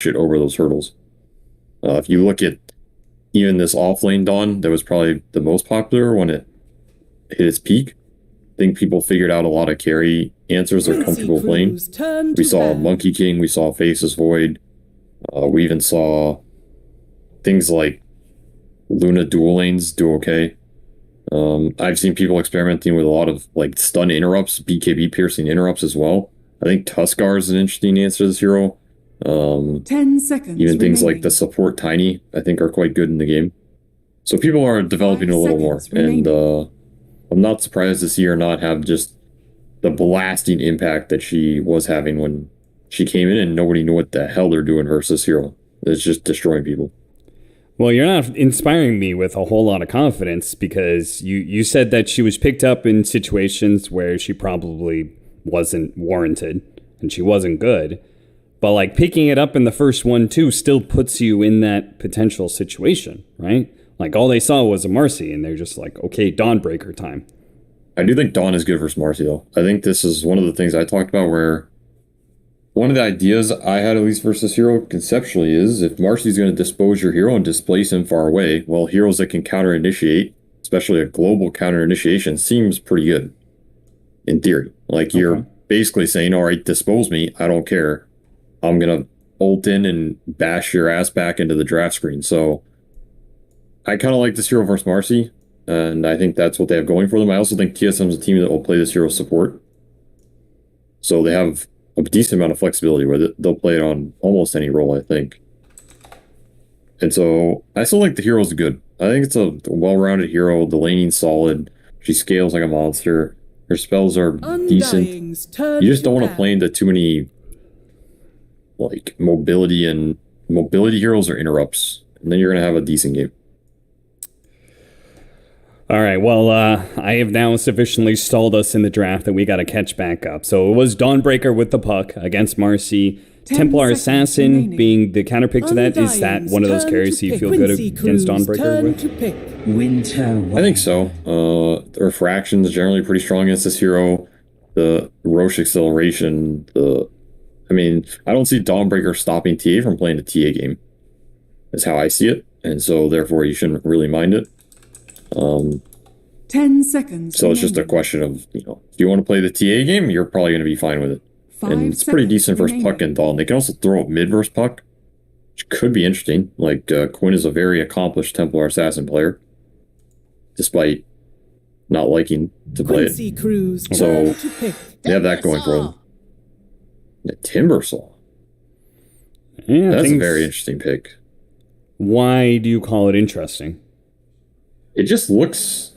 it over those hurdles. If you look at even this offlane Dawn, that was probably the most popular when it hit its peak. I think people figured out a lot of carry answers they're comfortable playing. We saw Monkey King, we saw Faceless Void, we even saw things like Luna dual lanes do okay. I've seen people experimenting with a lot of like stun interrupts, BKB piercing interrupts as well. I think Tuskar is an interesting answer to this hero. 10 seconds. Even things like the support Tiny, I think, are quite good in the game. So people are developing a little more, and I'm not surprised to see her not have just the blasting impact that she was having when she came in, and nobody knew what the hell they're doing versus hero. It's just destroying people. Well, you're not inspiring me with a whole lot of confidence, because you said that she was picked up in situations where she probably wasn't warranted and she wasn't good. But like picking it up in the first one too still puts you in that potential situation, right? Like all they saw was a Marcy and they're just like, okay, Dawnbreaker time. I do think Dawn is good versus Marcy though. I think this is one of the things I talked about where one of the ideas I had at least versus hero conceptually is if Marcy's going to dispose your hero and displace him far away, well, heroes that can counter initiate, especially a global counter initiation, seems pretty good in theory. Like you're basically saying, all right, dispose me, I don't care. I'm going to ult in and bash your ass back into the draft screen. So I kind of like this hero versus Marcy, and I think that's what they have going for them. I also think TSM is a team that will play this hero support. So they have a decent amount of flexibility with it. They'll play it on almost any role, I think. And so I still think the hero's good. I think it's a well-rounded hero. The laning's solid. She scales like a monster. Her spells are decent. You just don't want to play into too many like mobility heroes or interrupts, and then you're gonna have a decent game. All right, well, I have now sufficiently stalled us in the draft that we got to catch back up. So it was Dawnbreaker with the puck against Marcy. Templar Assassin remaining. Being the counterpick to that. Is that one of those carries you feel good against Dawnbreaker with? Winter. I think so. The refraction is generally pretty strong against this hero. The Roche acceleration, I don't see Dawnbreaker stopping TA from playing a TA game. That's how I see it, and so therefore you shouldn't really mind it. 10 seconds. So it's just a question of, if you want to play the TA game, you're probably going to be fine with it. And it's pretty decent versus Puck and Dawn. They can also throw up mid versus Puck, which could be interesting. Like, Quinn is a very accomplished Templar Assassin player, despite not liking to play Quincy it. Crew. So they have that going for them. The Timbersaw. Yeah, that's a very interesting pick. Why do you call it interesting? It just looks...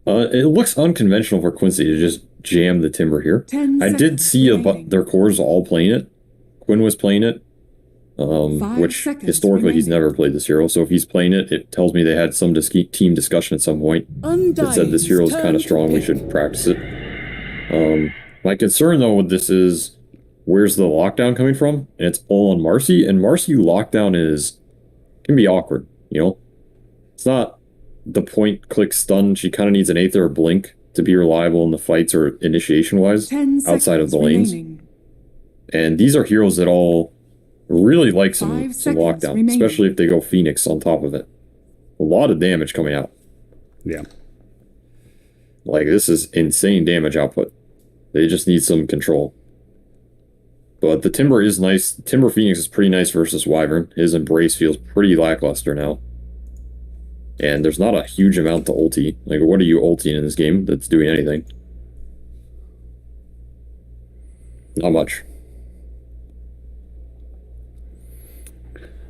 it looks unconventional for Quincy to just jam the Timber here. I did see their cores all playing it. Quinn was playing it, which historically he's never played this hero. So if he's playing it, it tells me they had some team discussion at some point that said this hero is kind of strong, we should practice it. My concern though with this is, where's the lockdown coming from? And it's all on Marcy, and Marcy lockdown can be awkward, It's not the point click stun. She kind of needs an Aether or Blink to be reliable in the fights or initiation wise outside of the lanes. And these are heroes that all really like some lockdown, especially if they go Phoenix on top of it. A lot of damage coming out. Yeah. Like, this is insane damage output. They just need some control. But the Timber is nice. Timber Phoenix is pretty nice versus Wyvern. His Embrace feels pretty lackluster now. And there's not a huge amount to ulti. Like, what are you ulting in this game that's doing anything? Not much.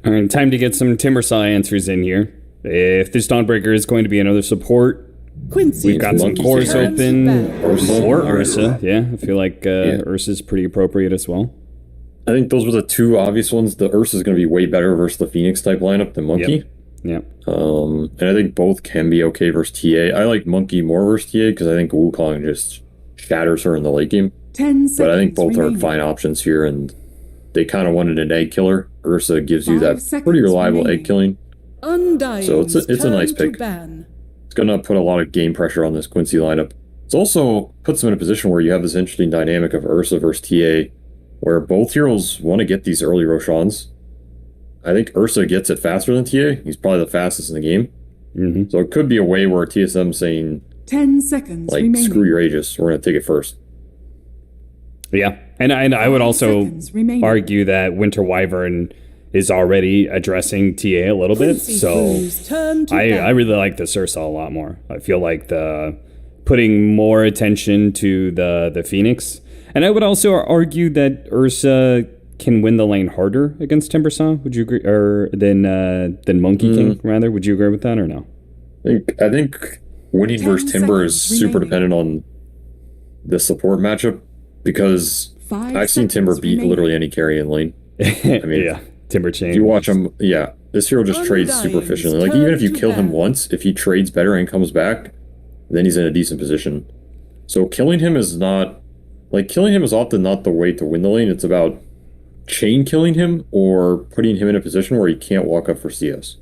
All right, time to get some Timbersaw answers in here. If this Dawnbreaker is going to be another support, Quincy, we've got some cores open. Or Ursa. Yeah, I feel like Ursa's pretty appropriate as well. I think those were the two obvious ones. The Ursa is going to be way better versus the Phoenix type lineup than Monkey. Yep. And I think both can be okay versus TA. I like Monkey more versus TA because I think Wukong just shatters her in the late game. 10 seconds but I think both remaining. are fine options here, and they kind of wanted an egg killer. Ursa gives you that pretty reliable remaining. egg killing. Undying's So it's a nice pick. It's going to put a lot of game pressure on this Quincy lineup. It's also puts them in a position where you have this interesting dynamic of Ursa versus TA where both heroes want to get these early Roshans. I think Ursa gets it faster than TA. He's probably the fastest in the game. Mm-hmm. So it could be a way where TSM's saying, 10 seconds like, remaining. screw your Aegis, we're going to take it first. Yeah, and I would also seconds remaining. argue that Winter Wyvern is already addressing TA a little bit, Quincy so Crew's turn to I bat. really like this Ursa a lot more. I feel like the putting more attention to the Phoenix, and I would also argue that Ursa can win the lane harder against Timbersaw. Would you agree, or than Monkey King rather? Would you agree with that or no? I think winning 10 versus Timber is seconds super remaining. dependent on the support matchup, because 5 I've seen Timber seconds beat remaining. literally any carry in lane. I mean, yeah, Timber Chain. You watch him, yeah. This hero just trades super Undying's efficiently. Like, even if you turn to kill him bat. once, if he trades better and comes back, then he's in a decent position. So killing him is not... Like, killing him is often not the way to win the lane. It's about chain killing him or putting him in a position where he can't walk up for CS.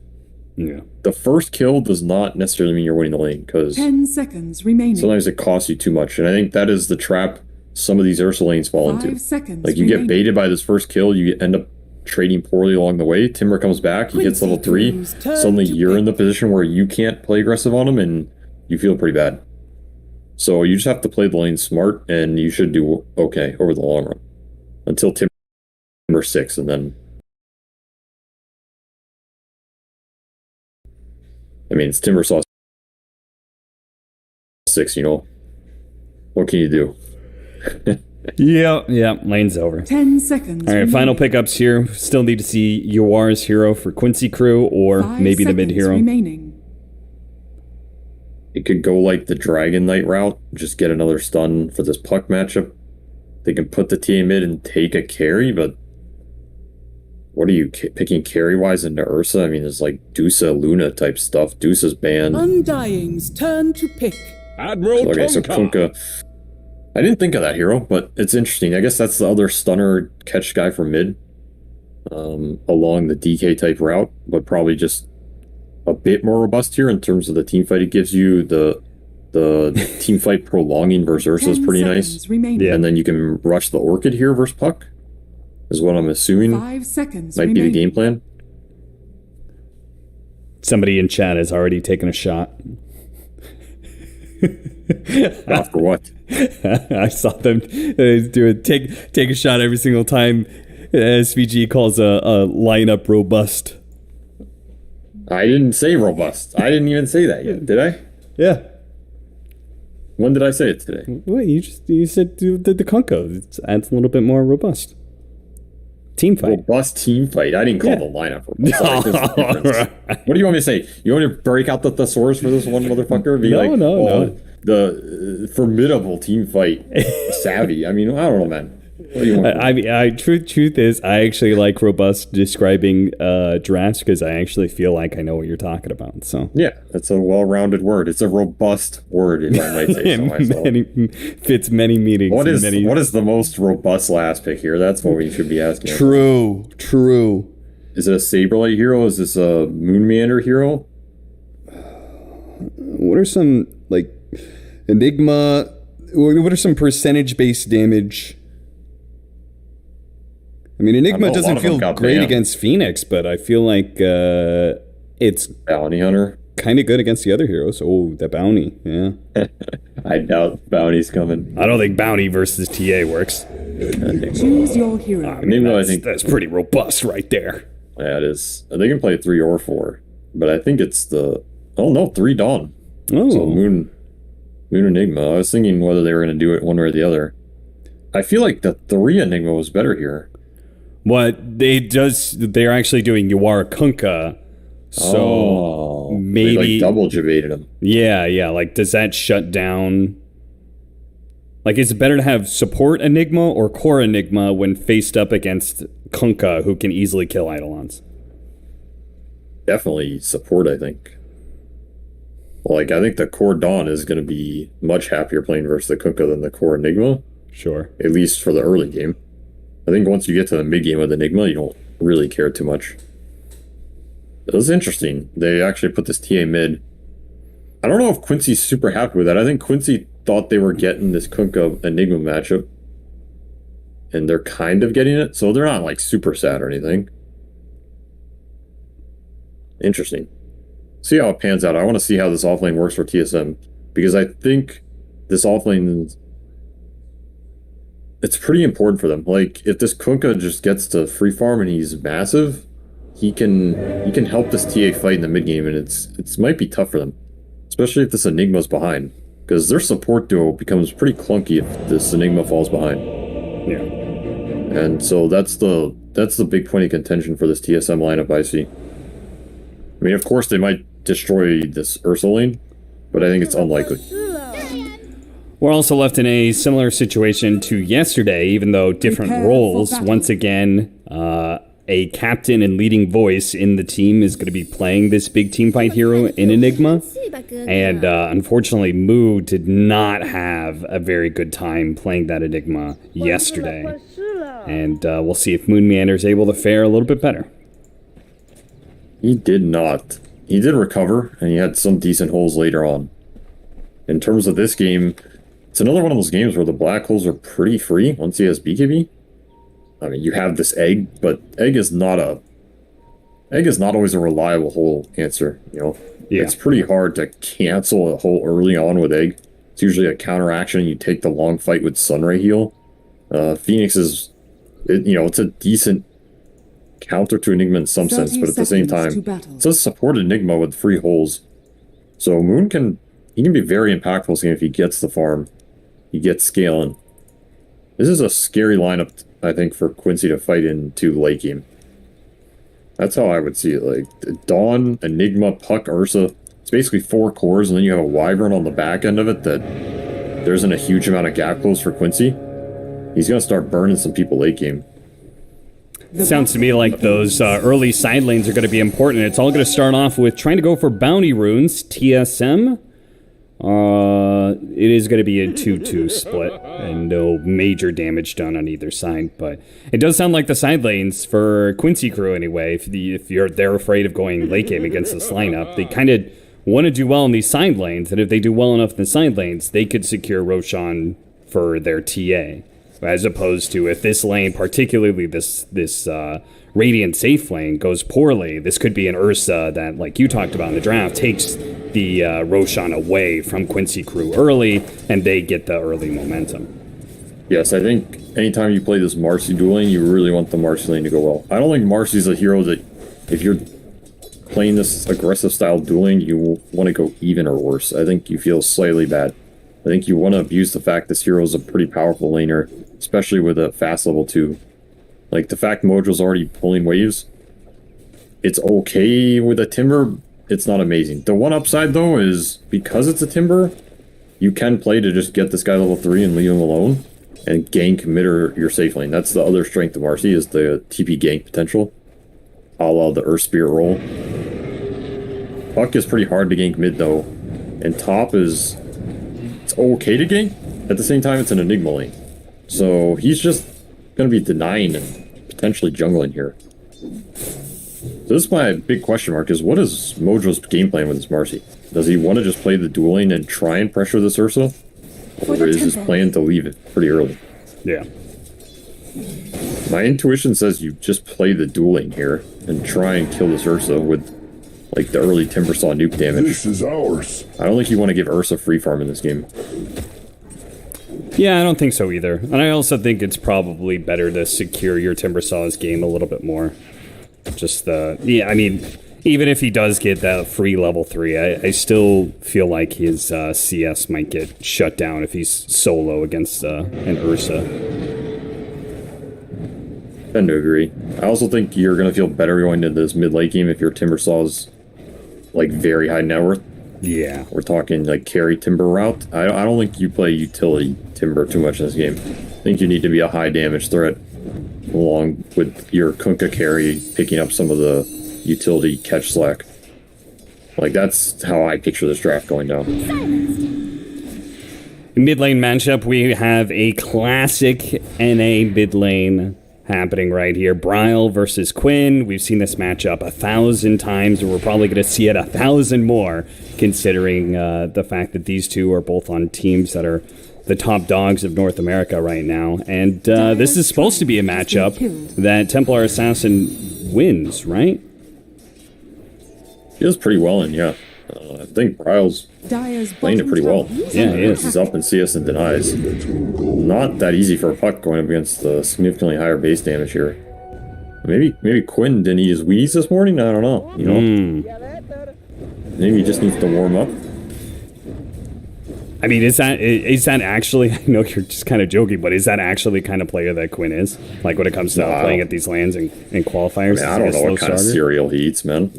Yeah. The first kill does not necessarily mean you're winning the lane, because 10 seconds remaining. sometimes it costs you too much. And I think that is the trap some of these Ursa lanes fall 5 into. seconds Like, you remaining. get baited by this first kill, you end up trading poorly along the way. Timber comes back, he hits Quincy level 3. Crew's turn Suddenly to you're in pick. the position where you can't play aggressive on him, and you feel pretty bad. So you just have to play the lane smart, and you should do okay over the long run. Until Timber 6, and then... I mean, it's Timber Saw 6, you know? What can you do? Yeah, lane's over. 10 seconds All right, final remaining. pickups here. Still need to see Yuar's hero for Quincy Crew, or 5 maybe the mid seconds hero. remaining. It could go like the Dragon Knight route, just get another stun for this puck matchup. They can put the TA mid and take a carry, but what are you picking carry-wise into Ursa? I mean, it's like Dusa Luna type stuff. Dusa's banned. Undying's turn to pick. Admiral Okay, so Kunkka. Kunkka. I didn't think of that hero, but it's interesting. I guess that's the other stunner catch guy for mid. Along the DK type route, but probably just a bit more robust here in terms of the team fight it gives you. The team fight prolonging versus Ursa is 10 pretty seconds nice. remaining. Yeah. And then you can rush the Orchid here versus Puck, is what I'm assuming 5 seconds might be remaining. the game plan. Somebody in chat has already taken a shot. Not for what? I saw them do it. Take a shot every single time SVG calls a lineup robust. I didn't say robust. I didn't even say that yet, did I? Yeah. When did I say it today? Wait, you said do the Kunkka. It adds a little bit more robust. Team fight. Robust team fight. I didn't call Yeah. the lineup robust. Like, there's a difference. What do you want me to say? You want me to break out the thesaurus for this one motherfucker? Be No. The formidable team fight savvy. I mean, I don't know, man. What do you want? I truth is, I actually like robust describing drafts because I actually feel like I know what you're talking about. So Yeah, it's a well-rounded word. It's a robust word, if I might say so myself. fits many meanings. What and is many... what is the most robust last pick here? That's what we should be asking. True. Is it a Saberlight hero? Is this a Moon Meander hero? What are some like Enigma? What are some percentage-based damage? I mean, Enigma I know a lot doesn't of them feel got great banned. against Phoenix, but I feel like it's Bounty Hunter. kind of good against the other heroes. Oh, the bounty, yeah. I doubt Bounty's coming. I don't think bounty versus TA works. Choose your hero. Enigma, I think. That's pretty robust right there. Yeah, it is. They can play 3 or 4, but I think it's the... Oh, no, 3 Dawn. Oh, So Moon Enigma. I was thinking whether they were going to do it one way or the other. I feel like the 3 Enigma was better here. what they're actually doing Yuara Kunkka. So They, maybe like, double debated him. yeah. Like, does that shut down? Like, is it better to have support Enigma or core Enigma when faced up against Kunkka, who can easily kill Eidolons? Definitely support, I think. Like, I think the core Dawn is going to be much happier playing versus the Kunkka than the core Enigma, Sure. at least for the early game. I think once you get to the mid game with Enigma, you don't really care too much. It was interesting. They actually put this TA mid. I don't know if Quincy's super happy with that. I think Quincy thought they were getting this Kunkka Enigma matchup. and they're kind of getting it, so they're not like super sad or anything. Interesting. See how it pans out. I want to see how this offlane works for TSM, because I think this offlane, it's pretty important for them. Like, if this Kunkka just gets to free farm and he's massive, he can help this TA fight in the mid game, and it might be tough for them, especially if this Enigma's behind, because their support duo becomes pretty clunky if this Enigma falls behind. Yeah. And so that's the big point of contention for this TSM lineup I see. I mean, of course, they might destroy this Ursa lane, but I think it's unlikely. We're also left in a similar situation to yesterday, even though different roles. Once again, a captain and leading voice in the team is going to be playing this big teamfight hero in Enigma. And unfortunately, Moo did not have a very good time playing that Enigma yesterday. And we'll see if Moon Meander is able to fare a little bit better. He did not. He did recover, and he had some decent holes later on. In terms of this game, it's another one of those games where the black holes are pretty free once he has BKB. I mean, you have this egg, but egg is not always a reliable hole answer, you know? Yeah. It's pretty hard to cancel a hole early on with egg. It's usually a counter action. You take the long fight with Sunray heal. Phoenix is, it's a decent counter to Enigma in some sense, but at the same time, it's a support Enigma with free holes. So Moon can be very impactful this game if he gets the farm. He gets scaling. This is a scary lineup, I think, for Quincy to fight into late game. That's how I would see it. Like, Dawn, Enigma, Puck, Ursa. It's basically 4 cores, and then you have a Wyvern on the back end of it that there isn't a huge amount of gap close for Quincy. He's going to start burning some people late game. Sounds to me like those early side lanes are going to be important. It's all going to start off with trying to go for bounty runes. TSM. It is going to be a 2-2 split, and no major damage done on either side. But it does sound like the side lanes for Quincy Crew anyway. If they're afraid of going late game against this lineup, they kind of want to do well in these side lanes. And if they do well enough in the side lanes, they could secure Roshan for their TA. As opposed to if this lane, particularly this Radiant safe lane, goes poorly, this could be an Ursa that, like you talked about in the draft, takes the Roshan away from Quincy Crew early, and they get the early momentum. Yes, I think anytime you play this Marcy dueling, you really want the Marcy lane to go well. I don't think Marcy's a hero that, if you're playing this aggressive style dueling, you want to go even or worse. I think you feel slightly bad. I think you want to abuse the fact this hero is a pretty powerful laner, especially with a fast level 2. Like, the fact Mojo's already pulling waves, it's okay with a Timber, it's not amazing. The one upside, though, is because it's a Timber, you can play to just get this guy level 3 and leave him alone, and gank mid or your safe lane. That's the other strength of Marcy, is the TP gank potential, a la the Earth Spirit roll. Puck is pretty hard to gank mid, though, and top is... it's okay to gank. At the same time, it's an Enigma lane. So he's just going to be denying and potentially jungling here. So this is my big question mark, is what is Mojo's game plan with this Marcy? Does he want to just play the dueling and try and pressure this Ursa? Or is his plan to leave it pretty early? Yeah. My intuition says you just play the dueling here and try and kill this Ursa with, like, the early Timbersaw nuke damage. This is ours. I don't think you want to give Ursa free farm in this game. Yeah, I don't think so either. And I also think it's probably better to secure your Timbersaw's game a little bit more. Just, yeah, I mean, even if he does get that free level 3, I still feel like his CS might get shut down if he's solo against an Ursa. I tend to agree. I also think you're going to feel better going into this mid-late game if your Timbersaw's, like, very high net worth. Yeah. We're talking, like, carry Timber route. I don't think you play utility Timber too much in this game. I think you need to be a high damage threat along with your Kunkka carry picking up some of the utility catch slack. Like, that's how I picture this draft going down. Mid lane matchup, we have a classic NA mid lane happening right here. Bryle versus Quinn. We've seen this matchup 1,000 times, and we're probably going to see it 1,000 more, considering the fact that these two are both on teams that are the top dogs of North America right now. And this is supposed to be a matchup that Templar Assassin wins, right? He does pretty well, and yeah. I think Ryle's playing it pretty well. Yeah, he is. He's up in CS and denies. Not that easy for a puck going up against the significantly higher base damage here. Maybe Quinn didn't eat his Wheaties this morning? I don't know. You know? Maybe he just needs to warm up. I mean, is that actually, I know you're just kind of joking, but is that actually the kind of player that Quinn is? Like when it comes to playing at these lands and qualifiers? I don't know what kind of cereal he eats, man.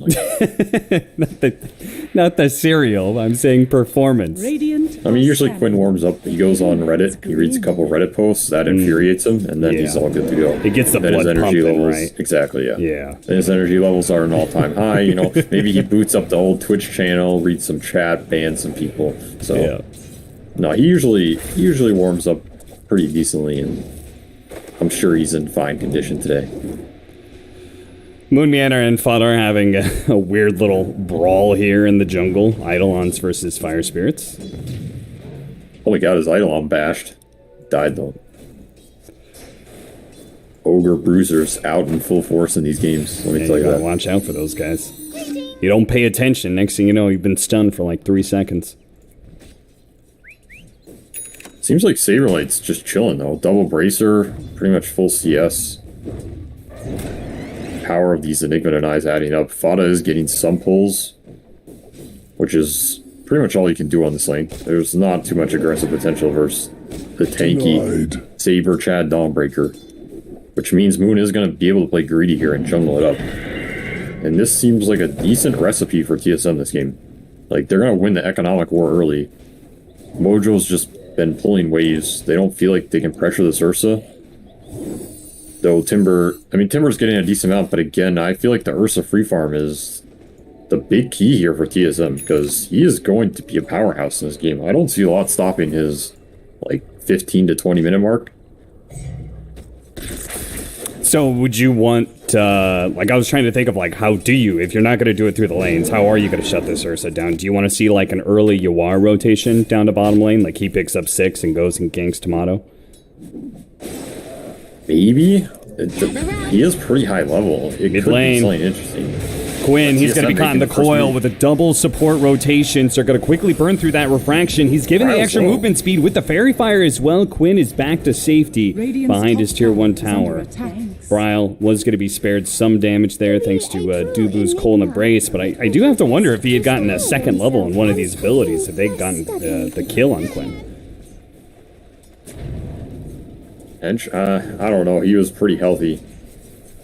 Not the cereal, I'm saying performance. Radiant. I mean, usually Quinn warms up, he goes on Reddit, he reads a couple Reddit posts, that infuriates him, and then he's all good to go. It gets the then blood his energy pumping, levels, right? Exactly, yeah. Yeah. And his energy levels are an all-time high, you know. Maybe he boots up the old Twitch channel, reads some chat, bans some people. So, yeah. No, he usually warms up pretty decently, and I'm sure he's in fine condition today. Moon Meander and Fodder are having a weird little brawl here in the jungle. Eidolons versus Fire Spirits. Oh my god, his Eidolon bashed. Died though. Ogre Bruisers out in full force in these games. Let me tell you that. Watch out for those guys. You don't pay attention, next thing you know, you've been stunned for like 3 seconds. Seems like Saberlight's just chilling though. Double Bracer, pretty much full CS. Power of these Enigma denies adding up. Fada is getting some pulls, which is pretty much all you can do on this lane. There's not too much aggressive potential versus the tanky Saber Chad Dawnbreaker, which means Moon is going to be able to play greedy here and jungle it up. And this seems like a decent recipe for TSM this game. Like, they're going to win the economic war early. Mojo's just been pulling waves. They don't feel like they can pressure this Ursa. Though Timber's getting a decent amount, but again, I feel like the Ursa free farm is the big key here for TSM, because he is going to be a powerhouse in this game. I don't see a lot stopping his, like, 15 to 20 minute mark. So would you want, like I was trying to think of like, how do you, if you're not going to do it through the lanes, how are you going to shut this Ursa down? Do you want to see like an early Yawar rotation down to bottom lane? Like he picks up 6 and goes and ganks Tomato? Maybe. He is pretty high level. It Mid could lane. be something interesting. Quinn, he's going to be caught in the coil with a double support rotation, so they're going to quickly burn through that refraction. He's given the extra movement speed with the Fairy Fire as well. Quinn is back to safety behind his tier 1 tower. Bryle was going to be spared some damage there thanks to Dubu's Cold Embrace, but I do have to wonder if he had gotten a second level in one of these abilities, if they'd gotten the kill on Quinn. Hench, I don't know. He was pretty healthy.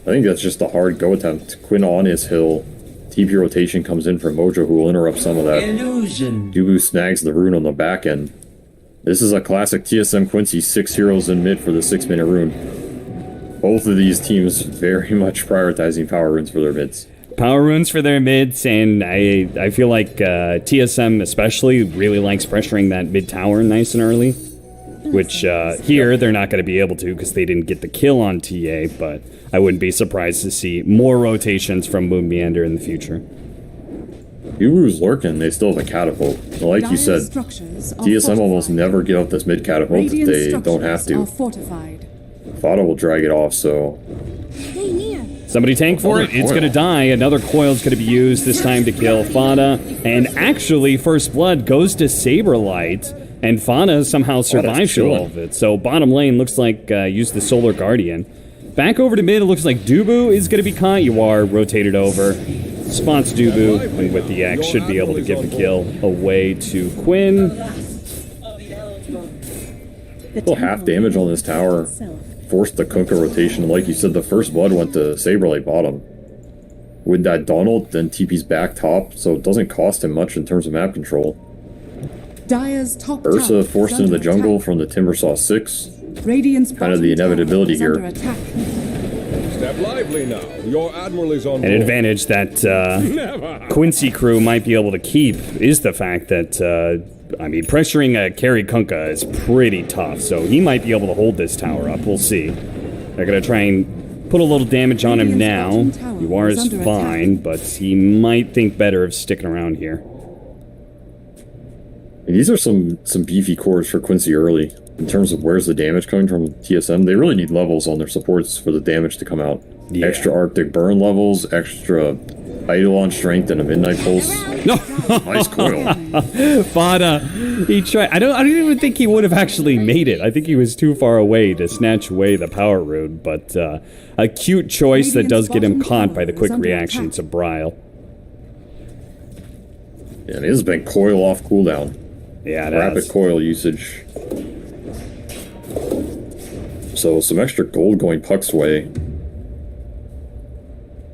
I think that's just a hard go attempt. Quinn on his hill. TP rotation comes in from Mojo, who will interrupt some of that. Illusion. Dubu snags the rune on the back end. This is a classic TSM Quincy 6 heroes in mid for the 6-minute rune. Both of these teams very much prioritizing power runes for their mids. Power runes for their mids, and I feel like TSM especially really likes pressuring that mid tower nice and early. Which here they're not going to be able to because they didn't get the kill on TA, but I wouldn't be surprised to see more rotations from Moon Meander in the future. Yuru's lurking, they still have a catapult. Like you said, TSM almost never give up this mid catapult if they don't have to. Fada will drag it off, so... Somebody tank for it, it's going to die. Another coil's going to be used, this time to kill Fada. And actually, First Blood goes to Saberlight. And Fana somehow survives through all of it. So bottom lane looks like use the Solar Guardian. Back over to mid, it looks like Dubu is going to be caught. You are rotated over. Spots Dubu, and with the X should be able to give the kill away to Quinn. Little half damage on this tower. Forced the Kunkka rotation. Like you said, the First Blood went to Saberlight bottom. With that Donald, then TP's back top, so it doesn't cost him much in terms of map control. Ursa forced into the jungle from the Timbersaw 6. Kind of the inevitability here. Step lively now. Your admiral is on board. An advantage that Quincy Crew might be able to keep is the fact that, pressuring a carry Kunkka is pretty tough, so he might be able to hold this tower up. We'll see. They're going to try and put a little damage on him now. Yuar is fine, but he might think better of sticking around here. And these are some beefy cores for Quincy early. In terms of where's the damage coming from TSM, they really need levels on their supports for the damage to come out. Yeah. Extra Arctic burn levels, extra Eidolon strength, and a Midnight Pulse. No, Nice coil. Fada, he tried. I don't even think he would have actually made it. I think he was too far away to snatch away the power rune. But a cute choice that does get him caught by the quick reactions of Brile. Yeah, and it has been coil off cooldown. Yeah, it Rapid has. coil usage. So some extra gold going Puck's way.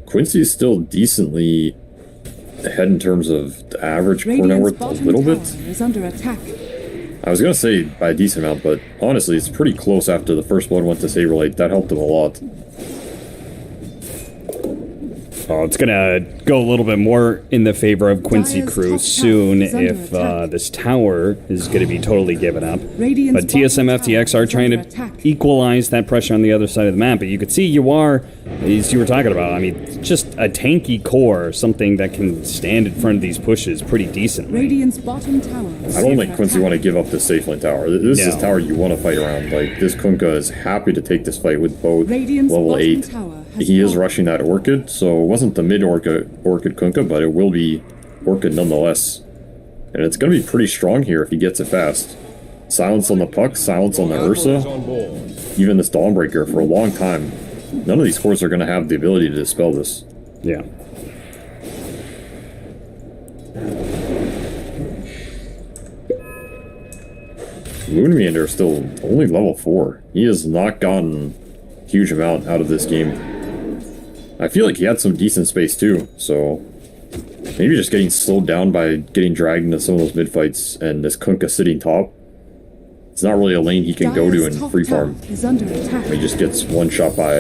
Quincy's still decently ahead in terms of the average core net worth a little bit. Is under attack. I was gonna say by a decent amount, but honestly it's pretty close after the first blood went to Saberlight. That helped him a lot. Oh, it's gonna go a little bit more in the favor of Quincy Crew soon if this tower is gonna be totally given up. But TSM FTX are trying to equalize that pressure on the other side of the map. But you could see you are, as you were talking about, I mean, just a tanky core, something that can stand in front of these pushes pretty decently. Radiant's bottom tower. I don't think Quincy want to give up this safe lane tower. This is No. tower you want to fight around. Like, this Kunkka is happy to take this fight with both Radiant's level bottom 8. tower has He is fallen. rushing that Orchid, so it wasn't the mid-Orchid Kunkka, but it will be Orchid nonetheless. And it's going to be pretty strong here if he gets it fast. Silence on the Puck, silence on the Ursa, On board. even this Dawnbreaker for a long time. None of these cores are going to have the ability to dispel this. Yeah. Moonmeander is still only level 4. He has not gotten a huge amount out of this game. I feel like he had some decent space too, so maybe just getting slowed down by getting dragged into some of those mid-fights and this Kunkka sitting top. It's not really a lane he can go to Dire's in top free tower farm. is under attack. He just gets one shot by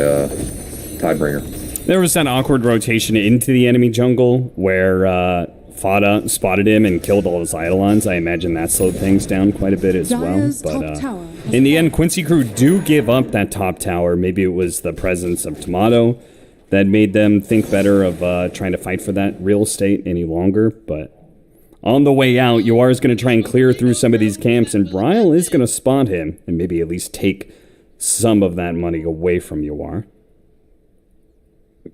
Tidebringer. There was that awkward rotation into the enemy jungle where Fada spotted him and killed all his Eidolons. I imagine that slowed things down quite a bit as Dire's well. top But tower has in the end, Quincy Crew do give up that top tower. Maybe it was the presence of Tomato that made them think better of trying to fight for that real estate any longer. But on the way out, Yoar is going to try and clear through some of these camps, and Brile is going to spot him and maybe at least take some of that money away from Yoar.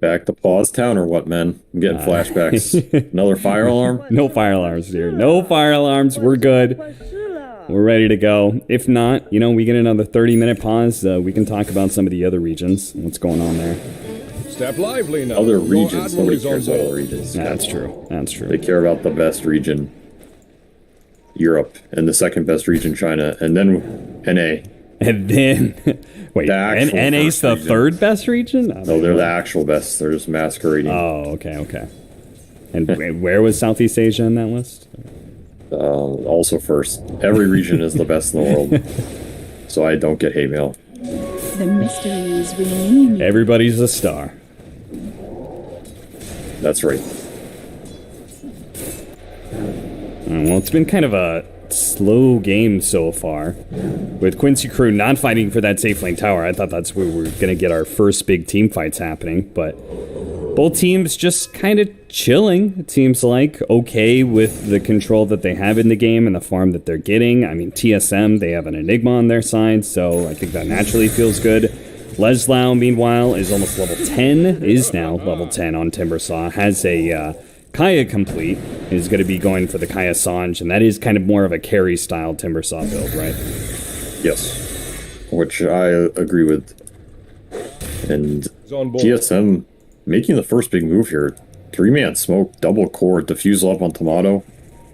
Back to Pause Town or what, man? I'm getting flashbacks. Another fire alarm? No fire alarms here. No fire alarms. We're good. We're ready to go. If not, you know, we get another 30-minute pause. We can talk about some of the other regions. What's going on there? Step lively now. Other Your regions. admiral Nobody is on cares about board. other regions. Yeah, that's true. That's They true. care about the best region, Europe, and the second best region, China, and then NA. And then, wait, The actual NA's the first region. third best region? I don't No, they're know. the actual best. They're just masquerading. Oh, okay. And where was Southeast Asia in that list? Also first. Every region is the best in the world. So I don't get hate mail. The mysteries remain. Everybody's a star. That's right. Well, it's been kind of a slow game so far. With Quincy Crew not fighting for that safe lane tower, I thought that's where we were going to get our first big team fights happening, but both teams just kind of chilling, it seems like, okay with the control that they have in the game and the farm that they're getting. I mean, TSM, they have an Enigma on their side, so I think that naturally feels good. Leslau, meanwhile, is almost level 10, is now level 10 on Timbersaw, has a Kaya complete, is going to be going for the Kaya Sanj, and that is kind of more of a carry-style Timbersaw build, right? Yes. Which I agree with. And He's on board. TSM making the first big move here. 3-man smoke, double core, diffusal up on Tomato.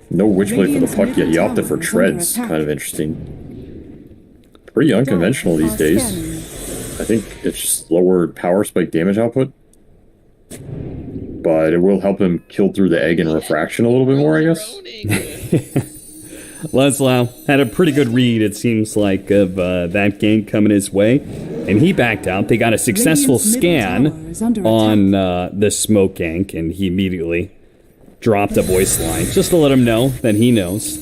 No witchblade for the puck yet. He opted for treads. Kind of interesting. Pretty unconventional these days. I think it's just lowered power spike damage output. But it will help him kill through the egg and refraction a little bit more, I guess. Leslau had a pretty good read, it seems like, of that gank coming his way, and he backed out. They got a successful Radiant's middle scan tower is under on the smoke gank, and he immediately dropped a voice line just to let him know that he knows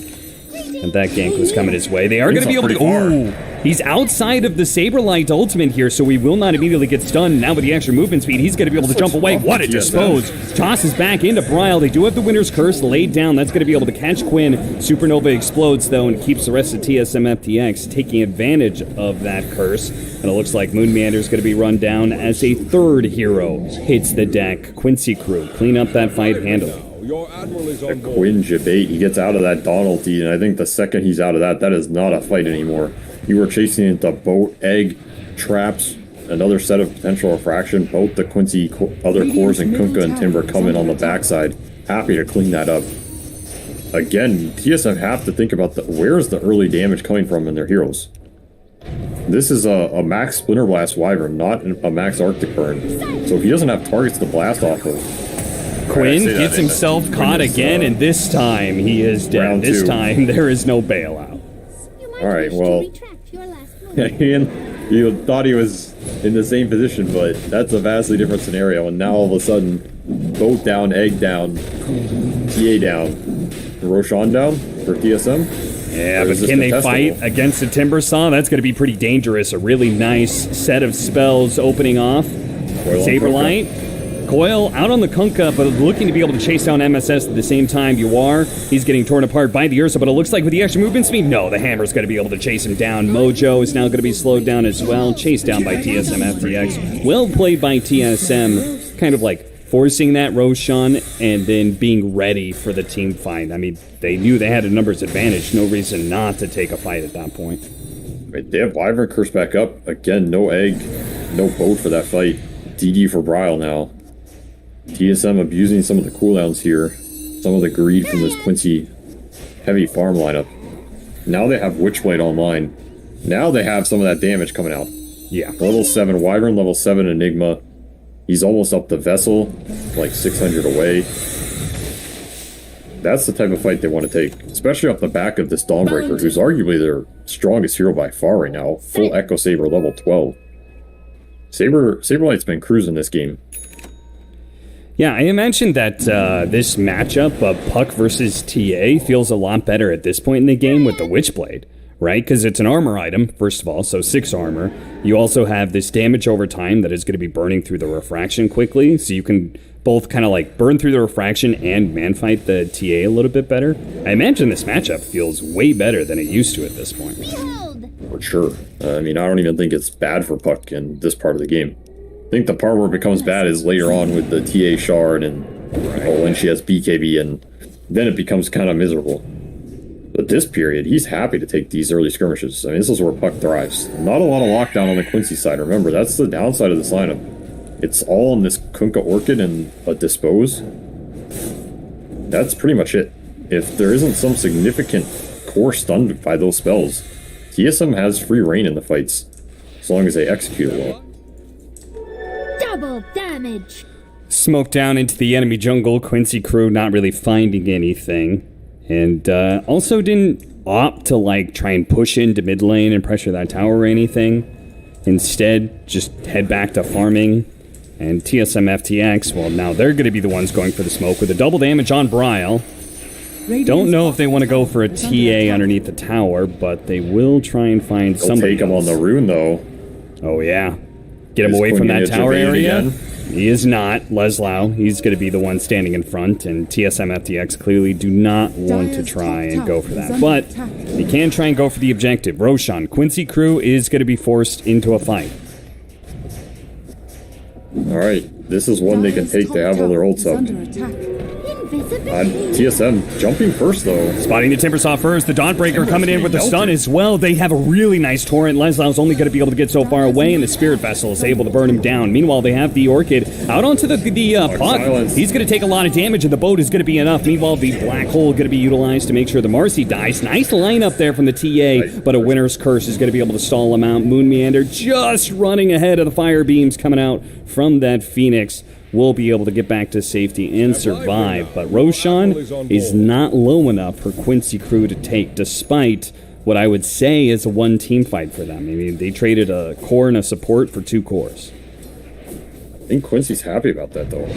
that that gank was coming his way. They are going to be able to... Pretty far. Ooh! He's outside of the Saberlight ultimate here, so he will not immediately get stunned. Now with the extra movement speed, he's going to be able to jump away. What a dispose. Tosses back into Bryle. They do have the Winner's Curse laid down. That's going to be able to catch Quinn. Supernova explodes, though, and keeps the rest of TSM FTX taking advantage of that curse. And it looks like Moon Meander is going to be run down as a third hero hits the deck. Quincy Crew, clean up that fight, handle it. Your admiral is on board. Quinn Jabate, he gets out of that Dawn ulti, and I think the second he's out of that, that is not a fight anymore. You were chasing into boat, egg, traps, another set of potential refraction. Both the Quincy other cores and Kunkka and Timber come in on the backside. Happy to clean that up. Again, TSM have to think about where's the early damage coming from in their heroes. This is a max Splinter Blast Wyvern, not a max Arctic Burn. So if he doesn't have targets to blast off of, Quinn gets himself caught again, and this time he is dead. This time there is no bailout. Alright, well, he thought he was in the same position, but that's a vastly different scenario. And now all of a sudden, boat down, egg down, TA down, Roshan down for TSM. Yeah, but can they fight against the Timber Saw? That's going to be pretty dangerous. A really nice set of spells opening off. Saberlight. Coil out on the Kunkka, but looking to be able to chase down MSS at the same time. You are. He's getting torn apart by the Ursa, but it looks like with the extra movement speed, no, the Hammer's going to be able to chase him down. Mojo is now going to be slowed down as well. Chased down by TSM FTX. Well played by TSM. Kind of like forcing that Roshan and then being ready for the team fight. I mean, they knew they had a numbers advantage. No reason not to take a fight at that point. Right, they have Wyvern Curse back up. Again, no egg, no boat for that fight. DD for Bryle now. TSM abusing some of the cooldowns here. Some of the greed from this Quincy heavy farm lineup. Now they have Witchblade online. Now they have some of that damage coming out. Yeah. Level 7 Wyvern, level 7 Enigma. He's almost up the Vessel, like 600 away. That's the type of fight they want to take. Especially off the back of this Dawnbreaker, who's arguably their strongest hero by far right now. Full Echo Saber, level 12. Saberlight's been cruising this game. Yeah, I mentioned that this matchup of Puck versus TA feels a lot better at this point in the game with the Witchblade, right? Because it's an armor item, first of all, so 6 armor. You also have this damage over time that is going to be burning through the refraction quickly, so you can both kind of like burn through the refraction and man-fight the TA a little bit better. I imagine this matchup feels way better than it used to at this point. For sure. I mean, I don't even think it's bad for Puck in this part of the game. I think the part where it becomes bad is later on with the TA shard and when she has BKB, and then it becomes kind of miserable. But this period, he's happy to take these early skirmishes. I mean, this is where Puck thrives. Not a lot of lockdown on the Quincy side. Remember, that's the downside of this lineup. It's all in this Kunkka Orchid and a Dispose. That's pretty much it. If there isn't some significant core stunned by those spells, TSM has free reign in the fights, as long as they execute it well. Double damage. Smoke down into the enemy jungle. Quincy Crew not really finding anything. And also didn't opt to like try and push into mid lane and pressure that tower or anything. Instead, just head back to farming. And TSM FTX, well, now they're going to be the ones going for the smoke with a double damage on Bryle. Don't know if they want to go for a TA underneath the tower, but they will try and find somebody. Take him on the rune, though. Oh, yeah. Get him away from that tower area. He is not. Leslau, he's going to be the one standing in front, and TSM FTX clearly do not want to try and go for that. But they can try and go for the objective. Roshan, Quincy Crew is going to be forced into a fight. Alright, this is one they can take to have all their ults up. TSM jumping first, though. Spotting the Timber Saw first. The Dawnbreaker coming in with the stun as well. They have a really nice torrent. Leslau's only going to be able to get so far away, and the Spirit Vessel is able to burn him down. Meanwhile, they have the Orchid out onto the Puck. He's going to take a lot of damage, and the boat is going to be enough. Meanwhile, the Black Hole going to be utilized to make sure the Marcy dies. Nice lineup there from the TA, but a Winner's Curse is going to be able to stall him out. Moon Meander just running ahead of the fire beams coming out from that Phoenix. Will be able to get back to safety and survive, but Roshan is not low enough for Quincy Crew to take, despite what I would say is a one-team fight for them. I mean, they traded a core and a support for 2 cores. I think Quincy's happy about that, though.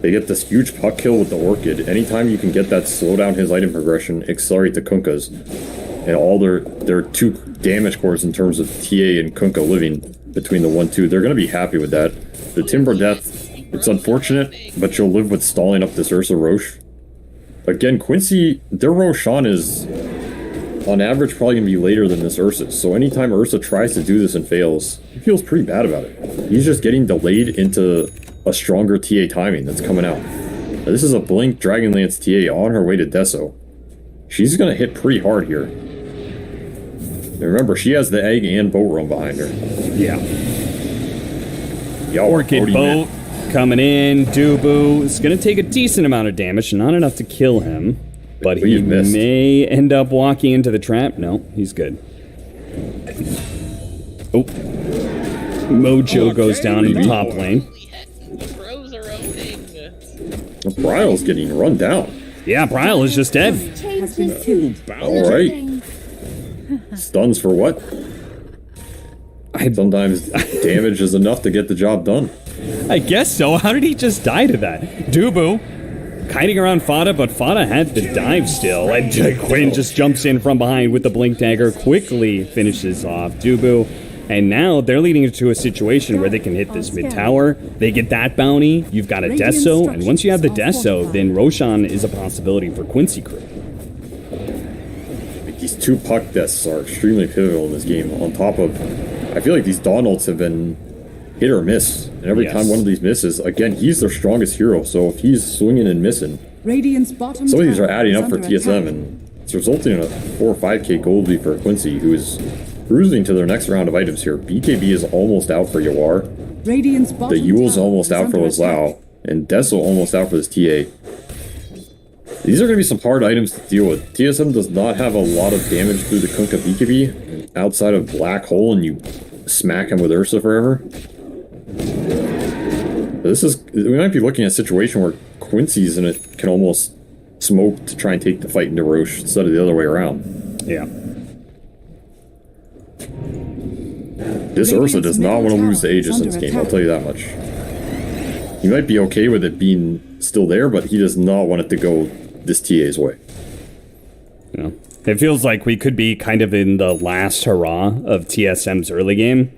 They get this huge Puck kill with the Orchid. Anytime you can get that, slow down his item progression, accelerate the Kunkkas. and all their 2 damage cores in terms of TA and Kunkka living between the 1-2. They're going to be happy with that. The Timber Death, it's unfortunate, but you'll live with stalling up this Ursa Roche. Again, Quincy, their Roshan is, on average, probably going to be later than this Ursa. So anytime Ursa tries to do this and fails, he feels pretty bad about it. He's just getting delayed into a stronger TA timing that's coming out. Now, this is a Blink Dragonlance TA on her way to Deso. She's going to hit pretty hard here. And remember, she has the Egg and Boat Run behind her. Yeah. Y'all Orchid Boat coming in. Dubu is going to take a decent amount of damage, not enough to kill him. But he may end up walking into the trap. No, he's good. Oh. Mojo goes down in the top lane. Bryle's getting run down. Yeah, Bryle is just dead. Alright. Stuns for what? Sometimes damage is enough to get the job done. I guess so. How did he just die to that? Dubu kiting around Fada, but Fada had the dive still. And Quinn just jumps in from behind with the Blink Dagger, quickly finishes off Dubu. And now they're leading into a situation where they can hit this mid-tower. They get that bounty. You've got a Deso. And once you have the Deso, then Roshan is a possibility for Quincy Crew. These 2 puck deaths are extremely pivotal in this game. On top of, I feel like these Dawn ults have been hit or miss. And every time one of these misses, again, he's their strongest hero. So if he's swinging and missing, some of these are adding up for TSM. And it's resulting in a 4 or 5k gold lead for Quincy, who is cruising to their next round of items here. BKB is almost out for Yawar. The Yule's almost out for Lazao. And Deso almost out for this TA. These are going to be some hard items to deal with. TSM does not have a lot of damage through the Kunkka BKB. Outside of Black Hole and you smack him with Ursa forever. We might be looking at a situation where Quincy's in it can almost smoke to try and take the fight into Roche instead of the other way around. Yeah. This Ursa does not want to lose to Aegis in this game, I'll tell you that much. He might be okay with it being still there, but he does not want it to go this TA's way. You know, it feels like we could be kind of in the last hurrah of TSM's early game.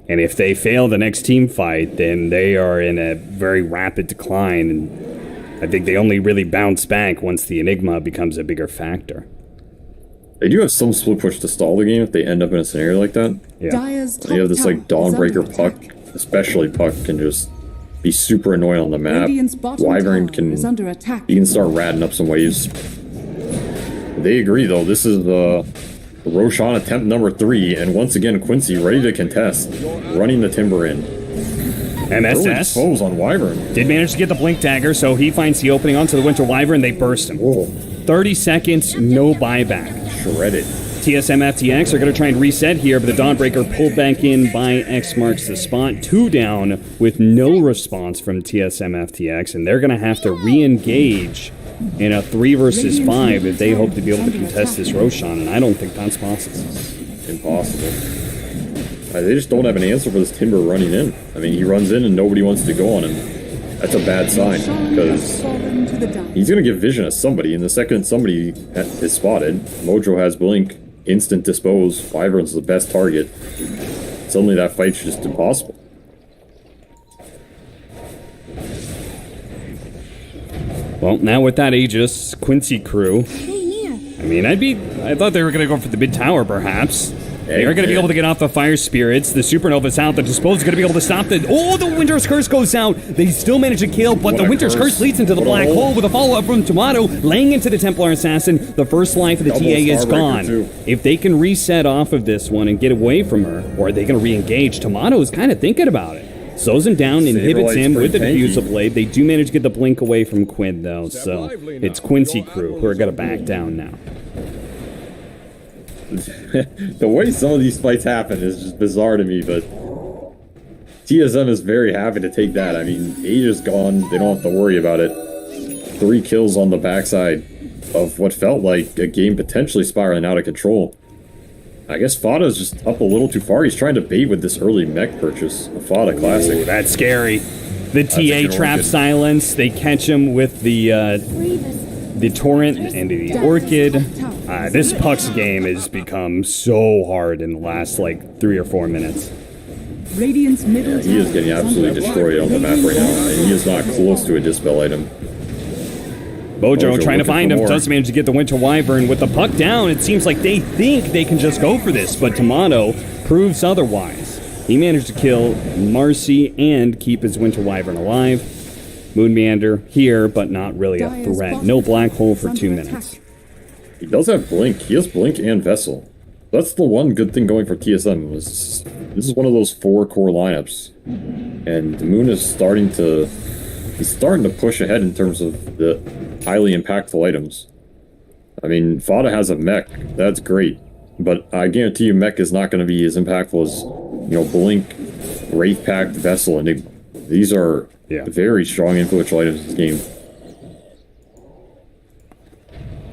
And if they fail the next team fight, then they are in a very rapid decline. And I think they only really bounce back once the Enigma becomes a bigger factor. They do have some split push to stall the game if they end up in a scenario like that. Yeah. You have this like Dawnbreaker Puck, especially Puck, can just be super annoying on the map. Wyvern can, he can start ratting up some waves. They agree though, this is Roshan attempt number 3, and once again Quincy ready to contest, running the Timber in. MSS foes on Wyvern. did manage to get the Blink Dagger, so he finds the opening onto the Winter Wyvern, they burst him. Whoa. 30 seconds, no buyback. Shredded. TSM FTX are going to try and reset here, but the Dawnbreaker pulled back in by X marks the spot. 2 down with no response from TSM FTX, and they're going to have to re-engage in a 3 versus 5 if they hope to be able to contest this Roshan, and I don't think that's possible. Impossible. They just don't have an answer for this Timber running in. I mean, he runs in and nobody wants to go on him. That's a bad sign, because he's going to give vision at somebody, and the second somebody is spotted, Mojo has Blink, instant dispose, Wyvern's the best target. Suddenly that fight's just impossible. Well, now with that Aegis, Quincy Crew. I mean, I thought they were going to go for the mid tower, perhaps. They are going to be able to get off the Fire Spirits. The Supernova's out. The Dispose is going to be able to stop the... Oh, the Winter's Curse goes out. They still manage to kill, but the Winter's Curse leads into the Black Hole with a follow-up from Tomato, laying into the Templar Assassin. The first life of the TA is gone. If they can reset off of this one and get away from her, or are they going to re-engage? Tomato is kind of thinking about it. Slows him down, inhibits him with the Diffusal Blade. They do manage to get the Blink away from Quinn, though, so it's Quincy Crew who are going to back down now. The way some of these fights happen is just bizarre to me, but TSM is very happy to take that. I mean, Aegis gone, they don't have to worry about it. 3 kills on the backside of what felt like a game potentially spiraling out of control. I guess Fada's just up a little too far. He's trying to bait with this early mech purchase. A Fada classic. Ooh, that's scary. The TA trap silence. They catch him with the the Torrent and the Orchid. This Puck's game has become so hard in the last, like, 3 or 4 minutes. Radiant's middle He is getting absolutely destroyed on the map right now, and he is not close to a Dispel item. Mojo trying to find him, more. does manage to get the Winter Wyvern. With the Puck down, it seems like they think they can just go for this, but Tomato proves otherwise. He managed to kill Marcy and keep his Winter Wyvern alive. Moon Meander here, but not really a threat. No Black Hole for 2 minutes. He does have Blink. He has Blink and Vessel. That's the one good thing going for TSM. This is one of those 4 core lineups, and the Moon is starting to push ahead in terms of the highly impactful items. I mean, Fada has a mech. That's great, but I guarantee you, mech is not going to be as impactful as Blink, Wraith Pact, Vessel, Enigma. These are very strong influential items in this game.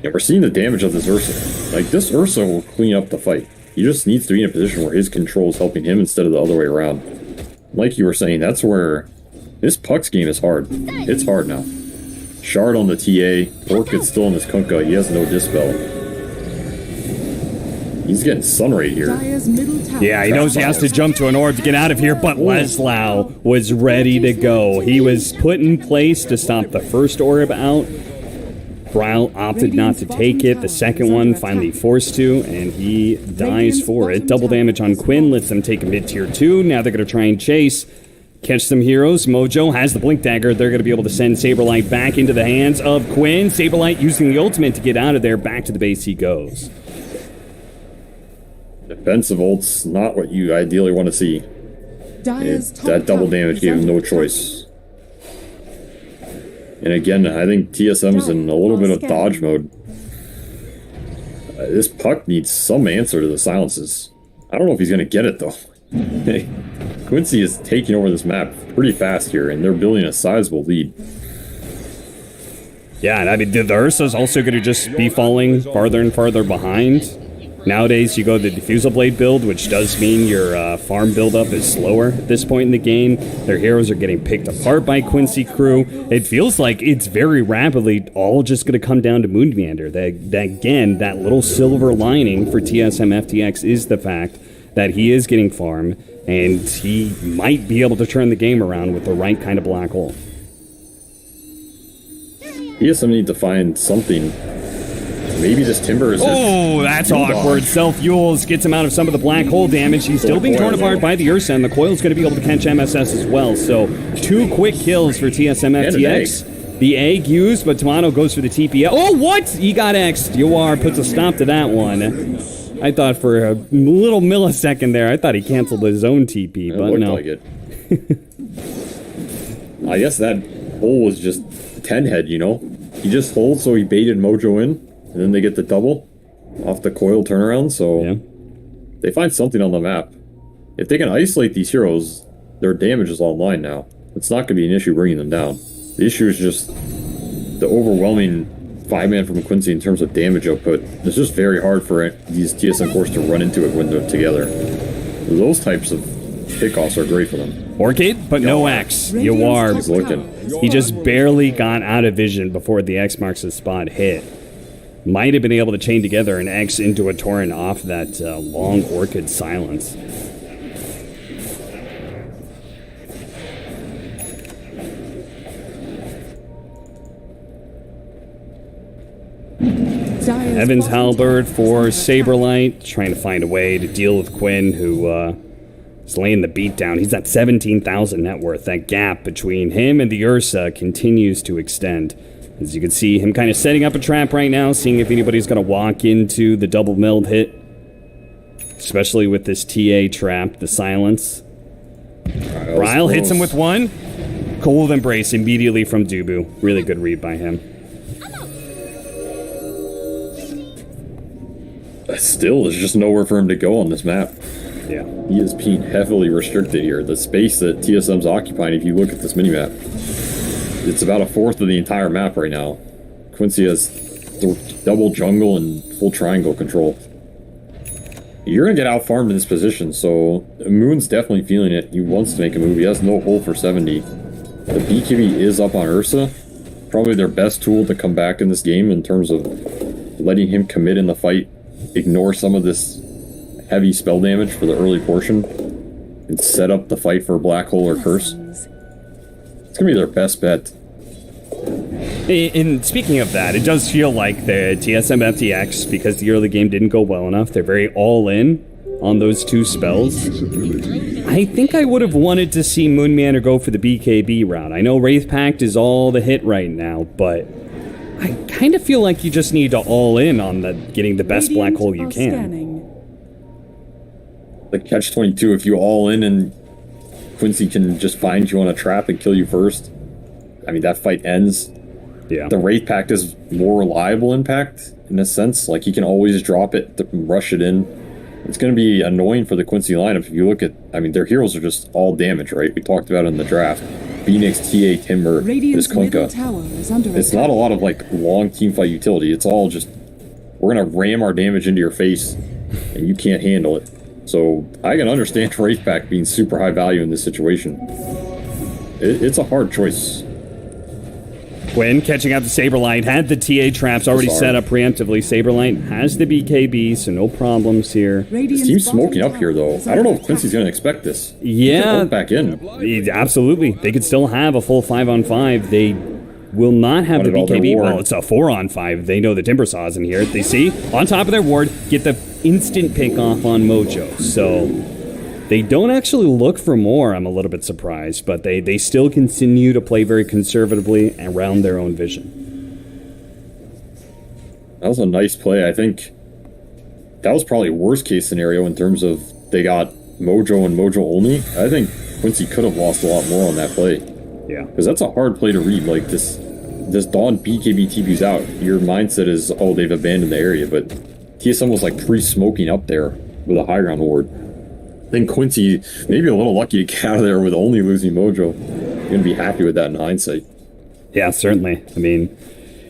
Yeah, we're seeing the damage of this Ursa. Like, this Ursa will clean up the fight. He just needs to be in a position where his control is helping him instead of the other way around. Like you were saying, that's where this Puck's game is hard. It's hard now. Shard on the TA. Orchid's still in his Kunkka. He has no Dispel. He's getting Sunray here. Yeah, he knows he has to jump to an orb to get out of here, but Leslau was ready to go. He was put in place to stop the first orb out. Bryle opted not to take it. The second one finally forced to, and he dies for it. Double damage on Quinn lets them take a mid-tier 2. Now they're going to try and chase. Catch some heroes. Mojo has the Blink Dagger. They're going to be able to send Saberlight back into the hands of Quinn. Saberlight using the ultimate to get out of there. Back to the base he goes. Defensive ult's not what you ideally want to see. That double damage gave him no choice. And again, I think TSM's in a little bit of dodge mode. This Puck needs some answer to the silences. I don't know if he's going to get it, though. Quincy is taking over this map pretty fast here, and they're building a sizable lead. Yeah, and I mean, the Ursa's also going to just be falling farther and farther behind. Nowadays, you go the Diffusal Blade build, which does mean your farm buildup is slower at this point in the game. Their heroes are getting picked apart by Quincy Crew. It feels like it's very rapidly all just going to come down to Moon Meander. Again, that little silver lining for TSM FTX is the fact that he is getting farm, and he might be able to turn the game around with the right kind of black hole. TSM need to find something. Maybe this Timber is... Oh, that's awkward. Self-Yules gets him out of some of the black hole damage. He's still being torn apart by the Ursa, and the Coil's going to be able to catch MSS as well. So, 2 quick kills for TSM FTX. The egg used, but Tomato goes for the TP. Oh, what? He got X'd. Yoar puts a stop to that one. I thought for a little millisecond there, I thought he canceled his own TP, but looked no. Like it. I guess that hole was just 10 head, He just holds, so he baited Mojo in. And then they get the double off the Coil turnaround, so they find something on the map. If they can isolate these heroes, their damage is online now. It's not going to be an issue bringing them down. The issue is just the overwhelming 5-man from Quincy in terms of damage output. It's just very hard for these TSM cores to run into it when they're together. Those types of pickoffs are great for them. Orchid, but no X. Yoar, he's looking. He just barely got out of vision before the X marks the spot hit. Might have been able to chain together an X into a Torrent off that long Orchid silence. Evans Halberd for Saberlight, trying to find a way to deal with Quinn, who is laying the beat down. He's at 17,000 net worth. That gap between him and the Ursa continues to extend. As you can see, him kind of setting up a trap right now, seeing if anybody's going to walk into the double milled hit. Especially with this TA trap, the silence. Bryle hits him with one. Cold Embrace immediately from Dubu. Really good read by him. Still, there's just nowhere for him to go on this map. Yeah. He is being heavily restricted here. The space that TSM's occupying, if you look at this minimap, it's about 1/4 of the entire map right now. Quincy has double jungle and full triangle control. You're going to get out-farmed in this position, so Moon's definitely feeling it. He wants to make a move. He has no hole for 70. The BKB is up on Ursa. probably their best tool to come back in this game in terms of letting him commit in the fight, ignore some of this heavy spell damage for the early portion, and set up the fight for Black Hole or Curse. It's gonna be their best bet. And speaking of that, it does feel like the TSM FTX, because the early game didn't go well enough, they're very all in on those two spells. I think I would have wanted to see Moonmanor go for the BKB route. I know Wraith Pact is all the hit right now, but I kind of feel like you just need to all in on the getting the best Black Hole you can. The catch-22, if you all in and Quincy can just find you on a trap and kill you first, I mean, that fight ends. Yeah. The Wraith Pact is more reliable impact in a sense. Like, he can always drop it, rush it in. It's going to be annoying for the Quincy lineup if you look at, I mean, their heroes are just all damage, right? We talked about it in the draft. Phoenix, TA, Timber, this Kunkka. It's not a lot of, like, long teamfight utility. It's all just, we're going to ram our damage into your face, and you can't handle it. So, I can understand Wraith Pact being super high value in this situation. It's a hard choice. Quinn catching out the Saberlight, had the TA traps already set up preemptively. Saberlight has the BKB, so no problems here. This team's smoking up here, though. I don't know if Quincy's going to expect this. Yeah. Back in. Absolutely. They could still have a full 5-on-5. They will not have the BKB. Well, it's a 4-on-5. They know the Timber Saw's in here. They see, on top of their ward, get the instant pick off on Mojo. So they don't actually look for more. I'm a little bit surprised, but they still continue to play very conservatively around their own vision. That was a nice play. I think that was probably worst case scenario in terms of they got Mojo and Mojo only. I think Quincy could have lost a lot more on that play. Yeah. Because that's a hard play to read. Like, this Dawn BKB TP's out. Your mindset is, oh, they've abandoned the area, but TSM was like pre-smoking up there with a high ground ward. I think Quincy maybe a little lucky to get out of there with only losing Mojo. You're going to be happy with that in hindsight. Yeah, certainly. I mean,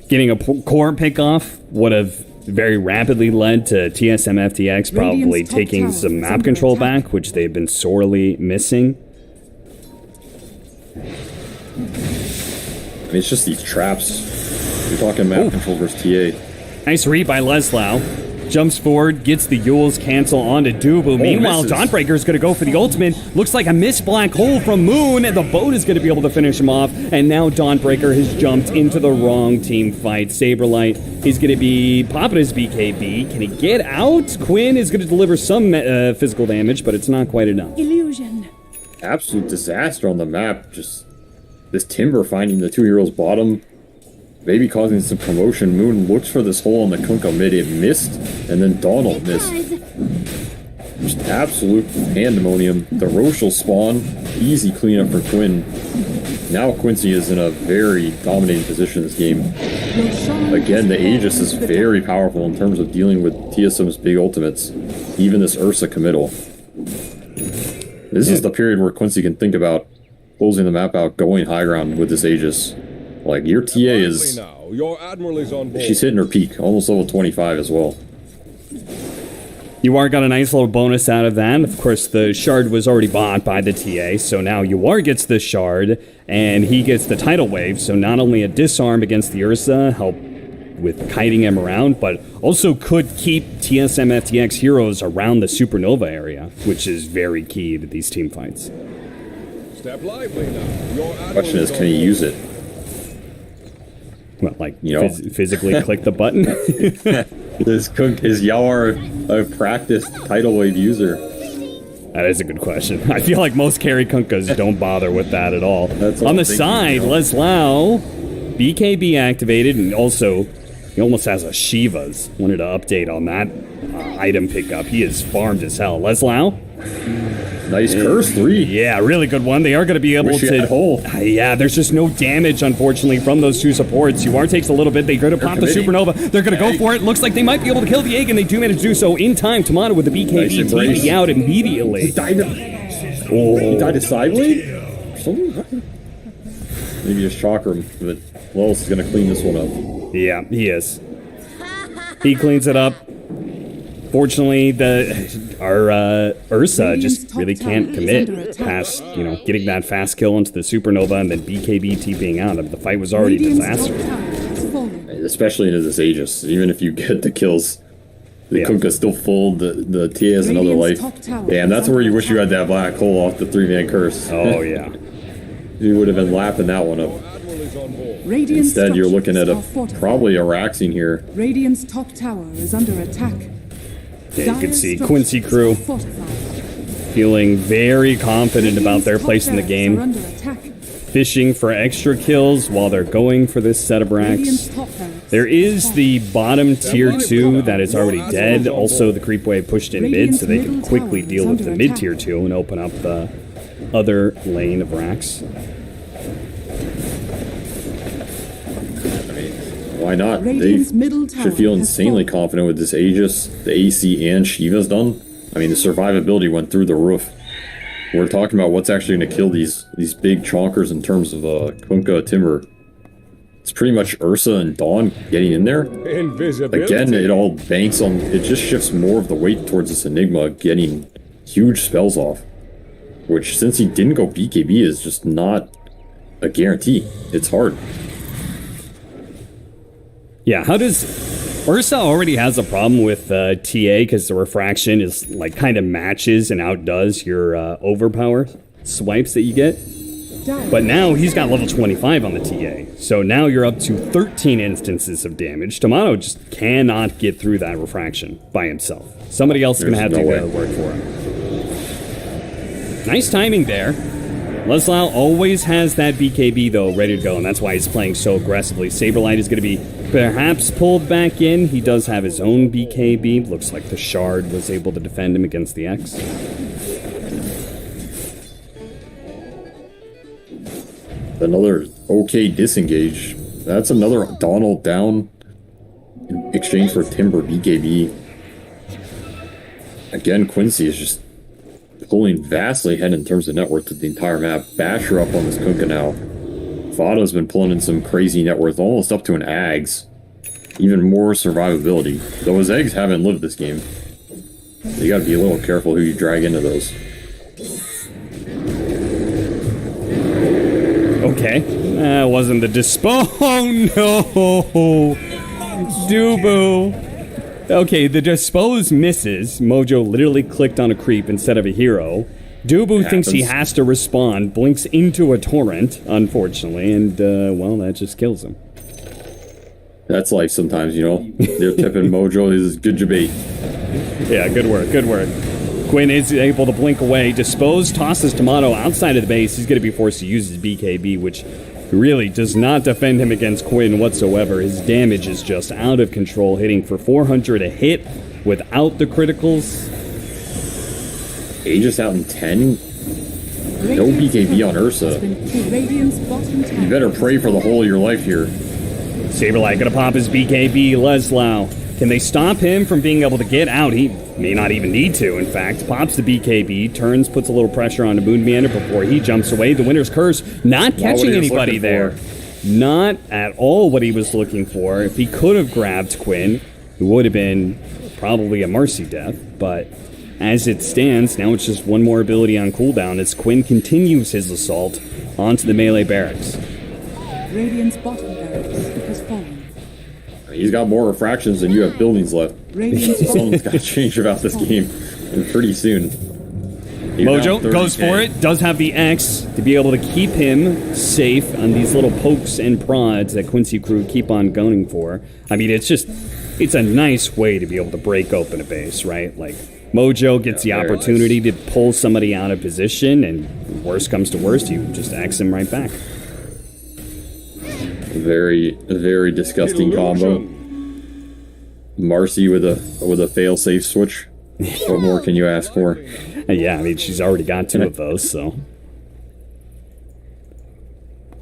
getting a core pick-off would have very rapidly led to TSM FTX probably taking some map control back, which they've been sorely missing. I mean, it's just these traps. You're talking map control versus TA. Nice read by Leslau. Jumps forward, gets the Yules cancel onto Dubu. Meanwhile, Dawnbreaker is going to go for the ultimate. Looks like a missed Black Hole from Moon, and the boat is going to be able to finish him off. And now Dawnbreaker has jumped into the wrong team fight. Saberlight, he's going to be popping his BKB. Can he get out? Quinn is going to deliver some physical damage, but it's not quite enough. Illusion. Absolute disaster on the map. Just this Timber finding the two heroes bottom. Maybe causing some commotion. Moon looks for this hole on the Kunkka mid. It missed, and then Donald missed. Just absolute pandemonium. The Roche will spawn. Easy cleanup for Quinn. Now Quincy is in a very dominating position in this game. Again, the Aegis is very powerful in terms of dealing with TSM's big ultimates. Even this Ursa committal. This is the period where Quincy can think about closing the map out, going high ground with this Aegis. Like, your TA is... Your Admiral is on board. She's hitting her peak, almost level 25 as well. UR got a nice little bonus out of that. Of course, the shard was already bought by the TA, so now UR gets the shard, and he gets the tidal wave, so not only a disarm against the Ursa, help with kiting him around, but also could keep TSM FTX heroes around the Supernova area, which is very key to these team fights. Step lively now. Your Question is, can he use it? Well, like, physically click the button? Is Yawar a practiced tidal wave user? That is a good question. I feel like most carry Kunkkas don't bother with that at all. On the side, Leslau, BKB activated, and also, he almost has a Shiva's. Wanted to update on that item pickup. He is farmed as hell. Leslau? Nice curse, 3. Yeah, really good one. They are going to be able to... yeah, there's just no damage, unfortunately, from those two supports. UR takes a little bit. They're going to pop the Supernova. They're going to go for it. Looks like they might be able to kill the egg, and they do manage to do so in time. Tomato with the BKB TP out immediately. He died to Sideblade? Maybe just shocker him, but Lois is going to clean this one up. Yeah, he is. He cleans it up. Fortunately, our Ursa Radiant's just top really tower can't is commit under attack. past, getting that fast kill into the supernova and then BKB TPing out. The fight was already Radiant's top disastrous. tower has fallen. Especially into this Aegis. Even if you get the kills, the Yeah. Kunkka's still full, the TA has another life. Radiant's top tower Damn, that's is where you under wish you had that black hole off the 3-man curse. Oh, yeah. You would have been lapping that one up. Admiral is on board. Radiant's Instead, you're looking at structures are fortified. probably a Raxine here. Radiant's top tower is under attack. Yeah, you can Dire's see structures Quincy Crew are fortified. feeling very confident about their Radiant's place in the top barracks are game, under attack. fishing for extra kills while they're going for this set of Radiant's racks. top barracks There is have the bottom tier 2 that is already dead. Also, the creep wave pushed in mid, so they can quickly deal with the mid tier 2 and open up the other lane of racks. I mean, why not? They Radiant's middle tower should feel has insanely fallen. confident with this Aegis, the AC, and Shiva's done. I mean, the survivability went through the roof. We're talking about what's actually going to kill these big chonkers in terms of Kunkka Timber. It's pretty much Ursa and Dawn getting in there. Invisibility. Again, it all banks on, it just shifts more of the weight towards this Enigma getting huge spells off. Which, since he didn't go BKB, is just not a guarantee. It's hard. Yeah, how does... Ursa already has a problem with TA because the refraction is kind of matches and outdoes your overpower swipes that you get. But now he's got level 25 on the TA. So now you're up to 13 instances of damage. Tomato just cannot get through that refraction by himself. Somebody else is going to have There's to no do the way. work for him. Nice timing there. Leslau always has that BKB, though, ready to go, and that's why he's playing so aggressively. Saberlight is going to be perhaps pulled back in. He does have his own BKB. Looks like the Shard was able to defend him against the X. Another okay disengage. That's another Donald down in exchange for Timber BKB. Again, Quincy is just pulling vastly ahead in terms of net worth to the entire map. Basher up on this Kunkka now. Vado's been pulling in some crazy net worth, almost up to an Ags. Even more survivability. Though his eggs haven't lived this game. You gotta be a little careful who you drag into those. Okay. Wasn't the dispo. Oh, no. Dubu. Okay, the dispose misses. Mojo literally clicked on a creep instead of a hero. Dubu thinks he has to respond, blinks into a torrent, unfortunately, and, well, that just kills him. That's life sometimes, you know? They're tipping Mojo. This is good debate. Yeah, good work, good work. Quinn is able to blink away. Dispose tosses Tomato outside of the base. He's going to be forced to use his BKB, which really does not defend him against Quinn whatsoever. His damage is just out of control, hitting for 400 a hit without the criticals. Aegis out in 10. No BKB on Ursa. Radiant's bottom tower. You better pray for the whole of your life here. Saberlight gonna pop his BKB. Leslau. Can they stop him from being able to get out? He may not even need to, in fact. Pops the BKB, turns, puts a little pressure on the Moon Meander before he jumps away. The Winter's Curse not catching anybody there. Not at all what he was looking for. If he could have grabbed Quinn, it would have been probably a mercy death. But as it stands, now it's just one more ability on cooldown as Quinn continues his assault onto the melee barracks. Radiant's bottom barracks has fallen. He's got more refractions than you have buildings left. Radiant's Something's got to change about this game, and pretty soon. He's Mojo down goes 30K. for it, does have the X to be able to keep him safe on these little pokes and prods that Quincy Crew keep on gunning for. I mean, it's a nice way to be able to break open a base, right? Like, Mojo gets the very opportunity to pull somebody out of position, and worst comes to worst, you just X him right back. Very, very disgusting combo. Marcy with a fail-safe switch. What more can you ask for? Yeah, I mean, she's already got two of those, so.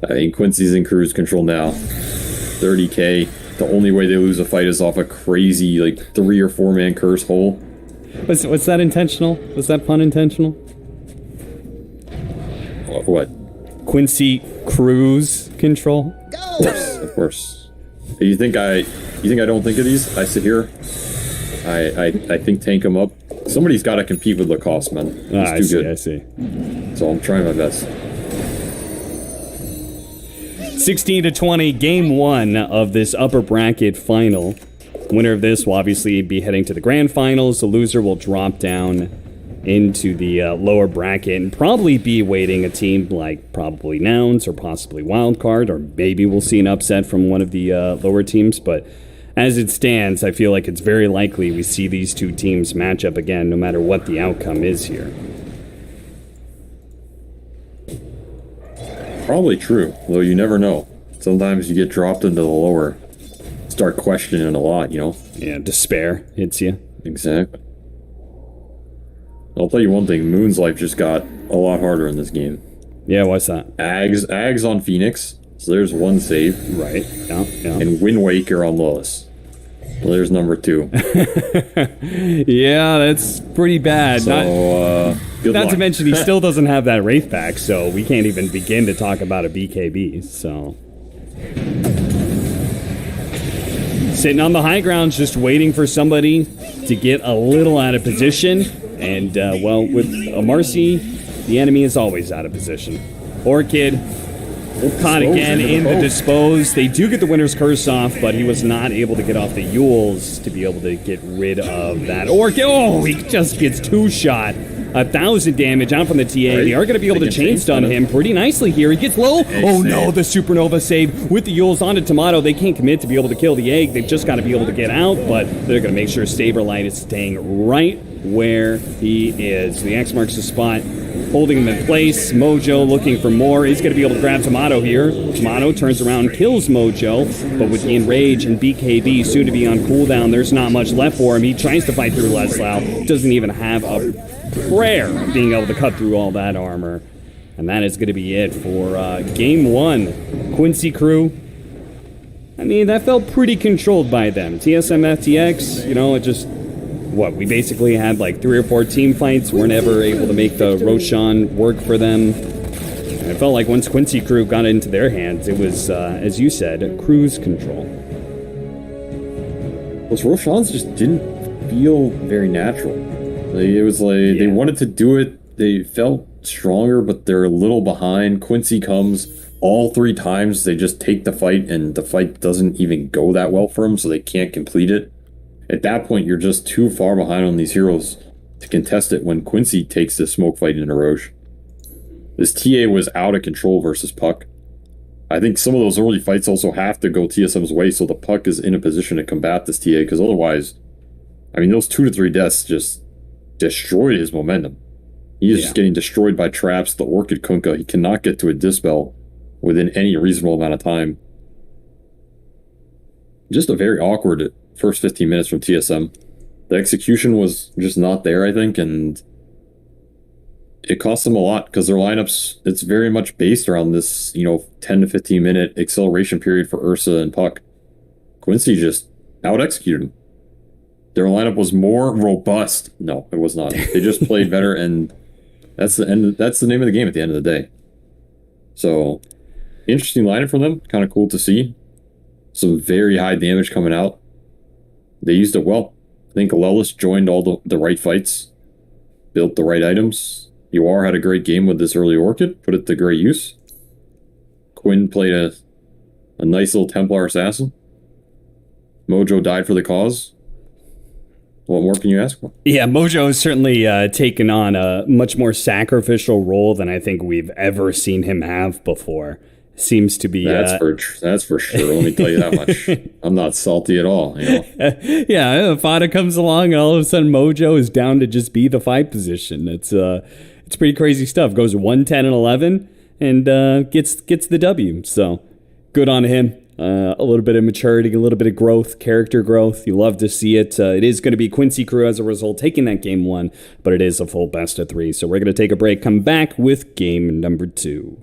I think Quincy's in cruise control now. 30K. The only way they lose a fight is off a crazy, 3 or 4 man curse hole. Was that intentional? Was that pun intentional? What? Quincy Crew's control? Of course. You think I don't think of these? I sit here. I think tank them up. Somebody's got to compete with Lacoste, man. He's too good. I see. So I'm trying my best. 16-20, game one of this upper bracket final. Winner of this will obviously be heading to the grand finals. The loser will drop down into the lower bracket and probably be awaiting a team like probably Nouns or possibly Wildcard, or maybe we'll see an upset from one of the lower teams. But as it stands, I feel like it's very likely we see these two teams match up again, no matter what the outcome is here. Probably true, though you never know. Sometimes you get dropped into the lower, start questioning a lot, you know? Yeah, despair hits you. Exactly. I'll tell you one thing, Moon's life just got a lot harder in this game. Yeah, what's that? Ags on Phoenix, so there's one save. Right, yeah. And Wind Waker on Lilith. Well, there's number 2. Yeah, that's pretty bad. So, good Not luck. to mention, he still doesn't have that Wraith back, so we can't even begin to talk about a BKB, so... Sitting on the high ground, just waiting for somebody to get a little out of position. And, well, with a Marcy, the enemy is always out of position. Orchid, caught again in the dispose. They do get the Winter's Curse off, but he was not able to get off the Yules to be able to get rid of that Orchid. Oh, he just gets two-shot. 1,000 damage out from the TA. They are going to be able to chain stun him pretty nicely here. He gets low. Oh no, the Supernova save with the Yules onto Tomato. They can't commit to be able to kill the egg. They've just got to be able to get out, but they're going to make sure Saberlight is staying right where he is. The X marks the spot, holding him in place. Mojo looking for more. He's going to be able to grab Tomato here. Tomato turns around, kills Mojo, but with the Enrage and BKB soon to be on cooldown, there's not much left for him. He tries to fight through Leslau. Doesn't even have a prayer of being able to cut through all that armor. And that is going to be it for game one. Quincy Crew, I mean, that felt pretty controlled by them. TSM FTX, you know, it just... What, we basically had like 3 or 4 team fights. We're never able to make the Roshan work for them. And it felt like once Quincy Crew got into their hands, it was, as you said, cruise control. Those Roshans just didn't feel very natural. It was like they wanted to do it. They felt stronger, but they're a little behind. Quincy comes all 3 times. They just take the fight, and the fight doesn't even go that well for them, so they can't complete it. At that point, you're just too far behind on these heroes to contest it when Quincy takes the smoke fight into Roche. This TA was out of control versus Puck. I think some of those early fights also have to go TSM's way so the Puck is in a position to combat this TA, because otherwise, I mean, those 2 to 3 deaths just destroyed his momentum. He is just getting destroyed by traps. The Orchid Kunkka, he cannot get to a Dispel within any reasonable amount of time. Just a very awkward first 15 minutes from TSM. The execution was just not there, I think, and it cost them a lot because their lineups, it's very much based around this, 10 to 15 minute acceleration period for Ursa and Puck. Quincy just out-executed him. Their lineup was more robust. No, it was not. They just played better, and that's the end. That's the name of the game at the end of the day. So, interesting lineup for them. Kind of cool to see. Some very high damage coming out. They used it well. I think Lelis joined all the right fights, built the right items. UR had a great game with this early Orchid, put it to great use. Quinn played a nice little Templar Assassin. Mojo died for the cause. What more can you ask for? Yeah, Mojo has certainly taken on a much more sacrificial role than I think we've ever seen him have before. Seems to be... That's for sure. Let me tell you that much. I'm not salty at all. Yeah, Fada comes along and all of a sudden Mojo is down to just be the 5 position. It's pretty crazy stuff. Goes 1-10-11 and gets the W. So good on him. A little bit of maturity, a little bit of growth, character growth. You love to see it. It is going to be Quincy Crew as a result taking that game 1, but it is a full best of 3. So we're going to take a break, come back with game number 2.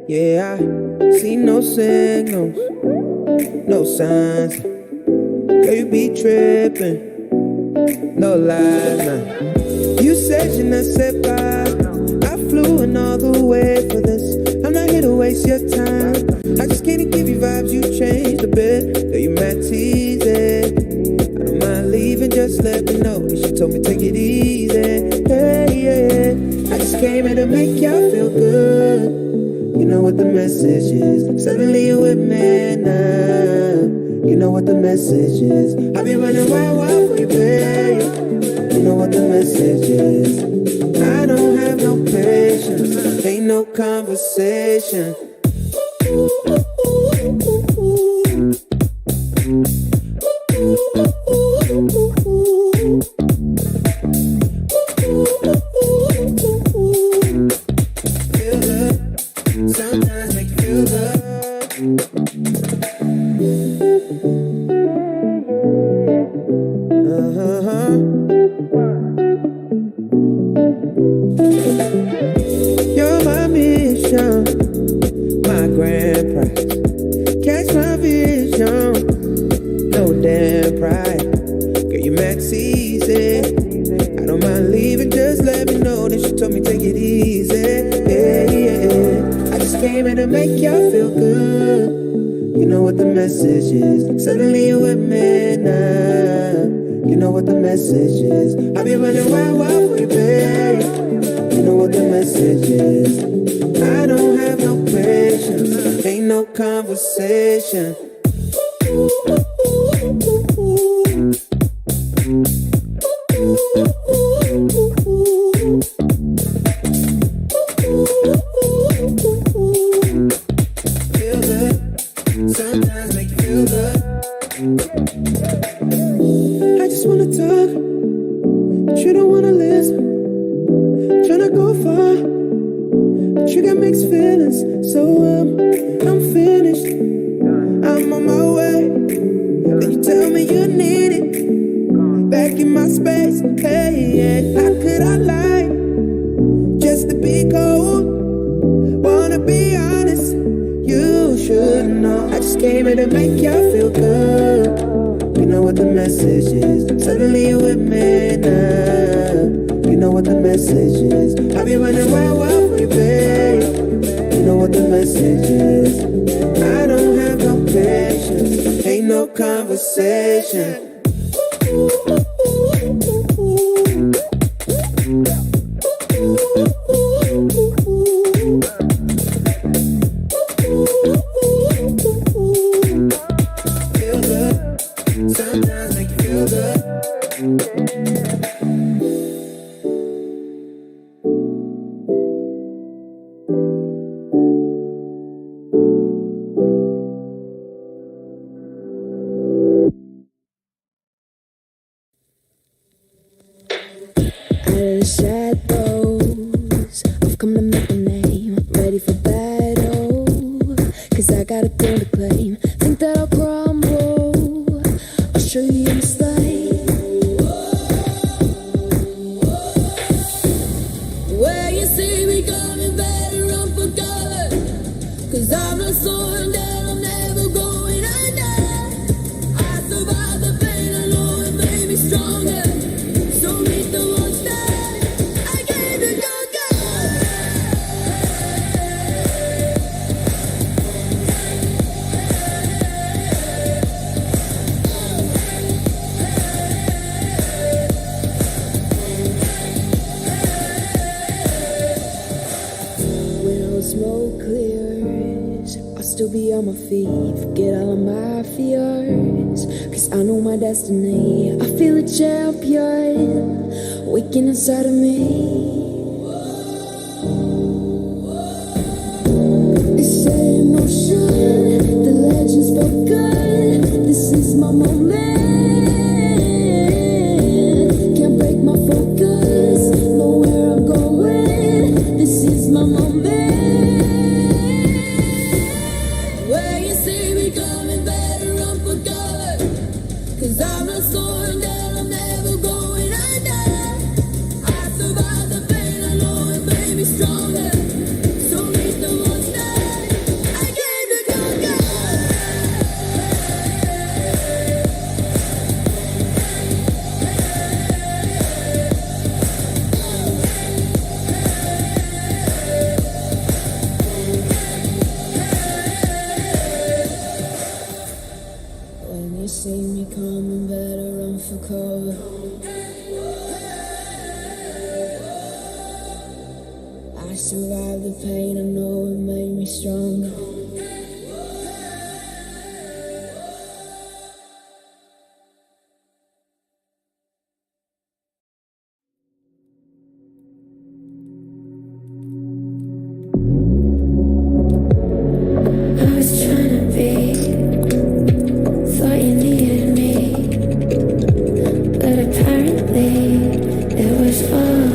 Yeah, I see no signals, no signs. Girl, you be tripping, no lies, nah. You said je ne sais pas. I flew another way for this. I'm not here to waste your time. I just can't give you vibes, you changed a bit. Though you mad teasing. I don't mind leaving, just let me know. She told me take it easy. Hey, yeah. I just came here to make y'all feel good. You know what the message is. Suddenly you're with me now. You know what the message is. I be running wild for you, babe. You know what the message is. I don't have no patience. Ain't no conversation. Feel good. Sometimes make you feel good. You're my mission, my grand prize. Catch my vision, no damn pride. Girl, you max easy. I don't mind leaving, just let me know. Then she told me take it easy. Yeah, yeah. I just came here to make y'all feel good. You know what the message is. Suddenly you're with me now. You know what the message is. I be running wild for you, babe. You know what the message is. I don't have no patience. Ain't no conversation. Feel good. Sometimes make you feel good. I just wanna talk, but you don't wanna listen. Tryna go far, but you got mixed feelings. So I'm finished. I'm on my way. Then you tell me you need it. Back in my space. Hey, yeah. How could I lie? Just to be cold. Wanna be honest. You should know. I just came here to make y'all feel good. You know what the message is. Suddenly you're with me now. You know what the message is. I be running wild for you, babe. You know what the message is. I don't have no patience. Ain't no conversation. Feel good. Sometimes make you feel good. Out of the shadows, I've come to make a name. Ready for battle, cause I got a thing to claim. Think that I'll crumble, I'll show you your mistake. Where you see me coming, better run for cover. Cause I'm not slowing down, I'm never going under. I survived the pain, I know it made me stronger. So meet the monster, I came to conquer. When all the smoke clears, I'll still be on my feet. Forget all of my fears, cause I know my destiny. I feel a champion waking inside of me. It's set in motion, the legends felt good. This is my moment. Can't break my focus, know where I'm going. This is my moment. Where you see me coming, better run for cover. Cause I'm not slowing down, I'm never going under. I survived the pain, I know it made me stronger. So meet the monster, I came to conquer. When you see me coming, better run for cover. I survived the pain, I know it made me stronger. I was trying to be, thought you needed me, but apparently it was all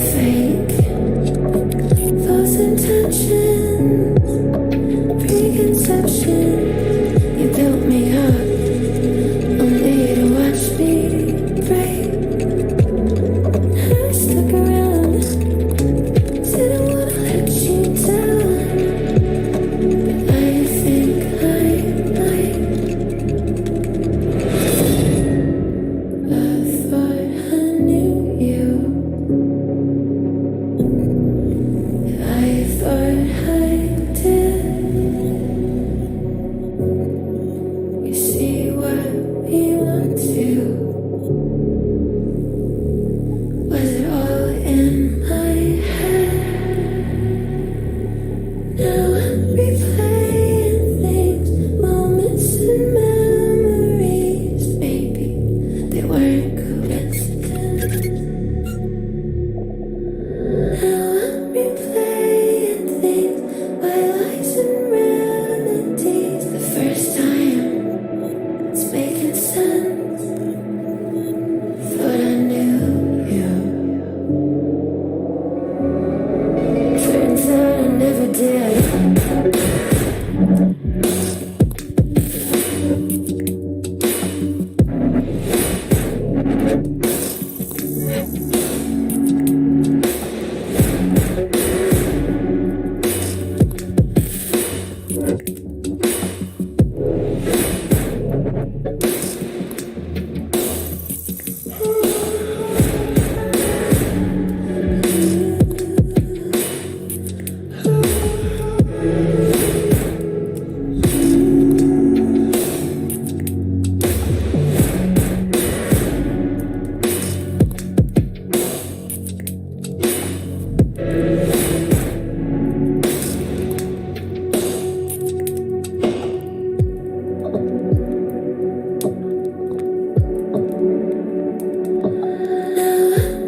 fake. False intention, preconception, you built me up, only to watch me break. I stuck around, didn't wanna let you down. I think I might. I thought I knew you. I thought I did. You see what we want to. Was it all in my head? Now I'm replaying things, moments and memories. Maybe they weren't coincidence. Now I'm replaying things, my lies and remedies. The first time it's making sense. Thought I knew you. Turns out I never did.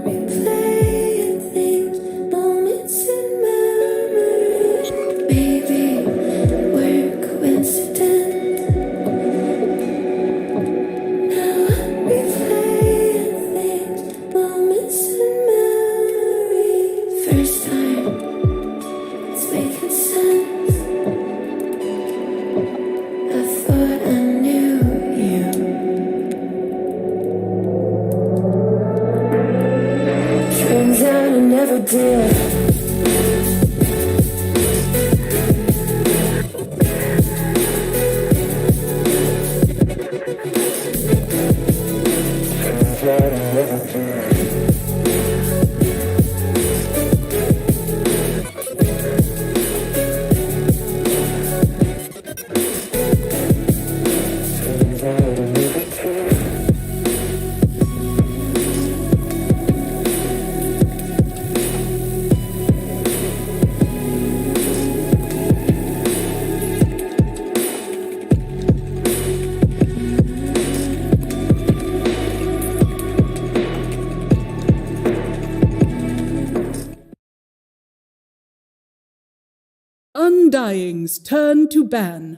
Replaying things, moments and memories. Maybe we're coincidence. Now I'm replaying things, moments and memories. First time it's making sense. I thought I knew you. Turns out I never did. Undying's turn to ban.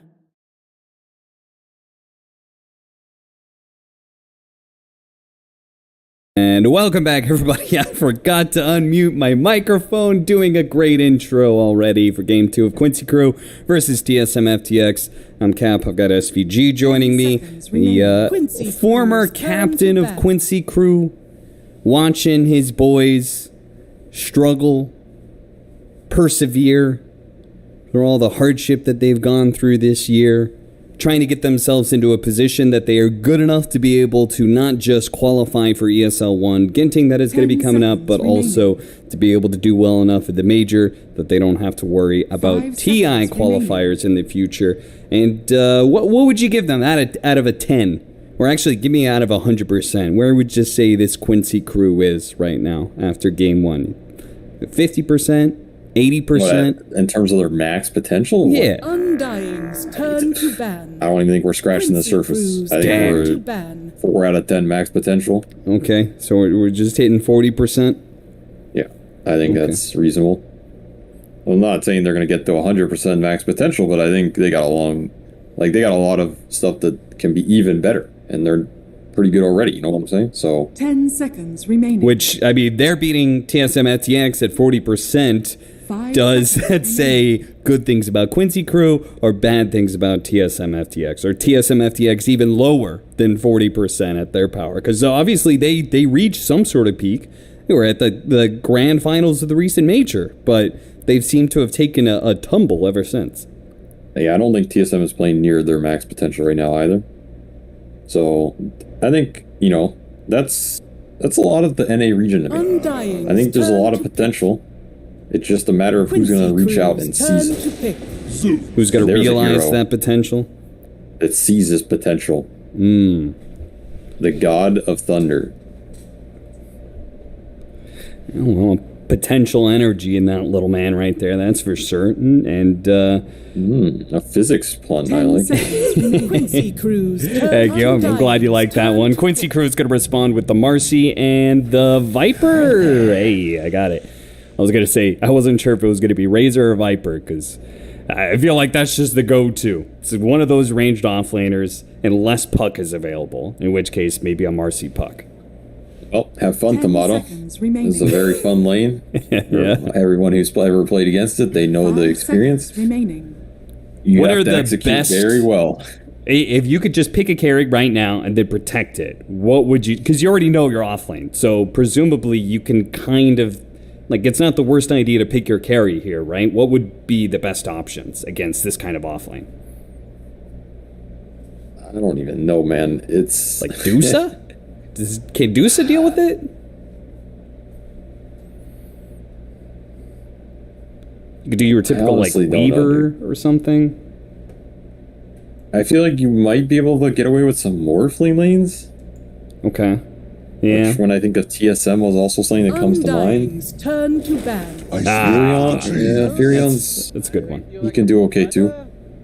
And welcome back, everybody. I forgot to unmute my microphone. Doing a great intro already for Game 2 of Quincy Crew versus TSM FTX. I'm Cap. I've got SVG joining me, the former captain of Quincy Crew, watching his boys struggle, persevere through all the hardship that they've gone through this year. trying to get themselves into a position that they are good enough to be able to not just qualify for ESL 1 Ginting that is going to be coming up, but also to be able to do well enough at the major that they don't have to worry about TI qualifiers in the future. And what would you give them out of a 10? Or actually, give me out of 100%. Where would you say this Quincy Crew is right now after game 1? 50%? 80%? In terms of their max potential? Yeah. Undying's turn to ban. I don't even think we're scratching the surface. I think we're 4 out of 10 max potential. Okay, so we're just hitting 40%? Yeah, I think that's reasonable. I'm not saying they're going to get to 100% max potential, but I think they got a lot of stuff that can be even better, and they're pretty good already, you know what I'm saying? So 10 seconds remaining. Which, I mean, they're beating TSM FTX at 40%. Does that say good things about Quincy Crew or bad things about TSM FTX? Or TSM FTX even lower than 40% at their power? Because obviously they reached some sort of peak. They were at the grand finals of the recent major, but they've seemed to have taken a tumble ever since. Yeah, I don't think TSM is playing near their max potential right now either. So I think, that's a lot of the NA region to me. I think there's a lot of potential. It's just a matter of who's going to reach out and seize it. Who's going to realize that potential? That seizes potential. The God of Thunder. Well, potential energy in that little man right there, that's for certain. And a physics pun, I like. Quincy Crew's Thank you. I'm glad you like that one. Quincy Crew is going to respond with the Marcy and the Viper. Hey, I got it. I was going to say, I wasn't sure if it was going to be Razor or Viper, because I feel like that's just the go-to. It's one of those ranged offlaners, unless Puck is available, in which case maybe a Marcy Puck. Well, have fun, Tomato. This is a very fun lane. Yeah. Everyone who's ever played against it, they know the experience. You what have are to the execute best, very well. If you could just pick a carry right now and then protect it, what would you... Because you already know your offlane, so presumably you can kind of... it's not the worst idea to pick your carry here, right? What would be the best options against this kind of offlane? I don't even know, man. It's... Like Dusa? Can Dusa deal with it? You could do your typical, Weaver or something? I feel like you might be able to get away with some more flame lanes. Okay. Yeah. Which, when I think of TSM, was also something that comes to mind. Turn to ban. Furion's... That's a good one. You can do okay, too.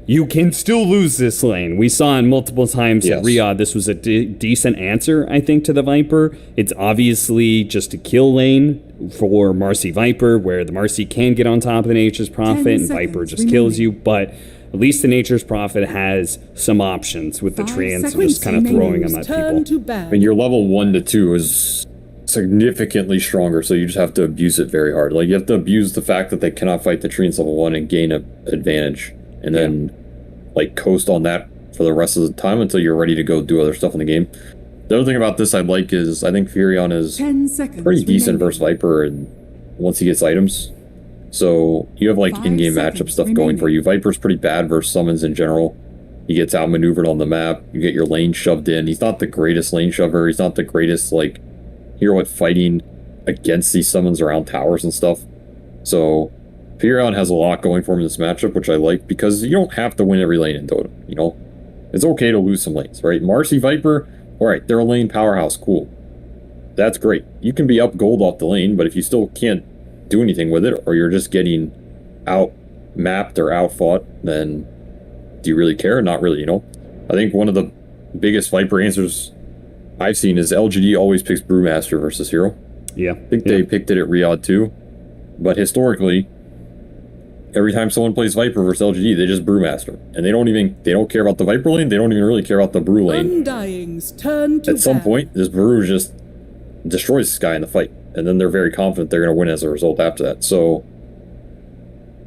You can still lose this lane. We saw it multiple times at Riyadh. This was a decent answer, I think, to the Viper. It's obviously just a kill lane for Marcy Viper, where the Marcy can get on top of the Nature's Prophet, and Viper just kills you, but at least the Nature's Prophet has some options with the trance and just kind of throwing them at people. I mean, your level 1 to 2 is significantly stronger, so you just have to abuse it very hard. You have to abuse the fact that they cannot fight the treants level 1 and gain an advantage, and then coast on that for the rest of the time until you're ready to go do other stuff in the game. The other thing about this I like is I think Furion is pretty decent versus Viper, and once he gets items. So you have in-game matchup stuff going for you. Viper's pretty bad versus summons in general. He gets outmaneuvered on the map. You get your lane shoved in. He's not the greatest lane shover. He's not the greatest hero at fighting against these summons around towers and stuff. So Furion has a lot going for him in this matchup, which I like, because you don't have to win every lane in Dota, It's okay to lose some lanes, right? Marcy Viper, alright, they're a lane powerhouse, cool. That's great. You can be up gold off the lane, but if you still can't do anything with it, or you're just getting out-mapped or out-fought, then do you really care? Not really, I think one of the biggest Viper answers I've seen is LGD always picks Brewmaster versus hero. Yeah. I think they picked it at Riyadh too, but historically, every time someone plays Viper versus LGD, they just Brewmaster. And they don't care about the Viper lane, they don't even really care about the Brew lane. Undying's turn to At some point, this Brew just destroys this guy in the fight. And then they're very confident they're going to win as a result after that. So,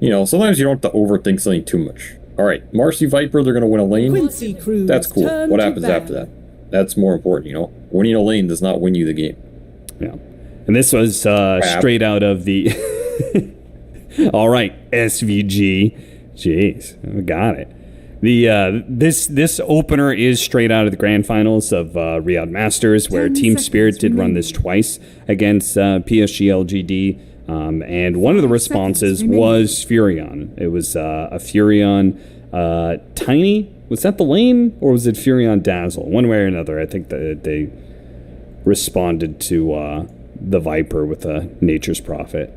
sometimes you don't have to overthink something too much. Alright, Marcy Viper, they're going to win a lane. That's cool. What happens after that? That's more important, Winning a lane does not win you the game. Yeah. And this was straight out of the... All right, SVG. Jeez, I got it. This opener is straight out of the grand finals of Riyadh Masters, where 10 Team seconds Spirit did run this remaining. twice against PSG LGD. And one of the 5 responses seconds remaining. was Furion. It was a Furion Tiny. Was that the lane, or was it Furion Dazzle? One way or another, I think that they responded to the Viper with a Nature's Prophet.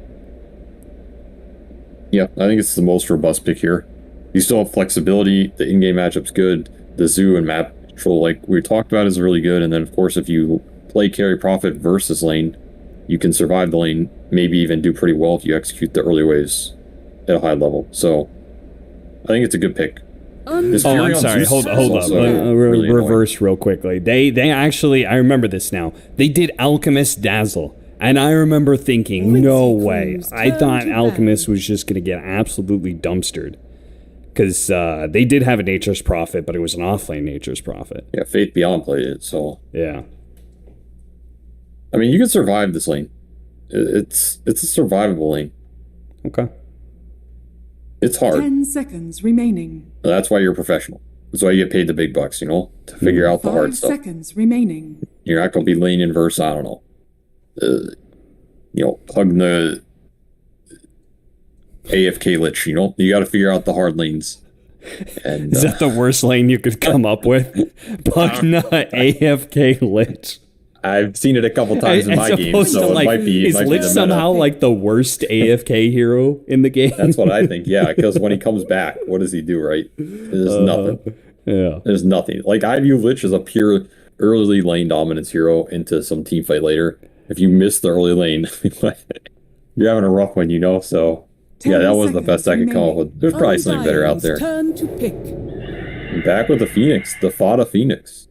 Yeah, I think it's the most robust pick here. You still have flexibility. The in-game matchup's good. The zoo and map control, like we talked about, is really good. And then, of course, if you play carry profit versus lane, you can survive the lane, maybe even do pretty well if you execute the early waves at a high level. So, I think it's a good pick. This Oh, I'm Furion sorry. Zeus Hold is up. also really Reverse real quickly. They actually, I remember this now. They did Alchemist Dazzle. And I remember thinking, Quincy no way. Crew's I turn thought to Alchemist bat. was just going to get absolutely dumpstered. Because they did have a Nature's Prophet, but it was an offlane Nature's Prophet. Yeah, Faith Beyond played it, so... Yeah. I mean, you can survive this lane. It's a survivable lane. Okay. It's hard. 10 seconds remaining. That's why you're a professional. That's why you get paid the big bucks, you know? To figure out the 5 hard stuff. seconds remaining. You're not going to be lane inverse, I don't know. Hugging the AFK lich, you know? You got to figure out the hard lanes. And Is that the worst lane you could come up with? Bucknut AFK Lich. I've seen it a couple times in my game, opposed so to, it like, might be is the Lich meta. somehow like the worst AFK hero in the game? That's what I think, yeah, because when he comes back, what does he do, right? There's nothing. Yeah. There's nothing. Like, I view Lich as a pure early lane dominance hero into some team fight later. If you miss the early lane, you're having a rough one, you know? So, yeah, 10 that was the seconds best I could come up remaining. with. There's probably something better out there. Turn to pick. And back with the Phoenix, the Fada Phoenix.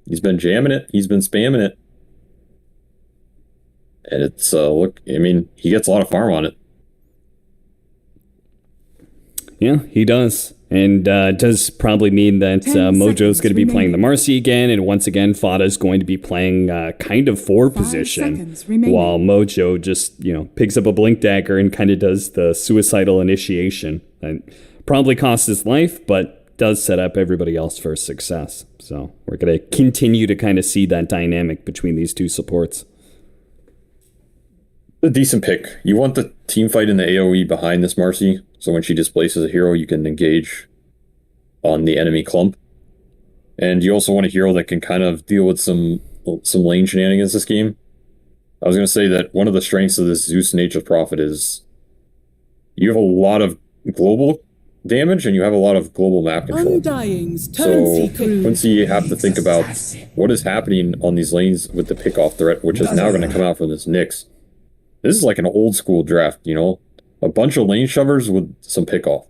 He's been jamming it. He's been spamming it. And it's, look, I mean, he gets a lot of farm on it. Yeah, he does. And it does probably mean that 10 Mojo's seconds going to be playing the remaining. Marcy again. And once again, Fada's going to be playing kind of 4 5 position. seconds remaining. While Mojo just, picks up a Blink Dagger and kind of does the suicidal initiation. And probably costs his life, but does set up everybody else for success. So we're going to continue to kind of see that dynamic between these two supports. A decent pick. You want the team fight in the AoE behind this Marcy, so when she displaces a hero, you can engage on the enemy clump. And you also want a hero that can kind of deal with some lane shenanigans this game. I was going to say that one of the strengths of this Zeus Nature's Prophet is you have a lot of global damage and you have a lot of global map control. Undying's turn So to pick. Quincy, you have to think about what is happening on these lanes with the pickoff threat, which is now going to come out from this Nyx. This is like an old school draft, you know? A bunch of lane shovers with some pickoff.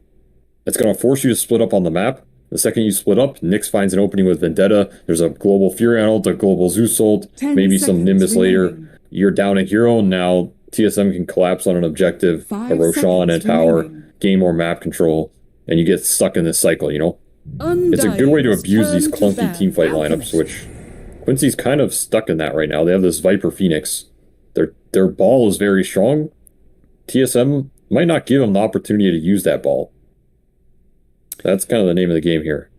It's going to force you to split up on the map. The second you split up, Nyx finds an opening with Vendetta. There's a global Furion ult, a global Zeus ult, 10 maybe some seconds Nimbus later. remaining. You're down a hero, and now TSM can collapse on an objective, 5 a Roshan and seconds tower, remaining. gain more map control, and you get stuck in this cycle, you know? It's a good way to Undying's abuse these turn to clunky bat. teamfight lineups, which Quincy's kind of stuck in that right now. They have this Viper Phoenix. Their ball is very strong. TSM might not give them the opportunity to use that ball. That's kind of the name of the game here.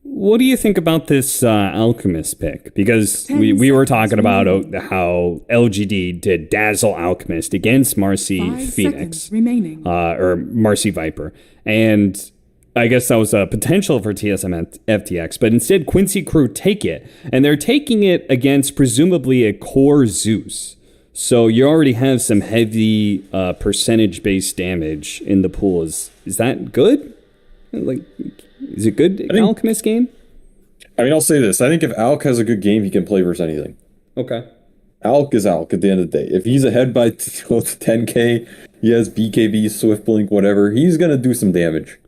What do you think about this Alchemist pick? Because 10 we were seconds talking about remaining. how LGD did Dazzle Alchemist against Marcy 5 Phoenix. seconds remaining. Or Marcy Viper. And I guess that was a potential for TSM FTX, but instead Quincy Crew take it. And they're taking it against presumably a core Zeus. So you already have some heavy percentage-based damage in the pool. Is that good? Like, is it good think- Alchemist game? I mean, I'll say this. I think if Alk has a good game, he can play versus anything. Okay. Alk is Alk at the end of the day. If he's ahead by 10k, he has BKB, Swift Blink, whatever, he's going to do some damage.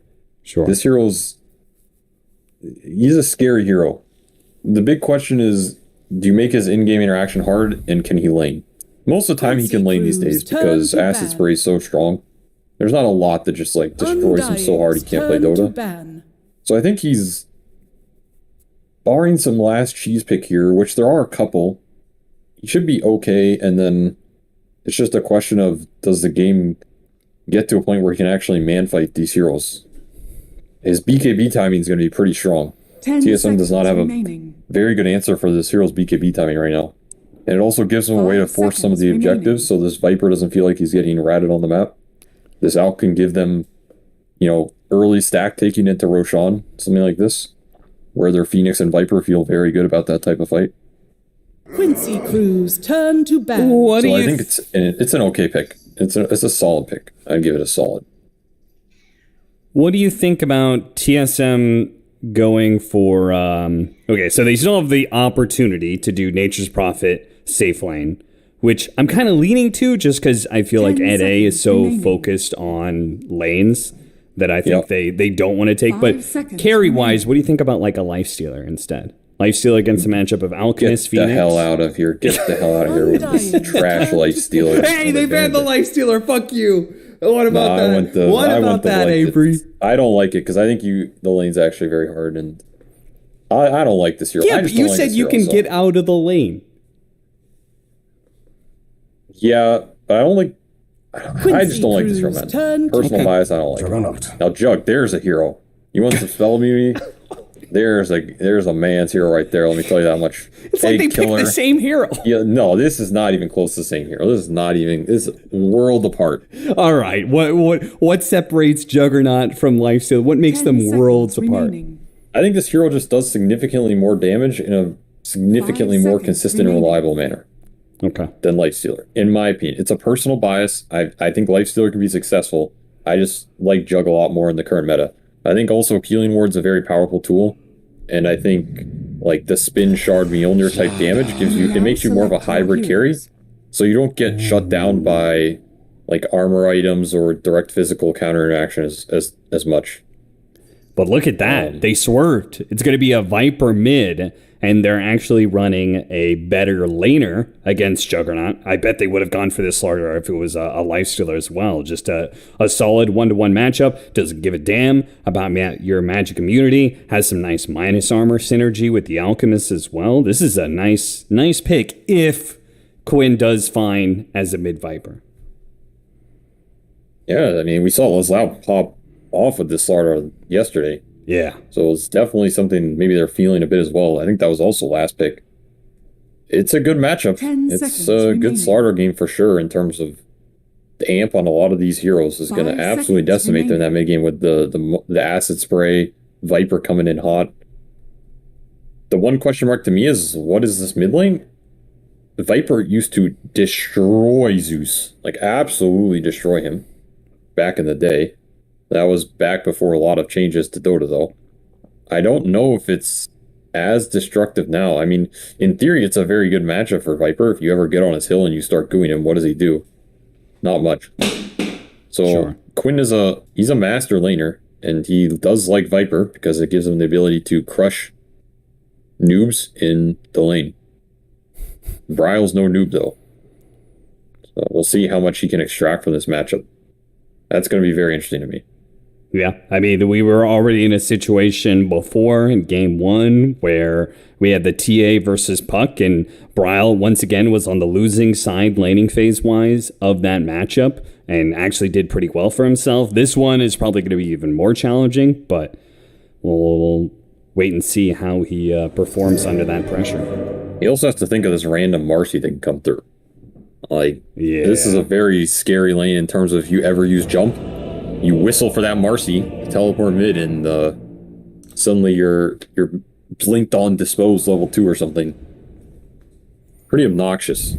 Sure. This he's a scary hero. The big question is, do you make his in-game interaction hard, and can he lane? Most of the time he can lane these days because Acid Spray is so strong. There's not a lot that just like destroys him so hard he can't play Undying's turn Dota. to ban. So I think he's, barring some last cheese pick here, which there are a couple, he should be okay, and then it's just a question of, does the game get to a point where he can actually man fight these heroes? His BKB timing is going to be pretty strong. 10 TSM does not seconds have a remaining. very good answer for this hero's BKB timing right now. And it also gives him a way to 5 force some of the seconds objectives, so this Viper doesn't feel like he's getting ratted on the map. This Alch can give them, you know, early stack taking into Roshan, something like this, where their Phoenix and Viper feel very good about that type of fight. Quincy Crew's turn to bat. What do So I you think it's an okay pick. It's a solid pick. I'd give it a solid. What do you think about TSM going for... okay, so they still have the opportunity to do Nature's Prophet safe lane, which I'm kind of leaning to just because I feel like 10 Ed A is seconds so remaining. focused on lanes that I think Yep. they don't want to take. 5 But seconds carry-wise, what do you think about like a Lifestealer instead? Lifestealer against a matchup of Get Alchemist, the Phoenix? hell out of here. Get the hell out of here with this trash Lifestealer. Hey, they banned the Lifestealer. Fuck you. What about I that? went the, What I about went the that, like Avery? I don't like it because I think the lane's actually very hard, and I don't like this hero. Yeah, I but just you don't like said this you hero, can so- get out of the lane. Yeah, but I don't like. I just don't like this hero, Crew's man. turn to Personal Okay. bias, I don't like it. Now, Jug, there's a hero. You want some spell immunity? There's a man's hero right there. Let me tell you that much. It's like they picked the same hero. Yeah, no, this is not even close to the same hero. This is world apart. All right, what separates Juggernaut from Lifestealer? What makes 10 them seconds worlds apart? remaining. I think this hero just does significantly more damage in a significantly 5 more seconds consistent and remaining. reliable manner Okay. than Lifestealer, in my opinion. It's a personal bias. I think Lifestealer can be successful. I just like Jug a lot more in the current meta. I think also Healing Ward's a very powerful tool, and I think like the Spin Shard Mjolnir type damage it makes you more of a hybrid carry, so you don't get shut down by like armor items or direct physical counter interaction as much. But look at that. They swerved. It's going to be a Viper mid, and they're actually running a better laner against Juggernaut. I bet they would have gone for this Slardar if it was a Lifestealer as well. Just a solid 1-to-1 matchup. Doesn't give a damn about your magic immunity. Has some nice minus armor synergy with the Alchemist as well. This is a nice pick if Quinn does fine as a mid Viper. Yeah, I mean, we saw Leslau pop off with this Slardar yesterday. Yeah. So it's definitely something maybe they're feeling a bit as well. I think that was also last pick. It's a good matchup. 10 It's seconds a good remaining. Slardar game for sure in terms of the amp on a lot of these heroes is going to 5 absolutely seconds decimate them in that mid game with the acid spray, Viper coming in hot. The one question mark to me is, what is this mid lane? Viper used to destroy Zeus, like absolutely destroy him back in the day. That was back before a lot of changes to Dota, though. I don't know if it's as destructive now. I mean, in theory, it's a very good matchup for Viper. If you ever get on his hill and you start gooing him, what does he do? Not much. So Sure. Quinn he's a master laner, and he does like Viper because it gives him the ability to crush noobs in the lane. Bryle's no noob, though. So we'll see how much he can extract from this matchup. That's going to be very interesting to me. Yeah, I mean, we were already in a situation before in game 1 where we had the TA versus Puck, and Bryle once again was on the losing side laning phase-wise of that matchup and actually did pretty well for himself. This one is probably going to be even more challenging, but we'll wait and see how he performs under that pressure. He also has to think of this random Marcy that can come through. Like, Yeah. this is a very scary lane in terms of if you ever use jump. You whistle for that Marcy, teleport mid, and suddenly you're blinked on disposed level 2 or something. Pretty obnoxious.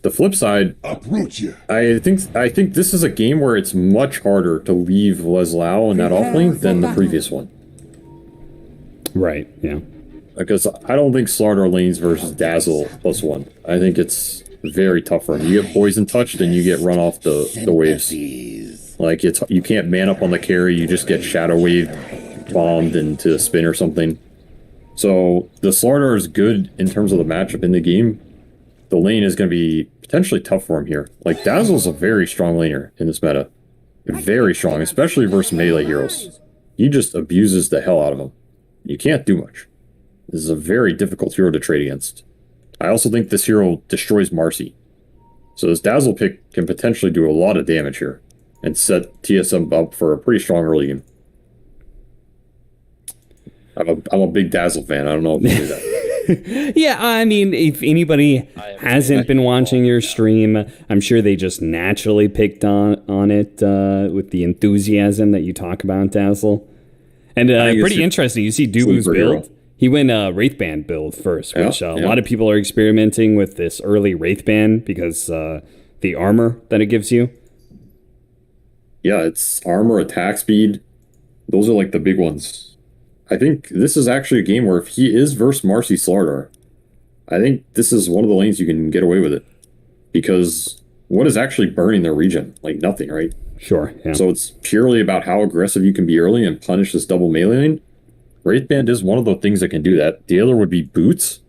The flip side, I think this is a game where it's much harder to leave Leslau in that offlane than the previous one. Right, yeah. Because I don't think Slardar lanes versus Dazzle +1. I think it's very tough for him. You get poison touched and you get run off the waves. Like, you can't man up on the carry, you just get shadow wave bombed into a spin or something. So the Slardar is good in terms of the matchup in the game. The lane is going to be potentially tough for him here. Like, Dazzle's a very strong laner in this meta. Very strong, especially versus melee heroes. He just abuses the hell out of them. You can't do much. This is a very difficult hero to trade against. I also think this hero destroys Marcy. So this Dazzle pick can potentially do a lot of damage here and set TSM up for a pretty strong early game. I'm a big Dazzle fan. I don't know if you knew that. Yeah, I mean, if anybody hasn't been watching your stream, I'm sure they just naturally picked on it with the enthusiasm that you talk about, Dazzle. And pretty interesting. You see Dubu's build. He went Wraithband build first, which a lot of people are experimenting with this early Wraithband because the armor that it gives you. Yeah, it's armor, attack speed. Those are like the big ones. I think this is actually a game where if he is versus Marcy Slardar, I think this is one of the lanes you can get away with it. Because what is actually burning their regen? Like nothing, right? Sure, yeah. So it's purely about how aggressive you can be early and punish this double melee lane. Wraithband is one of the things that can do that. The other would be boots,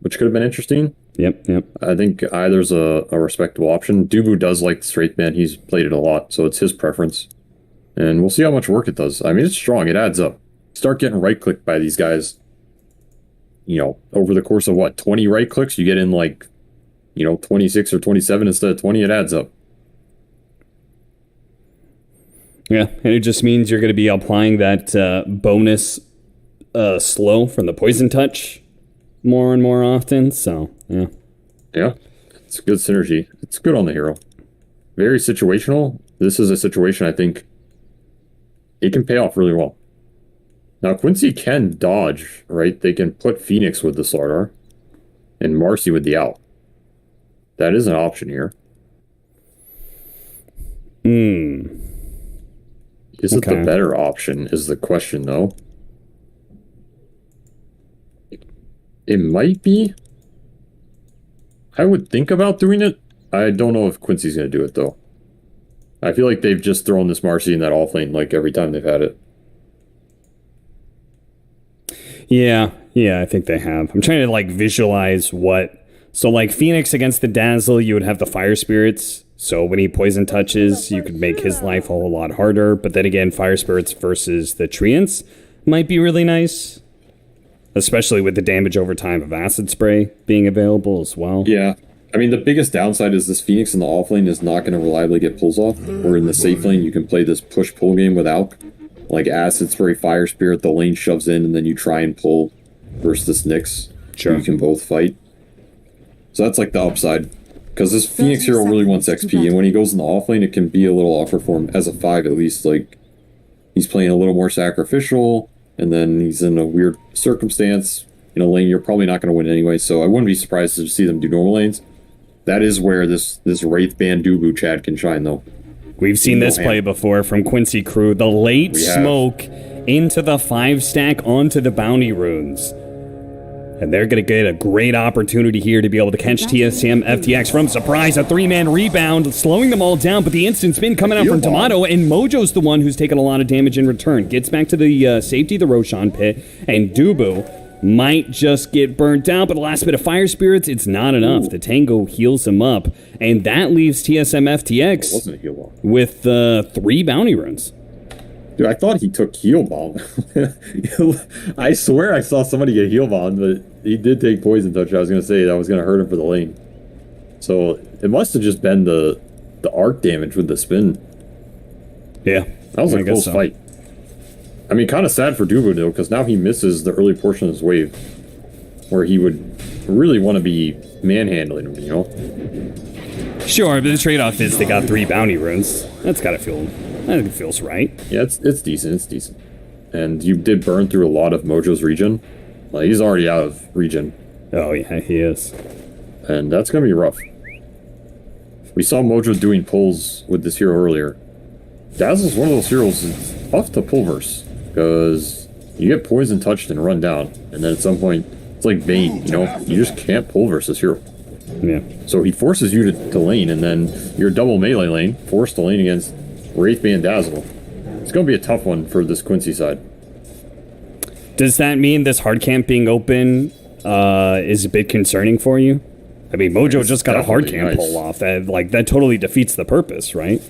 which could have been interesting. Yep. I think either's a respectable option. Dubu does like this Wraithband. He's played it a lot, so it's his preference. And we'll see how much work it does. I mean, it's strong. It adds up. Start getting right-clicked by these guys. You know, over the course of, 20 right-clicks? You get in, 26 or 27 instead of 20. It adds up. Yeah, and it just means you're going to be applying that bonus slow from the poison touch more and more often, so, yeah. Yeah, it's good synergy. It's good on the hero. Very situational. This is a situation I think it can pay off really well. Now, Quincy can dodge, right? They can put Phoenix with the Slardar and Marcy with the Owl. That is an option here. Is it the better option is the question, though. It might be. I would think about doing it. I don't know if Quincy's going to do it, though. I feel like they've just thrown this Marcy in that off lane, every time they've had it. Yeah, I think they have. I'm trying to, visualize what... So, Phoenix against the Dazzle, you would have the Fire Spirits. So when he poison touches, you could make his life a whole lot harder. But then again, Fire Spirits versus the Treants might be really nice. Especially with the damage over time of Acid Spray being available as well. Yeah. I mean, the biggest downside is this Phoenix in the off lane is not going to reliably get pulls off. Or in the safe lane, you can play this push-pull game with Alk. Like Acid Spray, Fire Spirit, the lane shoves in, and then you try and pull versus this Nyx. Sure. You can both fight. So that's the upside. Because this Phoenix hero really wants XP, and when he goes in the offlane, it can be a little awkward for him, as a 5 at least. He's playing a little more sacrificial, and then he's in a weird circumstance in a lane you're probably not going to win anyway, so I wouldn't be surprised to see them do normal lanes. That is where this Wraithband Dubu Chad can shine, though. We've seen this play before from Quincy Crew. The late smoke into the 5-stack onto the bounty runes. And they're going to get a great opportunity here to be able to catch TSM FTX from surprise. A 3-man rebound, slowing them all down, but the instant spin coming out from Tomato, and Mojo's the one who's taken a lot of damage in return. Gets back to the safety of the Roshan pit, and Dubu might just get burnt out, but the last bit of Fire Spirits, it's not enough. The Tango heals him up, and that leaves TSM FTX with 3 bounty runes. Dude, I thought he took heal bomb. I swear I saw somebody get heal bomb, but he did take poison touch. I was going to say that was going to hurt him for the lane. So it must have just been the arc damage with the spin. Yeah. That was a close fight. I mean, kind of sad for Dubu, though, because now he misses the early portion of his wave, where he would really want to be manhandling him, you know? Sure, but the trade-off is they got 3 bounty runes. That's got to feel... I think it feels right. Yeah, it's decent. It's decent. And you did burn through a lot of Mojo's regen. He's already out of regen. Oh, yeah, he is. And that's going to be rough. We saw Mojo doing pulls with this hero earlier. Dazzle's one of those heroes that's tough to pull verse. Because you get poison touched and run down. And then at some point, it's like Bane, you know? You just can't pull verse this hero. Yeah. So he forces you to lane, and then your double melee lane, forced to lane against Wraithband Dazzle. It's going to be a tough one for this Quincy side. Does that mean this hard camp being open is a bit concerning for you? I mean, Mojo just got a hard camp pull off. That totally defeats the purpose, right?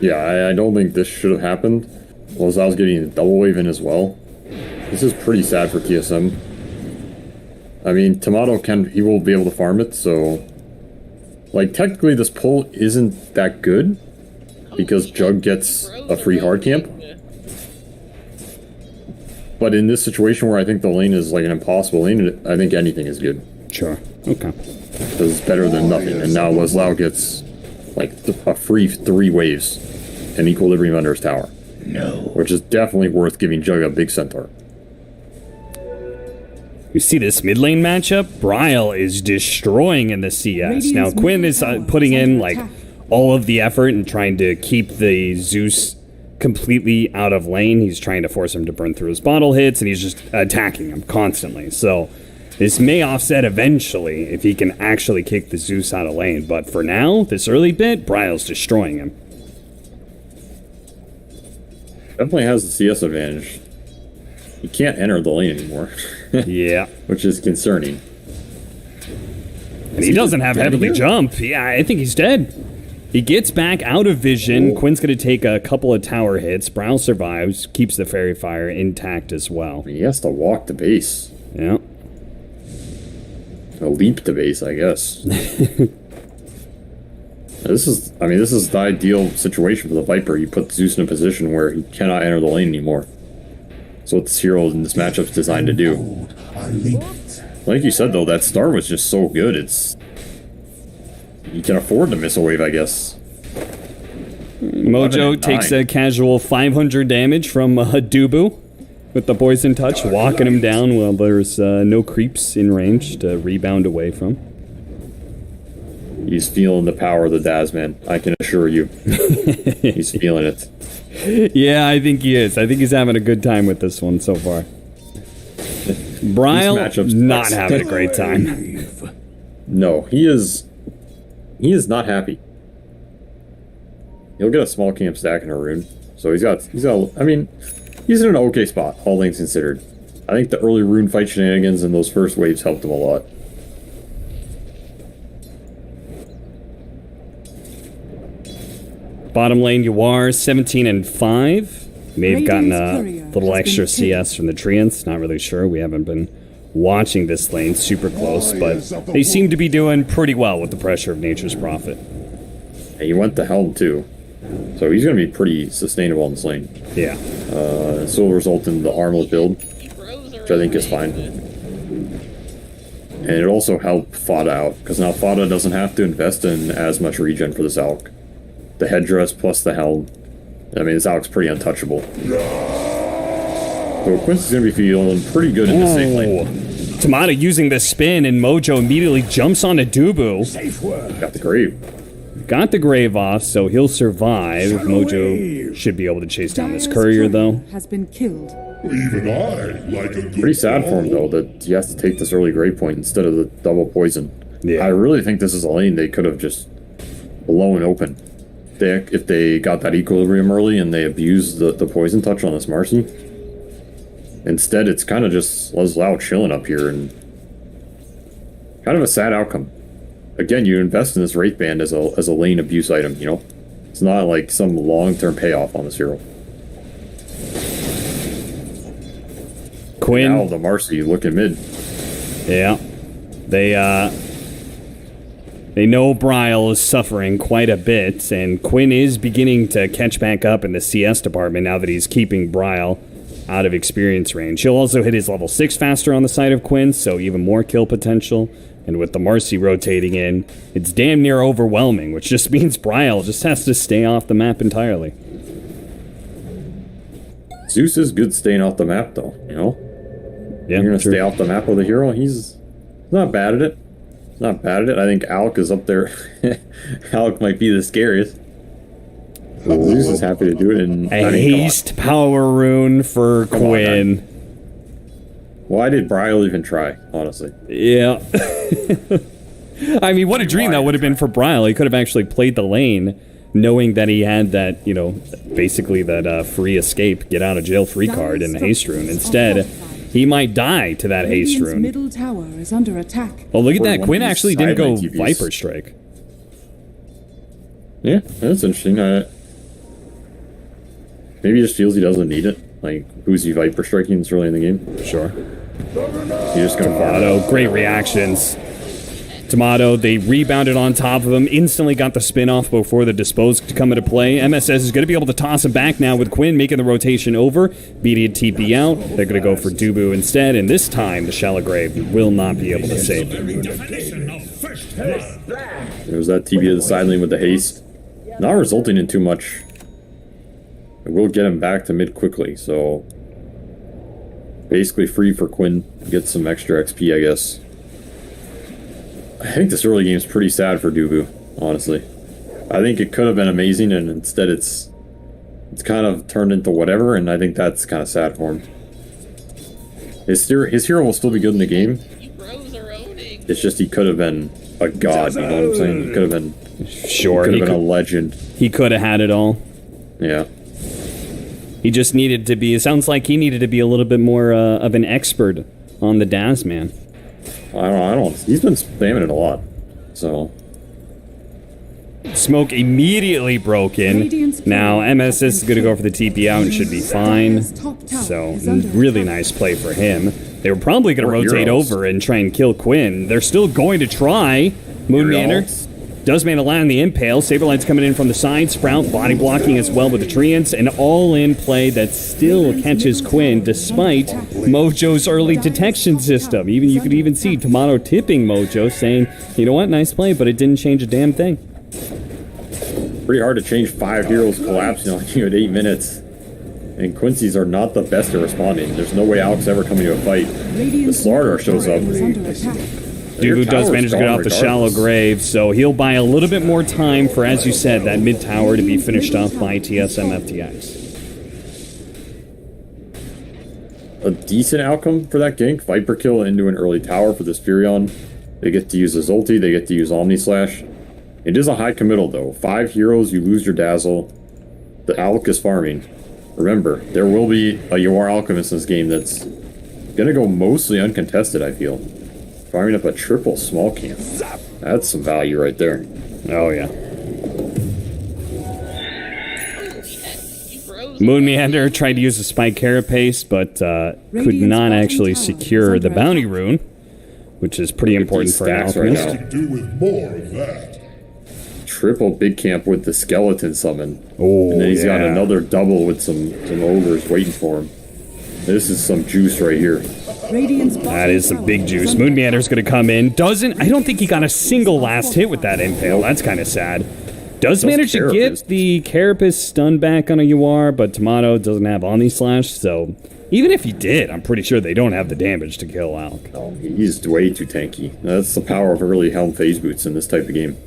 Yeah, I don't think this should have happened. Lozal's getting a double wave in as well. This is pretty sad for TSM. I mean, Tomato he will be able to farm it, so... technically this pull isn't that good. Because Jug gets a free hard camp. But in this situation where I think the lane is like an impossible lane, I think anything is good. Sure. Okay. Because it's better than nothing. And now Leslau gets like a free 3 waves and equilibrium under his tower. No. Which is definitely worth giving Jug a big centaur. You see this mid lane matchup? Bryle is destroying in the CS. Now Quinn is putting in like all of the effort and trying to keep the Zeus completely out of lane. He's trying to force him to burn through his bottle hits, and he's just attacking him constantly. So this may offset eventually if he can actually kick the Zeus out of lane. But for now, this early bit, Bryle's destroying him. Definitely has the CS advantage. He can't enter the lane anymore. Yeah. Which is concerning. And he doesn't have heavily jump. Yeah, I think he's dead. He gets back out of vision. Quinn's going to take a couple of tower hits. Bryle survives, keeps the fairy fire intact as well. He has to walk to base. Yeah. A leap to base, I guess. This is the ideal situation for the Viper. You put Zeus in a position where he cannot enter the lane anymore. That's what this hero in this matchup is designed to do. Like you said, though, that start was just so good. You can afford to miss a wave, I guess. Mojo takes a casual 500 damage from Dubu with the poison touch, walking him down while there's no creeps in range to rebound away from. He's feeling the power of the Daz, man. I can assure you. He's feeling it. Yeah, I think he is. I think he's having a good time with this one so far. Bryle, not having a great time. No, he is not happy. He'll get a small camp stack in a rune. So he's got, I mean, he's in an okay spot, all things considered. I think the early rune fight shenanigans and those first waves helped him a lot. Bottom lane, you are 17 and 5. May have gotten a little extra CS from the Treants. Not really sure. We haven't been watching this lane super close, but they seem to be doing pretty well with the pressure of Nature's Prophet. And he went to Helm too, so he's going to be pretty sustainable in this lane. Yeah. This will result in the armlet build, which I think is fine. And it also helped Fada out, because now Fada doesn't have to invest in as much regen for this Alc. The headdress plus the helm. I mean, this Alc's pretty untouchable. So Quincy's going to be feeling pretty good in the safe lane. Tamada using the spin, and Mojo immediately jumps onto Dubu. Got the grave. Got the grave off, so he'll survive. Mojo should be able to chase down this courier, though. Has been killed. Even I like a good Pretty sad for him, though, that he has to take this early grave point instead of the double poison. Yeah. I really think this is a lane they could have just blown open. If they got that equilibrium early and they abused the poison touch on this Marcy. Instead, it's kind of just Leslau chilling up here, and kind of a sad outcome. Again, you invest in this Wraith Band as a lane abuse item, you know? It's not like some long-term payoff on this hero. Quinn. Now the Marcy looking mid. Yeah. They know Bryle is suffering quite a bit, and Quinn is beginning to catch back up in the CS department now that he's keeping Bryle out of experience range. He'll also hit his level 6 faster on the side of Quinn, so even more kill potential. And with the Marcy rotating in, it's damn near overwhelming, which just means Bryle just has to stay off the map entirely. Zeus is good staying off the map, though, you know? Yeah, You're going to stay off the map with a hero, he's not bad at it. Not bad at it. I think Alc is up there. Alc might be the scariest. Zeus is happy to do it. And a haste power rune for Quinn. Why did Bryle even try, honestly? Yeah. I mean, what a dream that would have been for Bryle. He could have actually played the lane knowing that he had that, you know, basically that free escape, get out of jail free card in the haste rune. Instead, he might die to that haste rune. Middle tower is under attack. Oh, look at that. Quinn actually didn't go Viper Strike. Yeah, that's interesting. Maybe he just feels he doesn't need it. Like, who's he Viper Striking this early in the game? Sure. He just gonna Auto, great reactions. Tomato, they rebounded on top of him, instantly got the spin off before the dispose to come into play. MSS is going to be able to toss him back now with Quinn making the rotation over. BD TP out. They're going to go for Dubu instead, and this time the Shallow Grave will not be able to save him. There's that TP to the side lane with the haste. Not resulting in too much. It will get him back to mid quickly, so basically free for Quinn. Get some extra XP, I guess. I think this early game is pretty sad for Dubu, honestly. I think it could have been amazing, and instead it's kind of turned into whatever, and I think that's kind of sad for him. His hero will still be good in the game. It's just he could have been a god, you know what I'm saying? He could have been... Sure, he could have been a legend. He could have had it all. Yeah. He just needed to be... It sounds like he needed to be a little bit more of an expert on the Daz, man. I don't... He's been spamming it a lot, so... Smoke immediately broke in. Now MSS is going to go for the TP out and should be fine. So, really nice play for him. They were probably going to rotate over and try and kill Quinn. They're still going to try. Moon Meander does manage to land the impale. Saberlight's coming in from the side. Sprout body blocking as well with the Treants. An all-in play that still catches Quinn despite Mojo's early detection system. You could even see Tomato tipping Mojo saying, you know what, nice play, but it didn't change a damn thing. Pretty hard to change 5 heroes collapsing on you at 8 minutes. And Quincy's are not the best at responding. There's no way Alex ever coming to a fight. The Slardar shows up. Dubu does manage to get off the Shallow Grave, so he'll buy a little bit more time for, as you said, that mid tower to be finished off by TSM FTX. A decent outcome for that gank. Viper kill into an early tower for this Furion. They get to use his ulti, they get to use Omni Slash. It is a high committal though. 5 heroes, you lose your Dazzle. The Alch is farming. Remember, there will be a UR Alchemist in this game that's gonna go mostly uncontested, I feel. Farming up a triple small camp. That's some value right there. Oh yeah. Moon Meander tried to use the Spike Carapace, but could not actually secure the bounty rune, which is pretty important for an Alchemist. Right do with more of that. Triple big camp with the skeleton summon. Oh, and then he's got another double with some ogres waiting for him. This is some juice right here. That is some big juice. Moon Meander's gonna come in. I don't think he got a single last hit with that impale. That's kind of sad. Does manage to get the Carapace stun back on a UR, but Tomato doesn't have Omni Slash, so even if he did, I'm pretty sure they don't have the damage to kill Alch. Oh, he's way too tanky. That's the power of early Helm phase boots in this type of game.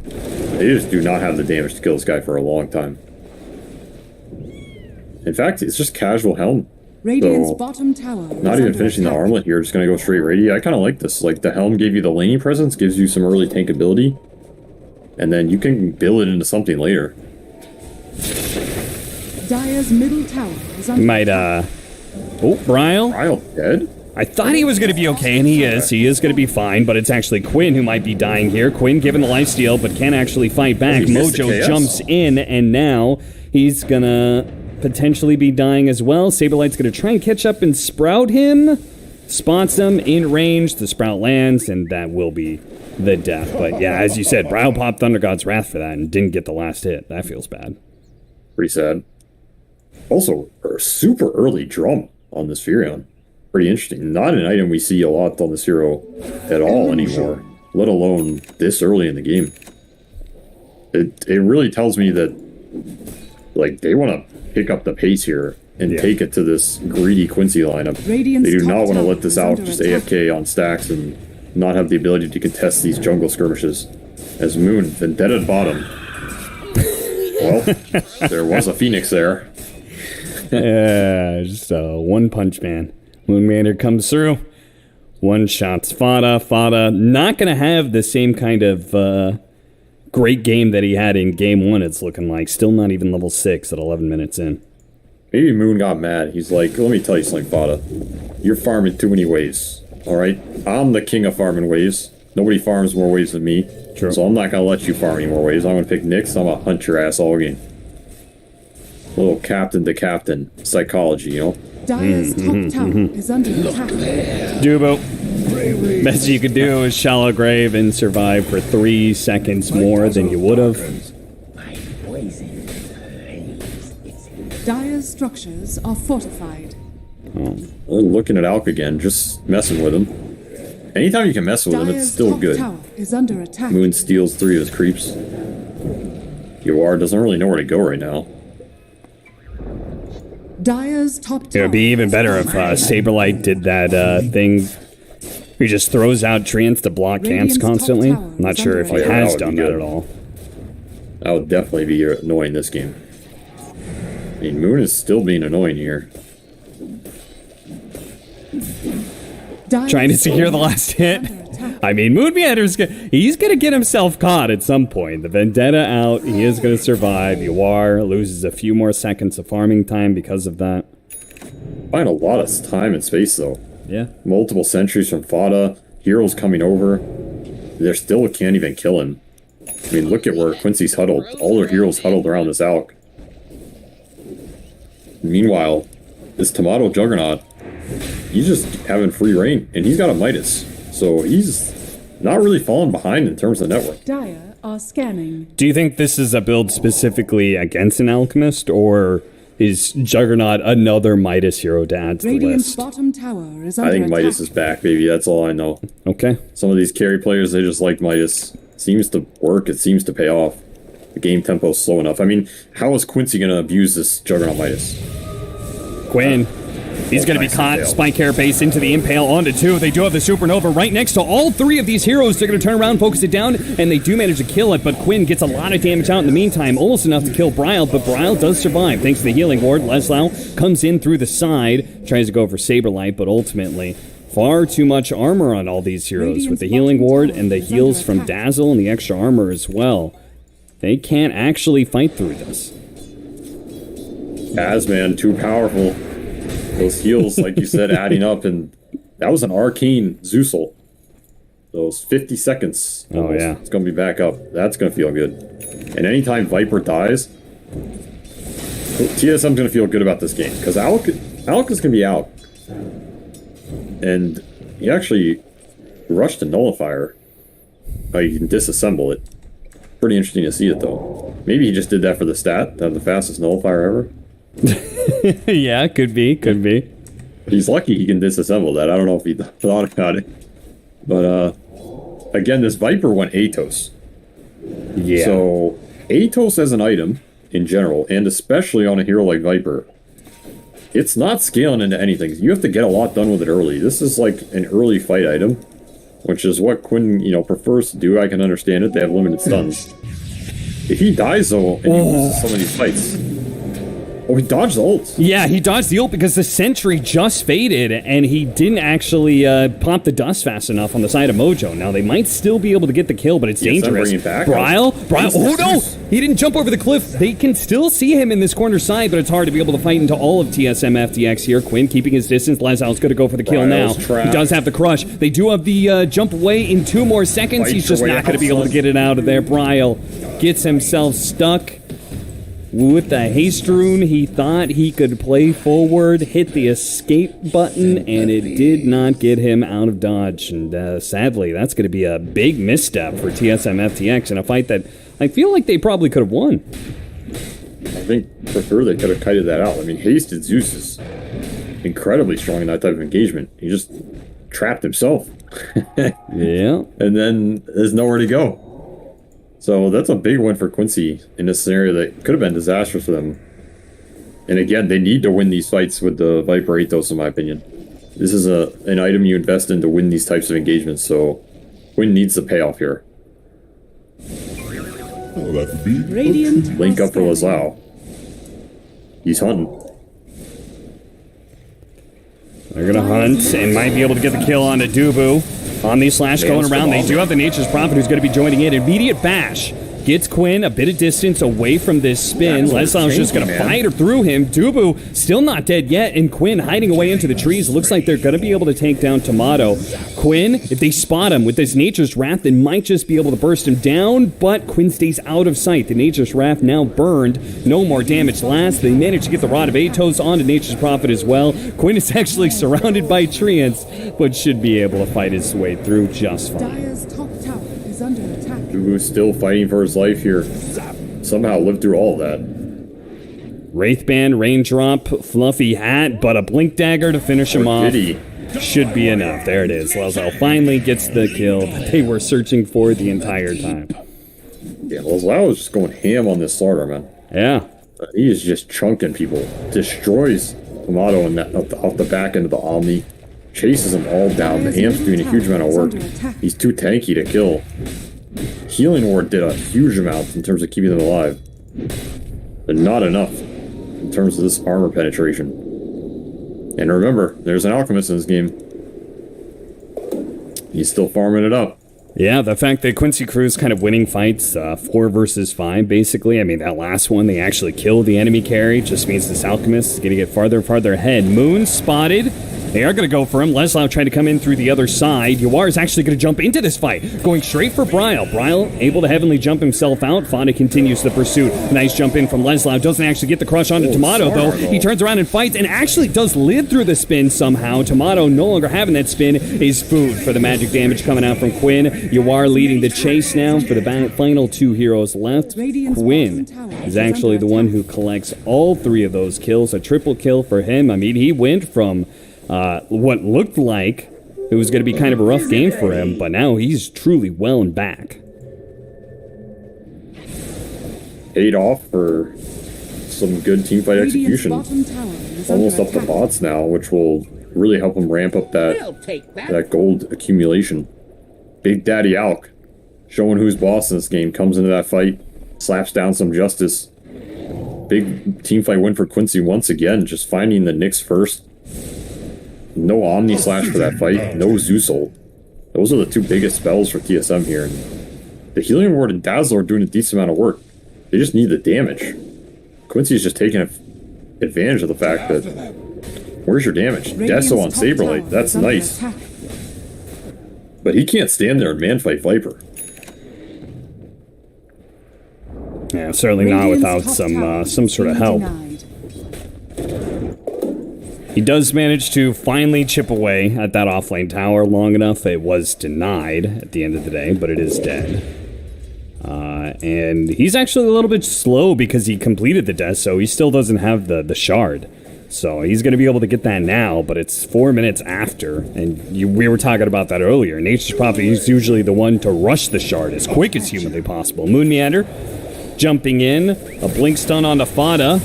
They just do not have the damage to kill this guy for a long time. In fact, it's just casual Helm. Radiant's bottom tower. Not even finishing the armlet here, just gonna go straight Radi. I kind of like this. Like, the Helm gave you the laning presence, gives you some early tank ability, and then you can build it into something later. Dire's middle tower is under Might, Oh, Bryle? Bryle dead? I thought he was going to be okay, and he is. He is going to be fine, but it's actually Quinn who might be dying here. Quinn given the lifesteal, but can't actually fight back. Mojo jumps in, and now he's going to potentially be dying as well. Saberlight's going to try and catch up and sprout him. Spots him in range. The sprout lands, and that will be the death. But yeah, as you said, Bryle popped Thunder God's Wrath for that and didn't get the last hit. That feels bad. Pretty sad. Also, a super early drum on this Furion. Pretty interesting. Not an item we see a lot on this hero at all anymore, let alone this early in the game. It really tells me that, like, they want to pick up the pace here and take it to this greedy Quincy lineup. They do not want to let this out just AFK on stacks and not have the ability to contest these jungle skirmishes. As Moon, Vendetta at bottom. Well, there was a Phoenix there. Yeah, just a one-punch man. Moon Meander comes through. One shots Fada. Fada not going to have the same kind of great game that he had in game 1, it's looking like. Still not even level 6 at 11 minutes in. Maybe Moon got mad. He's like, let me tell you something, Fada. You're farming too many waves, alright? I'm the king of farming waves. Nobody farms more waves than me. True. So I'm not going to let you farm any more waves. I'm going to pick Nyx. I'm going to hunt your ass all game. Little captain to captain psychology, you know? Dire's top tower is under attack. Dubo. Best you could do is shallow grave and survive for 3 seconds more than you would have. Dire's structures are fortified. We're looking at Alk again, just messing with him. Anytime you can mess with him, it's Dire's still top good. tower is under attack. Moon steals 3 of his creeps. Yoar doesn't really know where to go right now. Dire's top It tower. would be even better if Saberlight did that thing. He just throws out treants to block camps Radiant's top constantly. tower I'm not is sure if he under attack. has Oh, yeah, that done would be that good. at all. That would definitely be annoying this game. I mean, Moon is still being annoying here. Dire's Trying to secure the last hit. under attack. I mean, Moonmeander's he's going to get himself caught at some point. The Vendetta out. He is going to survive. Yoar loses a few more seconds of farming time because of that. Find a lot of time and space, though. Yeah. Multiple sentries from Fada. Heroes coming over. They still can't even kill him. I mean, look at where Quincy's huddled. All their heroes huddled around this Alk. Meanwhile, this Tomato Juggernaut, he's just having free reign, and he's got a Midas. So he's not really falling behind in terms of network. Dire are scanning. Do you think this is a build specifically against an Alchemist, or is Juggernaut another Midas hero to add to the Radiant's list? bottom tower is I under think attack. Midas is back, baby. That's all I know. Okay. Some of these carry players, they just like Midas. Seems to work. It seems to pay off. The game tempo's slow enough. I mean, how is Quincy going to abuse this Juggernaut Midas? Quinn. He's going to be nice caught. impale. Spike Hair base into the impale onto 2. They do have the Supernova right next to all 3 of these heroes. They're going to turn around, focus it down, and they do manage to kill it. But Quinn gets a lot of damage out in the meantime, almost enough to kill Bryle. But Bryle does survive thanks to the healing ward. Leslau comes in through the side, tries to go for Saberlight, but ultimately far too much armor on all these heroes with the healing ward and the heals from Dazzle and the extra armor as well. They can't actually fight through this. Man, too powerful. Those heals, like you said, adding up, and that was an arcane Zeusel. Those 50 seconds. Oh, almost. yeah. It's going to be back up. That's going to feel good. And anytime Viper dies, TSM's going to feel good about this game, because Alk is going to be out. And he actually rushed a Nullifier. You can disassemble it. Pretty interesting to see it, though. Maybe he just did that for the stat, to have the fastest Nullifier ever. Yeah, could be. He's lucky he can disassemble that. I don't know if he thought about it. But, again, this Viper went Atos. Yeah. So, Atos as an item, in general, and especially on a hero like Viper, it's not scaling into anything. You have to get a lot done with it early. This is like an early fight item, which is what Quinn, prefers to do. I can understand it. They have limited stuns. If he dies, though, and he loses some of these fights... Oh, he dodged the ult. Yeah, he dodged the ult because the sentry just faded, and he didn't actually pop the dust fast enough on the side of Mojo. Now, they might still be able to get the kill, but it's Yes, I'm dangerous. bringing it back. Bryle, oh no! He didn't jump over the cliff. They can still see him in this corner side, but it's hard to be able to fight into all of TSM FDX here. Quinn keeping his distance. Lazal's going to go for the kill now. Bryle's trapped. He does have the crush. They do have the jump away in 2 more seconds. Fight He's your just way not going to be out, able to son. get it out of there. Bryle gets himself stuck. With the haste rune, he thought he could play forward, hit the escape button, and it did not get him out of dodge. And sadly, that's going to be a big misstep for TSM FTX in a fight that I feel like they probably could have won. I think for sure they could have kited that out. I mean, Hasted Zeus is incredibly strong in that type of engagement. He just trapped himself. Yeah. And then there's nowhere to go. So that's a big win for Quincy in this scenario that could have been disastrous for them. And again, they need to win these fights with the Viper Athos, in my opinion. This is an item you invest in to win these types of engagements, so Quinn needs the payoff here. Radiant Link are up for scanning. Lazao. He's hunting. They're going to hunt and might be able to get the kill onto Dubu. On the slash going around, they do have the Nature's Prophet who's going to be joining in. Immediate bash Gets Quinn a bit of distance away from this spin. Leslau's just going to man. fight through him. Dubu still not dead yet, and Quinn hiding away into the trees. Looks like they're going to be able to take down Tomato. Quinn, if they spot him with this Nature's Wrath, they might just be able to burst him down, but Quinn stays out of sight. The Nature's Wrath now burned. No more damage last. They managed to get the Rod of Atos onto Nature's Prophet as well. Quinn is actually surrounded by treants, but should be able to fight his way through just fine. Dire's top tower is under attack. Dubu's still fighting for his life here. Somehow lived through all that. Wraithband, Raindrop, Fluffy Hat, but a Blink Dagger to finish him off. Did he? Should be enough. There it is. Lelzel finally gets the kill that they were searching for the entire time. Yeah, Lelzel is just going ham on this starter, man. Yeah. He is just chunking people. Destroys Tomato and off the back end of the Omni. Chases them all down. The Ham's doing a huge amount of work. He's too tanky to kill. Healing Ward did a huge amount in terms of keeping them alive. But not enough in terms of this armor penetration. And remember, there's an Alchemist in this game. He's still farming it up. Yeah, the fact that Quincy Crew's kind of winning fights 4 versus 5, basically. I mean, that last one, they actually killed the enemy carry. Just means this Alchemist is going to get farther and farther ahead. Moon spotted. They are going to go for him. Leslau trying to come in through the other side. Yawar is actually going to jump into this fight, going straight for Bryle. Bryle able to heavenly jump himself out. Fada continues the pursuit. Nice jump in from Leslau. Doesn't actually get the crush onto Tomato, though. He turns around and fights and actually does live through the spin somehow. Tomato no longer having that spin is food for the magic damage coming out from Quinn. Yawar leading the chase now for the final 2 heroes left. Quinn is actually the one who collects all 3 of those kills. A triple kill for him. I mean, he went from what looked like it was going to be kind of a rough game for him, but now he's truly well and back. Paid off for some good teamfight execution. Almost up the bots now, which will really help him ramp up that gold accumulation. Big Daddy Alk, showing who's boss in this game, comes into that fight, slaps down some justice. Big teamfight win for Quincy once again, just finding the Nyx first. No Omni Slash for that fight, no Zeus ult. Those are the 2 biggest spells for TSM here. And the Healing Ward and Dazzle are doing a decent amount of work. They just need the damage. Quincy's just taking advantage of the fact that... Where's your damage? Deso on Saberlight, that's nice. But he can't stand there and man-fight Viper. Yeah, certainly not without some sort of help. He does manage to finally chip away at that offlane tower long enough. It was denied at the end of the day, but it is dead. And he's actually a little bit slow because he completed the death, so he still doesn't have the shard. So he's going to be able to get that now, but it's 4 minutes after. And we were talking about that earlier. Nature's Prophet is usually the one to rush the shard as quick as humanly possible. Moon Meander jumping in. A blink stun on the Fada.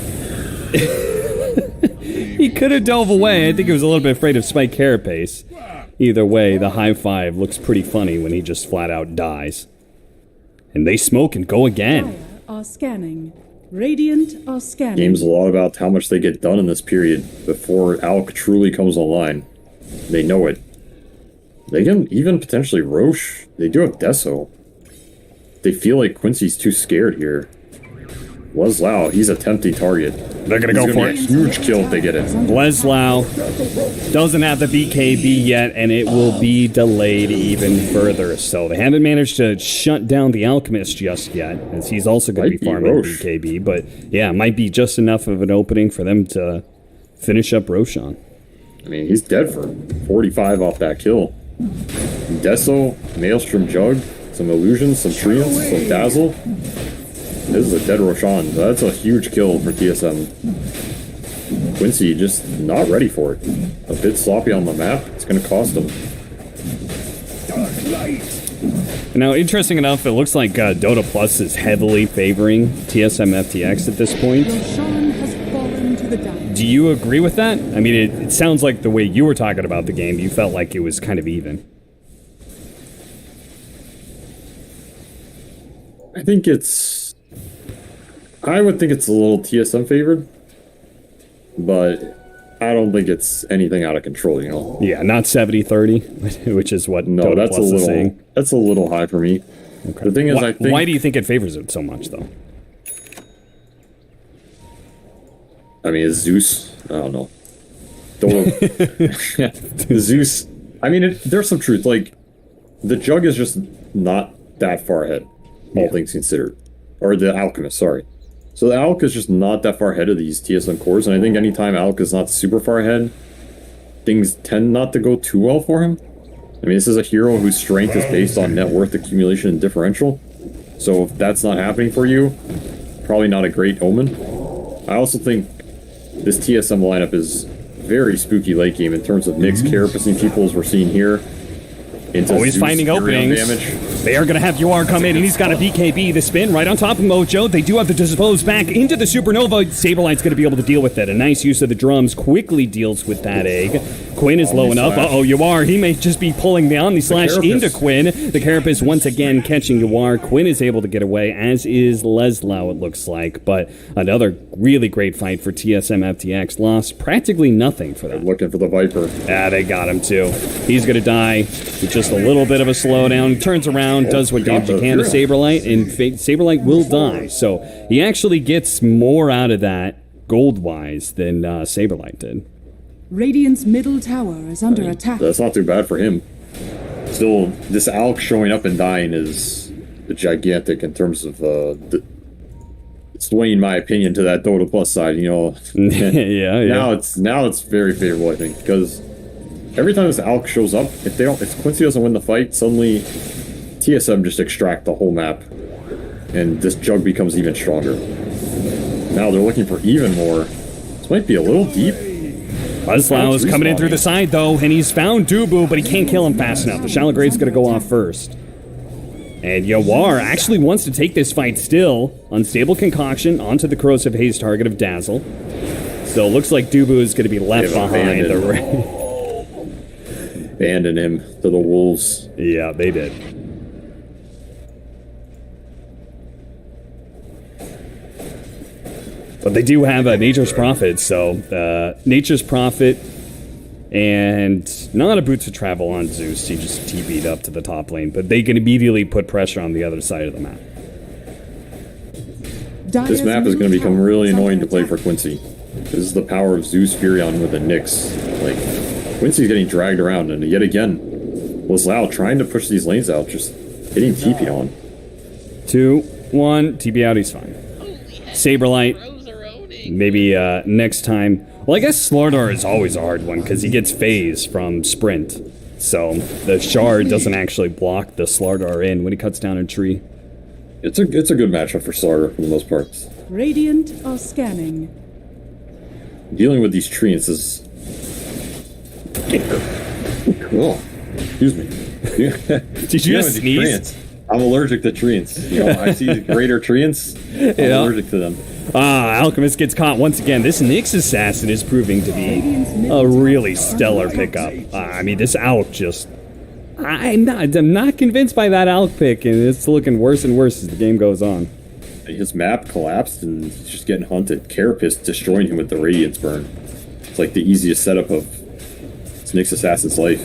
He could have dove away. I think he was a little bit afraid of Spike Carapace. Either way, the high five looks pretty funny when he just flat out dies. And they smoke and go again. Dire are scanning. Radiant are scanning. Game's a lot about how much they get done in this period before Alk truly comes online. They know it. They can even potentially Roche. They do have Deso. They feel like Quincy's too scared here. Leslau, he's a tempting target. They're going to go for it. Huge kill if they get it. Leslau doesn't have the BKB yet, and it will be delayed even further. So they haven't managed to shut down the Alchemist just yet, as he's also going to be farming BKB. But yeah, it might be just enough of an opening for them to finish up Roshan. I mean, he's dead for 45 off that kill. Deso, Maelstrom Jug, some Illusions, some Treants, some Dazzle. This is a dead Roshan. That's a huge kill for TSM. Quincy just not ready for it. A bit sloppy on the map. It's going to cost him. Now, interesting enough, it looks like Dota Plus is heavily favoring TSM FTX at this point. Roshan has fallen to the down. Do you agree with that? I mean, it sounds like the way you were talking about the game, you felt like it was kind of even. I would think it's a little TSM favored, but I don't think it's anything out of control, you know? Yeah, not 70-30, which is what No, Dota that's Plus a is saying. little high for me. Okay. The thing is, I think... Why do you think it favors it so much, though? I mean, it's Zeus. I don't know. Zeus. I mean, there's some truth. Like, the Jug is just not that far ahead, all things considered. Or the Alchemist, sorry. So the Alch is just not that far ahead of these TSM cores, and I think anytime Alch is not super far ahead, things tend not to go too well for him. I mean, this is a hero whose strength is based on net worth accumulation and differential. So if that's not happening for you, probably not a great omen. I also think this TSM lineup is very spooky late game in terms of mixed carapace people, as we're seeing here. Always finding openings. They are going to have UR come in, and he's got a BKB. The spin right on top of Mojo. They do have the dispose back into the Supernova. Saberlight's going to be able to deal with it. A nice use of the drums quickly deals with that egg. Quinn is low enough. Uh-oh, UR. He may just be pulling the Omni Slash into Quinn. The Carapace once again catching UR. Quinn is able to get away, as is Leslau, it looks like. But another really great fight for TSM FTX. Lost practically nothing for that. Looking for the Viper. Ah, they got him too. He's going to die with just a little bit of a slowdown. Turns around, does what damage he can to Saberlight, and Saberlight will die. So he actually gets more out of that gold-wise than Saberlight did. Radiant's middle tower is under attack. That's not too bad for him. Still, this Alch showing up and dying is gigantic in terms of swaying my opinion to that Dota Plus side. You know, yeah. Now it's very favorable, I think, because every time this Alch shows up, if Quincy doesn't win the fight, suddenly TSM just extract the whole map, and this Jug becomes even stronger. Now they're looking for even more. This might be a little deep. Leslau is coming in through the side, though, and he's found Dubu, but he can't kill him fast enough. The Shallow Grave's going to go off first. And Yawar actually wants to take this fight still. Unstable Concoction onto the Corrosive Haze target of Dazzle. So it looks like Dubu is going to be left behind. Abandon him to the wolves. Yeah, they did. But they do have a Nature's Prophet, so Nature's Prophet and not a Boots of Travel on Zeus. He just TP'd up to the top lane, but they can immediately put pressure on the other side of the map. This map is going to become really annoying to play for Quincy. This is the power of Zeus Furion with the Nyx. Like, Quincy's getting dragged around, and yet again, Leslau trying to push these lanes out, just getting TP'd on. 2, 1, TP out, he's fine. Saberlight. Maybe next time. Well, I guess Slardar is always a hard one because he gets phase from sprint. So the shard doesn't actually block the Slardar in when he cuts down a tree. It's a good matchup for Slardar for the most part. Radiant are scanning. Dealing with these treants is... Oh, excuse me. Did you just sneeze? I'm allergic to treants. You know, I see greater treants. I'm allergic to them. Alchemist gets caught once again. This Nyx Assassin is proving to be a really stellar pickup. I mean, this Alch just... I'm not convinced by that Alch pick, and it's looking worse and worse as the game goes on. His map collapsed, and he's just getting hunted. Carapace destroying him with the Radiance Burn. It's like the easiest setup of Nyx Assassin's life.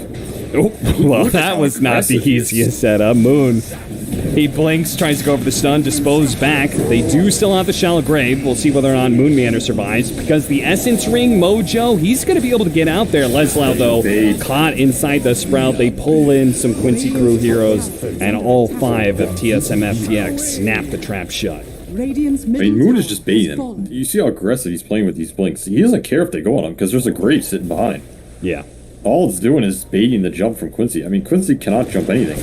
Oh, well, that was not the easiest setup. Moon. He blinks, tries to go over the stun, dispose back. They do still have the Shallow Grave. We'll see whether or not Moon Meander survives. Because the Essence Ring, Mojo, he's going to be able to get out there. Leslau, though, caught inside the Sprout. They pull in some Quincy Crew heroes, and all 5 of TSM FTX snap the trap shut. I mean, Moon is just baiting him. You see how aggressive he's playing with these blinks. He doesn't care if they go on him, because there's a Grave sitting behind. Yeah. All it's doing is baiting the jump from Quincy. I mean, Quincy cannot jump anything.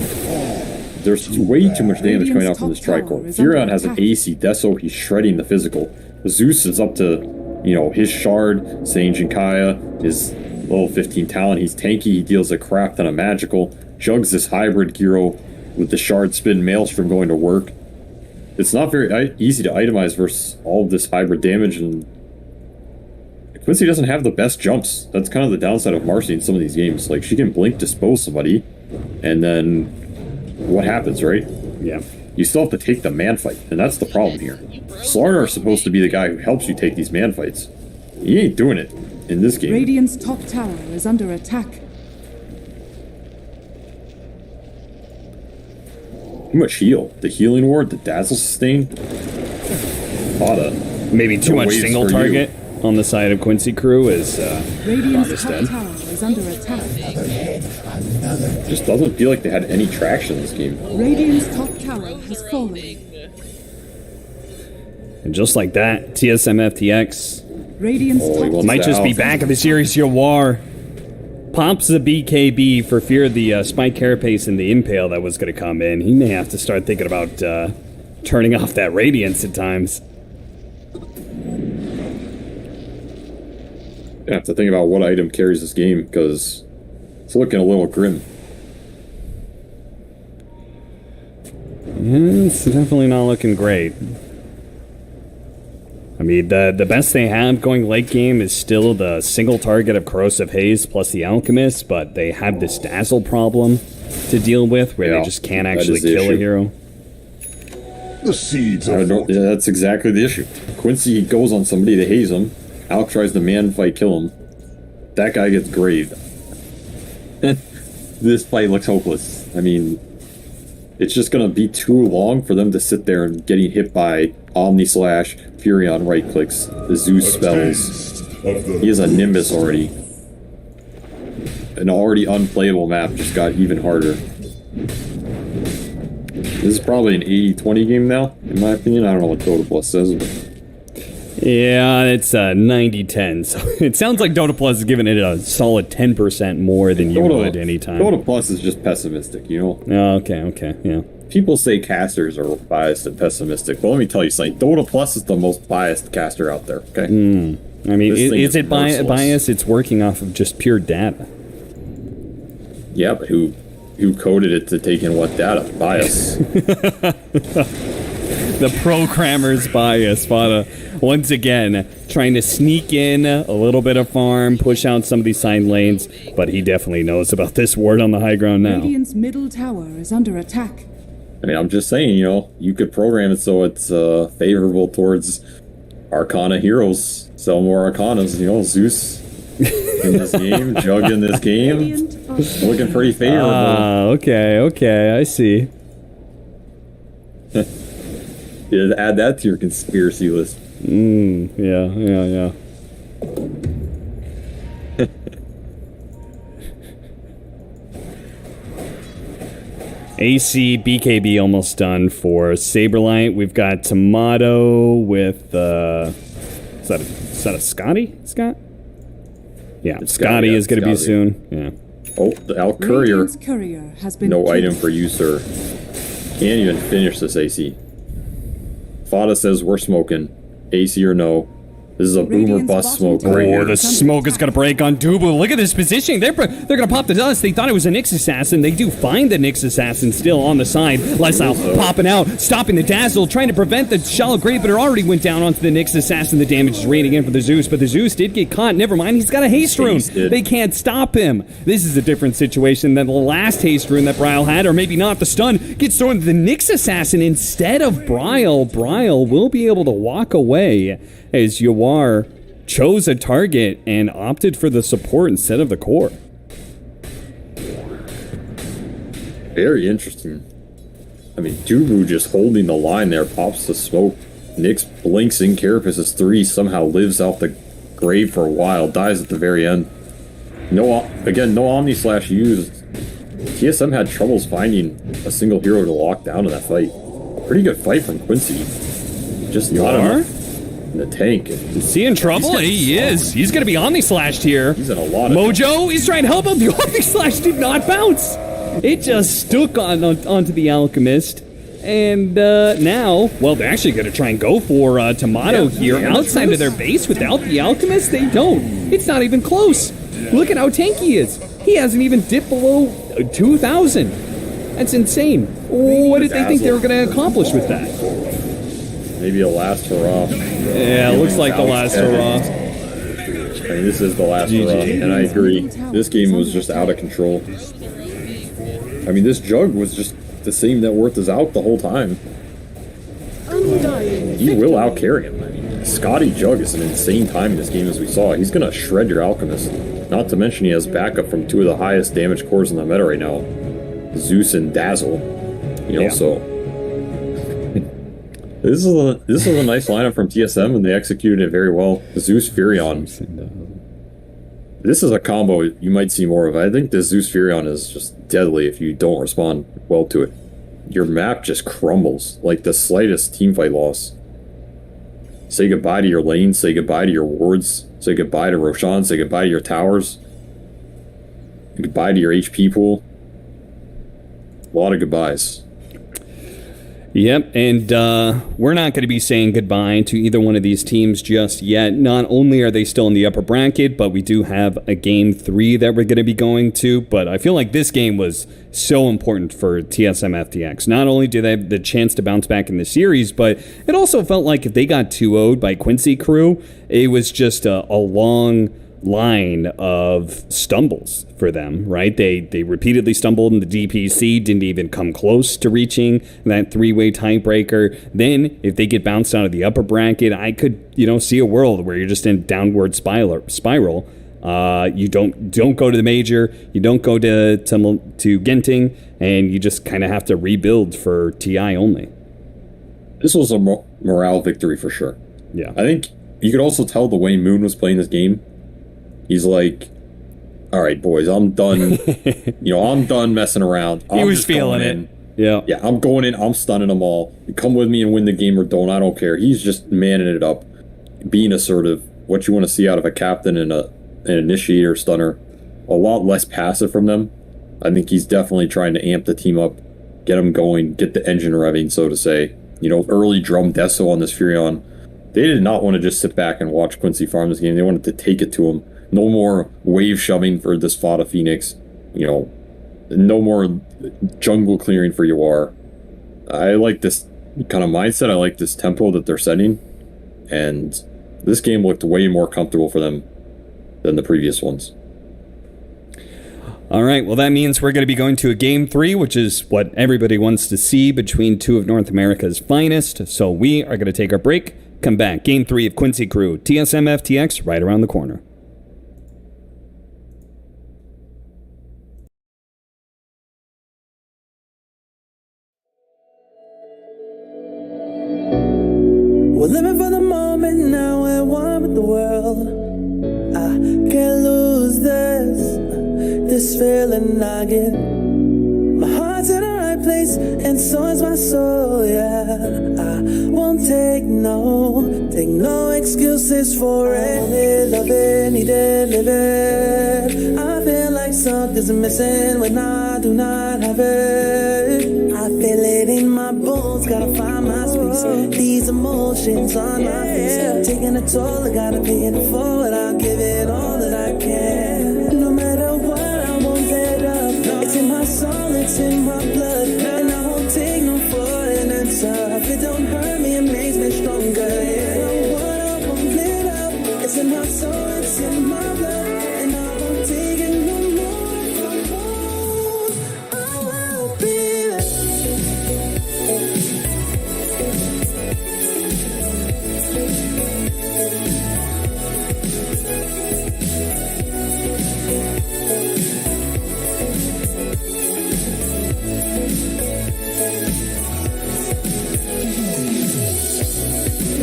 There's way too much damage coming out from this Tricore. Furion has an AC Deso, he's shredding the physical. Zeus is up to, you know, his Shard, Sage and Kaya, his level 15 talent. He's tanky, he deals a crap ton of magical. Jugs this hybrid hero with the Shard spin Maelstrom going to work. It's not very easy to itemize versus all of this hybrid damage, and Quincy doesn't have the best jumps. That's kind of the downside of Marcy in some of these games. Like, she can blink dispose somebody, and then what happens, right? Yeah. You still have to take the man fight, and that's the problem here. Slardar is supposed to be the guy who helps you take these man fights. He ain't doing it in this game. Radiant's top tower is under attack. Too much heal. The healing ward, the Dazzle sustain. Fada. Maybe too No much waves single for you. target on the side of Quincy Crew is Radiant's top dead. tower is under attack. Just doesn't feel like they had any traction in this game. Radiant's top tower has fallen. And just like that, TSM FTX Radiant's Oh, he top wants might just be out. back in the series Yawar. Pops the BKB for fear of the Spike Carapace and the Impale that was going to come in. He may have to start thinking about turning off that Radiance at times. I have to think about what item carries this game, because it's looking a little grim. It's definitely not looking great. I mean, the best they have going late game is still the single target of Corrosive Haze plus the Alchemist, but they have this Dazzle problem to deal with where Yeah, they just can't that actually is the kill a issue. hero. The seeds I of don't, yeah, that's exactly the issue. Quincy goes on somebody to haze him. Alc tries to man fight kill him. That guy gets graved. This fight looks hopeless. I mean, it's just gonna be too long for them to sit there and getting hit by Omni Slash, Fury on right clicks, the Zeus spells. He has a Nimbus already. An already unplayable map just got even harder. This is probably an 80-20 game now, in my opinion. I don't know what Dota Plus says, but Yeah, it's 90-10, so it sounds like Dota Plus is giving it a solid 10% more than you would anytime. Dota Plus is just pessimistic, you know? Oh, okay, yeah. People say casters are biased and pessimistic, but let me tell you something. Dota Plus is the most biased caster out there, okay? I mean, This thing is is it merciless. bias? It's working off of just pure data. Yeah, but who coded it to take in what data? Bias. The programmer's bias, Fada. Once again, trying to sneak in a little bit of farm, push out some of these side lanes, but he definitely knows about this ward on the high ground now. Radiant's middle tower is under attack. I mean, I'm just saying, you know, you could program it so it's favorable towards Arcana heroes. Sell more Arcanas, you know, Zeus in this game, Jug in this game. Radiant are Looking pretty favorable. Okay, I see. Yeah, add that to your conspiracy list. Yeah. AC, BKB almost done for Saberlight. We've got Tomato with, is that a Scotty? Scott? Yeah, It's Scotty Scotty, is going to be Scotty. soon. Yeah. Oh, the Alc Courier. Radiant's courier has been No killed. item for you, sir. Can't even finish this AC. Fada says we're smoking. AC or no. This is a boomer Radiant's bust bottom smoke tower right Oh, here. the smoke is going to break on Dubu. Look at this positioning. They're going to pop the dust. They thought it was a Nyx Assassin. They do find the Nyx Assassin still on the side. Lifestealer popping out, stopping the Dazzle, trying to prevent the Shallow Grave, but it already went down onto the Nyx Assassin. The damage is raining in for the Zeus, but the Zeus did get caught. Never mind. He's got a haste rune. Hasted. They can't stop him. This is a different situation than the last haste rune that Bryle had, or maybe not. The stun gets thrown to the Nyx Assassin instead of Bryle. Bryle will be able to walk away as Yawar chose a target and opted for the support instead of the core. Very interesting. I mean, Dubu just holding the line there, pops the smoke. Nyx blinks in, Carapace is 3, somehow lives out the grave for a while, dies at the very end. No Omni Slash used. TSM had troubles finding a single hero to lock down in that fight. Pretty good fight from Quincy. Just not enough in the tank. Is he in trouble? He is. He's going to be Omni-Slashed here. He's in a lot of Mojo, he's trying to help him. The Omni-Slash did not bounce. It just stuck onto the Alchemist. And now, well, they're actually going to try and go for Tomato here outside of their base. Without the Alchemist, they don't. It's not even close. Look at how tanky he is. He hasn't even dipped below 2,000. That's insane. What did they think they were going to accomplish with that? maybe a last hurrah. Yeah, it looks like the last hurrah. I mean, this is the last hurrah, and I agree. This game was just out of control. I mean, this Jug was just the same net worth is out the whole time. He will out-carry him. I mean, Scotty Jug is an insane time in this game, as we saw. He's going to shred your Alchemist. Not to mention he has backup from two of the highest damage cores in the meta right now. Zeus and Dazzle. You You know, Yeah. so this is a nice lineup from TSM, and they executed it very well. The Zeus Furion. This is a combo you might see more of. I think the Zeus Furion is just deadly if you don't respond well to it. Your map just crumbles, like the slightest teamfight loss. Say goodbye to your lanes, say goodbye to your wards, say goodbye to Roshan, say goodbye to your towers. Goodbye to your HP pool. A lot of goodbyes. Yep, and we're not going to be saying goodbye to either one of these teams just yet. Not only are they still in the upper bracket, but we do have a Game 3 that we're going to be going to. But I feel like this game was so important for TSM FTX. Not only do they have the chance to bounce back in the series, but it also felt like if they got 2-0'd by Quincy Crew, it was just a long line of stumbles for them, right? They repeatedly stumbled in the DPC, didn't even come close to reaching that 3-way tiebreaker. Then, if they get bounced out of the upper bracket, I could, see a world where you're just in downward spiral. You don't go to the major, you don't go to Genting, and you just kind of have to rebuild for TI only. This was a morale victory for sure. Yeah. I think you could also tell the way Moon was playing this game. He's like, all right, boys, I'm done. I'm done messing around. He I'm was just feeling going it. in. Yeah. Yeah, I'm going in. I'm stunning them all. You come with me and win the game or don't. I don't care. He's just manning it up, being assertive. What you want to see out of a captain and an initiator stunner. A lot less passive from them. I think he's definitely trying to amp the team up, get them going, get the engine revving, so to say. Early drum deso on this Furion. They did not want to just sit back and watch Quincy farm this game. They wanted to take it to him. No more wave shoving for this Fada Phoenix. No more jungle clearing for Yawar. I like this kind of mindset. I like this tempo that they're setting. And this game looked way more comfortable for them than the previous ones. All right, well, that means we're going to be going to a Game 3, which is what everybody wants to see between two of North America's finest. So we are going to take our break, come back. Game 3 of Quincy Crew, TSM FTX, right around the corner. We're living for the moment now, we're one with the world. I can't lose this feeling I get. My heart's in the right place, and so is my soul, yeah. I won't take no excuses for it. Love it, need it, live it. I feel like something's missing when I do not have it. I feel it in my bones, gotta find my space. These emotions on my face, taking a toll, I gotta pay it forward. I'll give it all that I can. No matter what, I won't let up. It's in my soul, it's in my blood, and I won't take no for an answer. If it don't hurt me, it makes me stronger. Yeah, what I won't let up. It's in my soul, it's in my blood, and I won't take it no more. I will be there.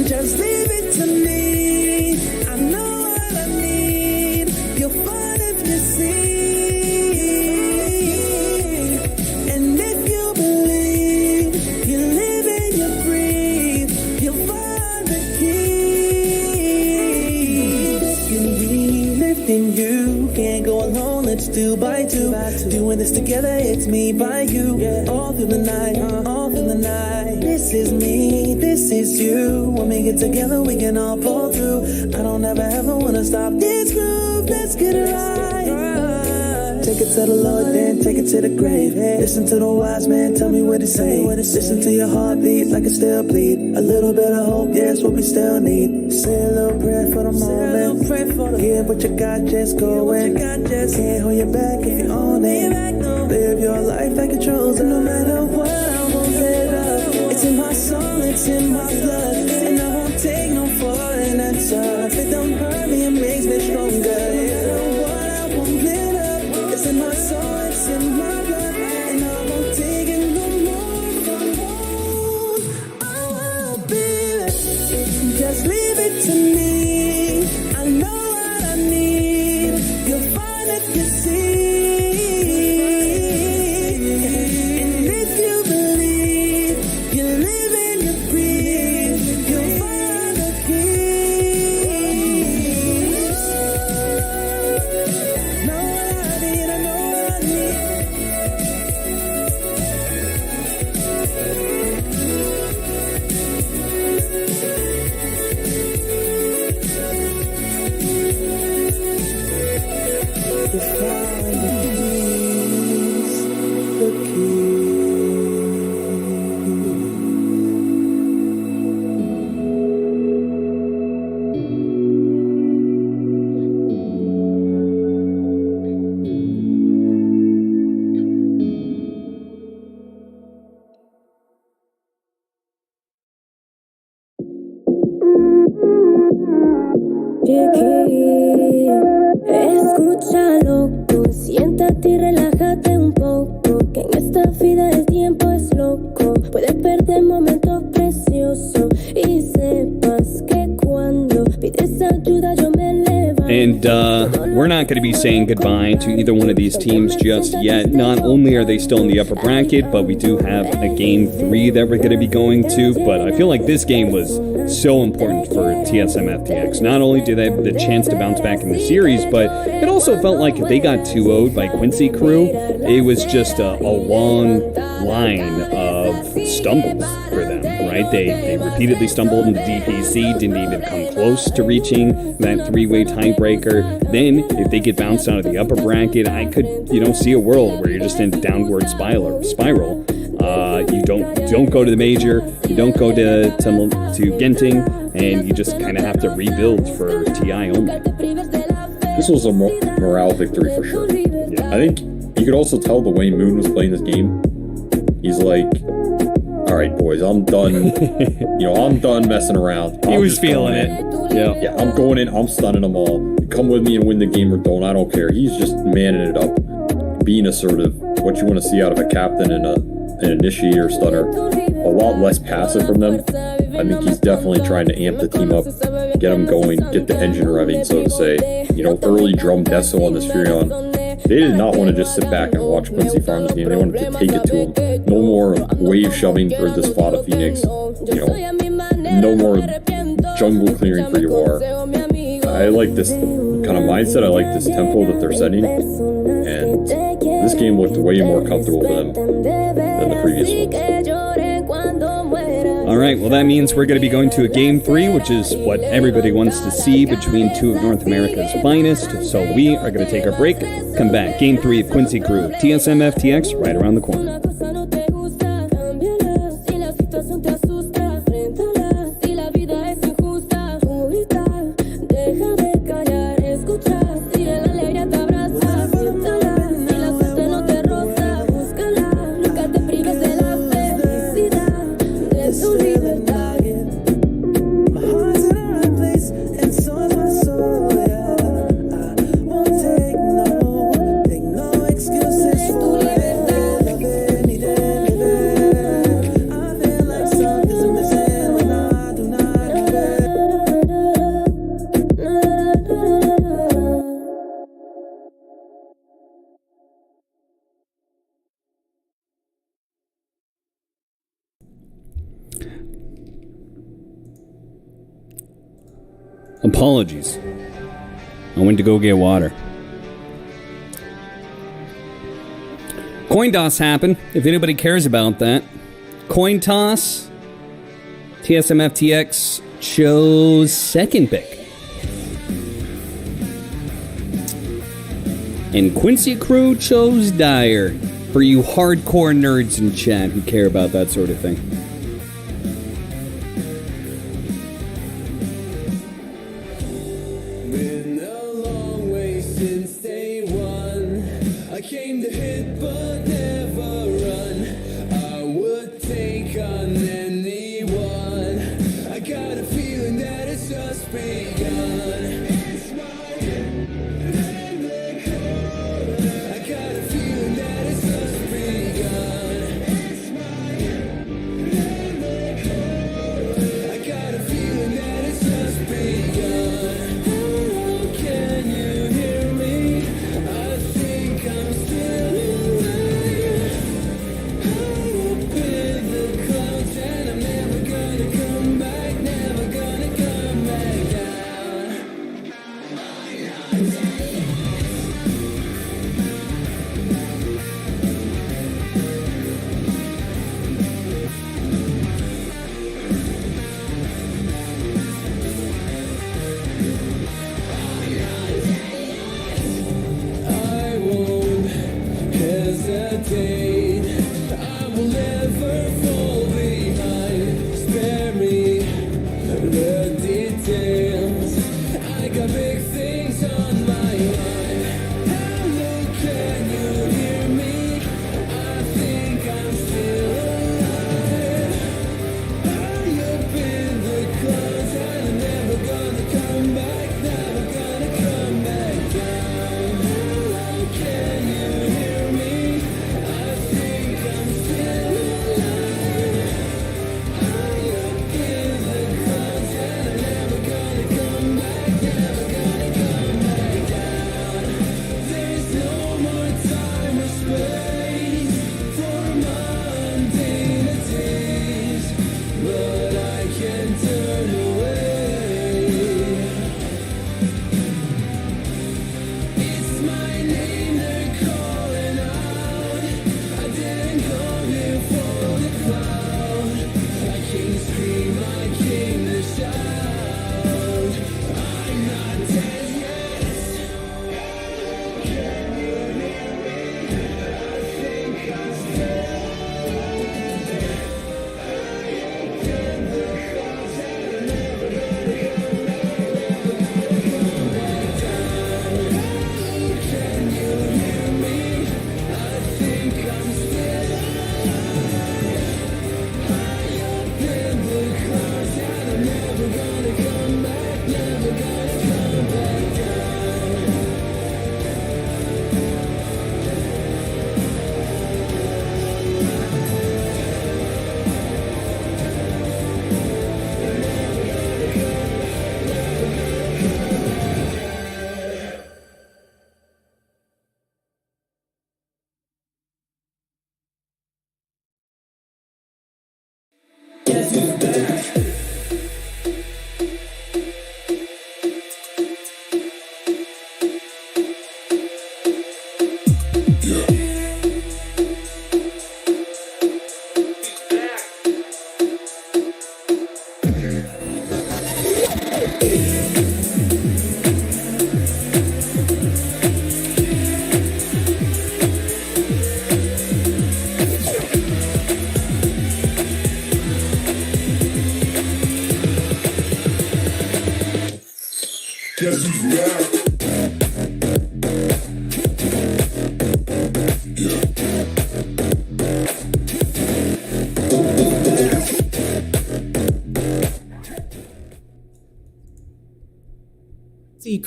Just leave it to me. I know what I need. You'll find if you see. And if you believe, you live and you breathe, you'll find the key. Lifting me, lifting you. Can't go alone, let's do by two. Doing this together, it's me by you. All through the night, all through the night. This is me, this is you. When we get together, we can all pull through. I don't ever wanna stop this groove. Let's get it right. Take it to the Lord, then take it to the grave. Listen to the wise man, tell me what he say. Listen to your heartbeat like it still bleed. A little bit of hope, yeah, it's what we still need. Say a little prayer for the moment. Give what you got, just go in. Can't hold you back if you own it. Live your life like a chosen. No matter what, I won't let up. It's in my soul, it's in my blood, and I won't take no for an answer. If it don't hurt me, it makes me stronger. Yeah, what I won't let up. It's in my soul, it's in my blood, and I won't take it no more. Chiriquí. Escúchalo, siéntate y relájate un poco, que en esta vida el tiempo es loco. Puedes perder momentos preciosos y sepas que cuando pides ayuda yo me levanto. And we're not going to be saying goodbye to either one of these teams just yet. Not only are they still in the upper bracket, but we do have a game 3 that we're going to be going to. But I feel like this game was so important for TSM FTX. Not only did they have the chance to bounce back in the series, but it also felt like if they got 2-0'd by Quincy Crew, it was just a long line of stumbles for them, right? They repeatedly stumbled in the DPC, didn't even come close to reaching that 3-way tiebreaker. Then, if they get bounced out of the upper bracket, I could, see a world where you're just in a downward spiral. You don't go to the major, you don't go to Genting, and you just kind of have to rebuild for TI only. This was a morale victory for sure. Yeah. I think you could also tell the way Moon was playing this game. He's like, all right, boys, I'm done. I'm done messing around. He was feeling it. Yeah, I'm going in. I'm stunning them all. Come with me and win the game or don't. I don't care. He's just manning it up, being assertive. What you want to see out of a captain and an initiator stunner. A lot less passive from them. I think he's definitely trying to amp the team up, get them going, get the engine revving, so to say. Early drum Deso on this Furion. They did not want to just sit back and watch Quincy farm this game. They wanted to take it to him. No more wave shoving for this Fada Phoenix. No more jungle clearing for UR. I like this kind of mindset. I like this tempo that they're setting. And this game looked way more comfortable for them than the previous ones. All right, well, that means we're going to be going to a Game 3, which is what everybody wants to see between two of North America's finest. So we are going to take our break, come back. Game 3 of Quincy Crew, TSM FTX, right around the corner. Apologies. I went to go get water. Coin toss happened, if anybody cares about that. Coin toss. TSM FTX chose second pick. And Quincy Crew chose Dyer. For you hardcore nerds in chat who care about that sort of thing.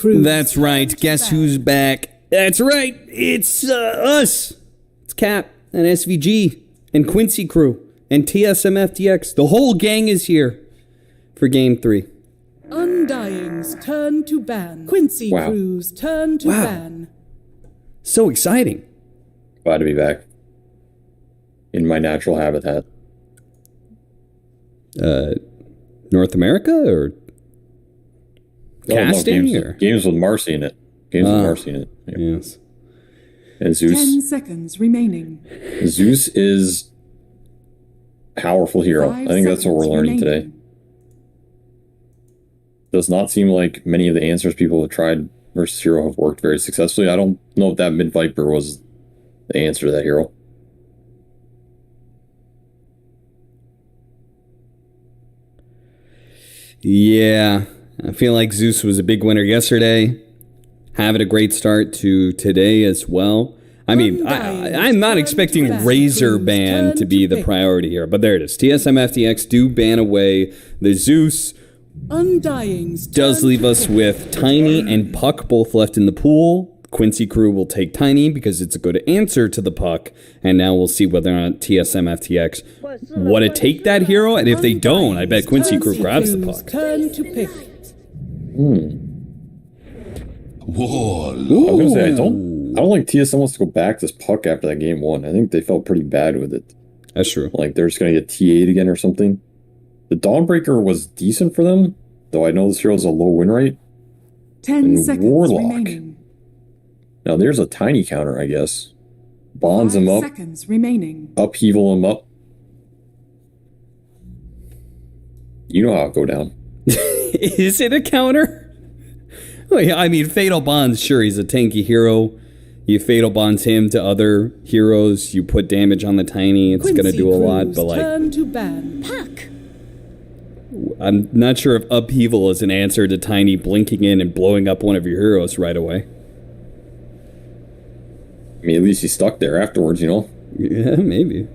Crew. That's right. Guess who's back? That's right. It's us. It's Cap and SVG and Quincy Crew and TSM FTX. The whole gang is here for Game 3. Undying's turn to ban. Quincy Crew's turn to ban. So exciting. Glad to be back. In my natural habitat. North America or casting? Games with Marcy in it. Games with Marcy in it. Yeah. Yes. And Zeus. 10 seconds remaining. Zeus is a powerful hero. I think that's what we're learning today. Does not seem like many of the answers people have tried versus hero have worked very successfully. I don't know if that Mid Viper was the answer to that hero. Yeah. I feel like Zeus was a big winner yesterday. Having a great start to today as well. I mean, I'm not expecting Razor ban to be the priority here, but there it is. TSM FTX do ban away the Zeus. Undying's does leave us with Tiny and Puck both left in the pool. Quincy Crew will take Tiny because it's a good answer to the Puck, and now we'll see whether or not TSM FTX want to take that hero, and if they don't, I bet Quincy Crew grabs the Puck. Turn to pick. Whoa. I was gonna say I don't think TSM wants to go back this Puck after that game 1. I think they felt pretty bad with it. That's true. Like they're just gonna get T8 again or something. The Dawnbreaker was decent for them, though I know this hero has a low win rate. 10 seconds remaining. Now there's a Tiny counter, I guess. Bonds him up. 5 seconds remaining. Upheaval him up. You know how it'll go down. Is it a counter? Oh, yeah, I mean, Fatal Bonds, sure, he's a tanky hero. You Fatal Bonds him to other heroes. You put damage on the Tiny. It's going to do a lot, but like... Turn to ban. Puck. I'm not sure if Upheaval is an answer to Tiny blinking in and blowing up one of your heroes right away. I mean, at least he's stuck there afterwards, you know? Yeah, maybe.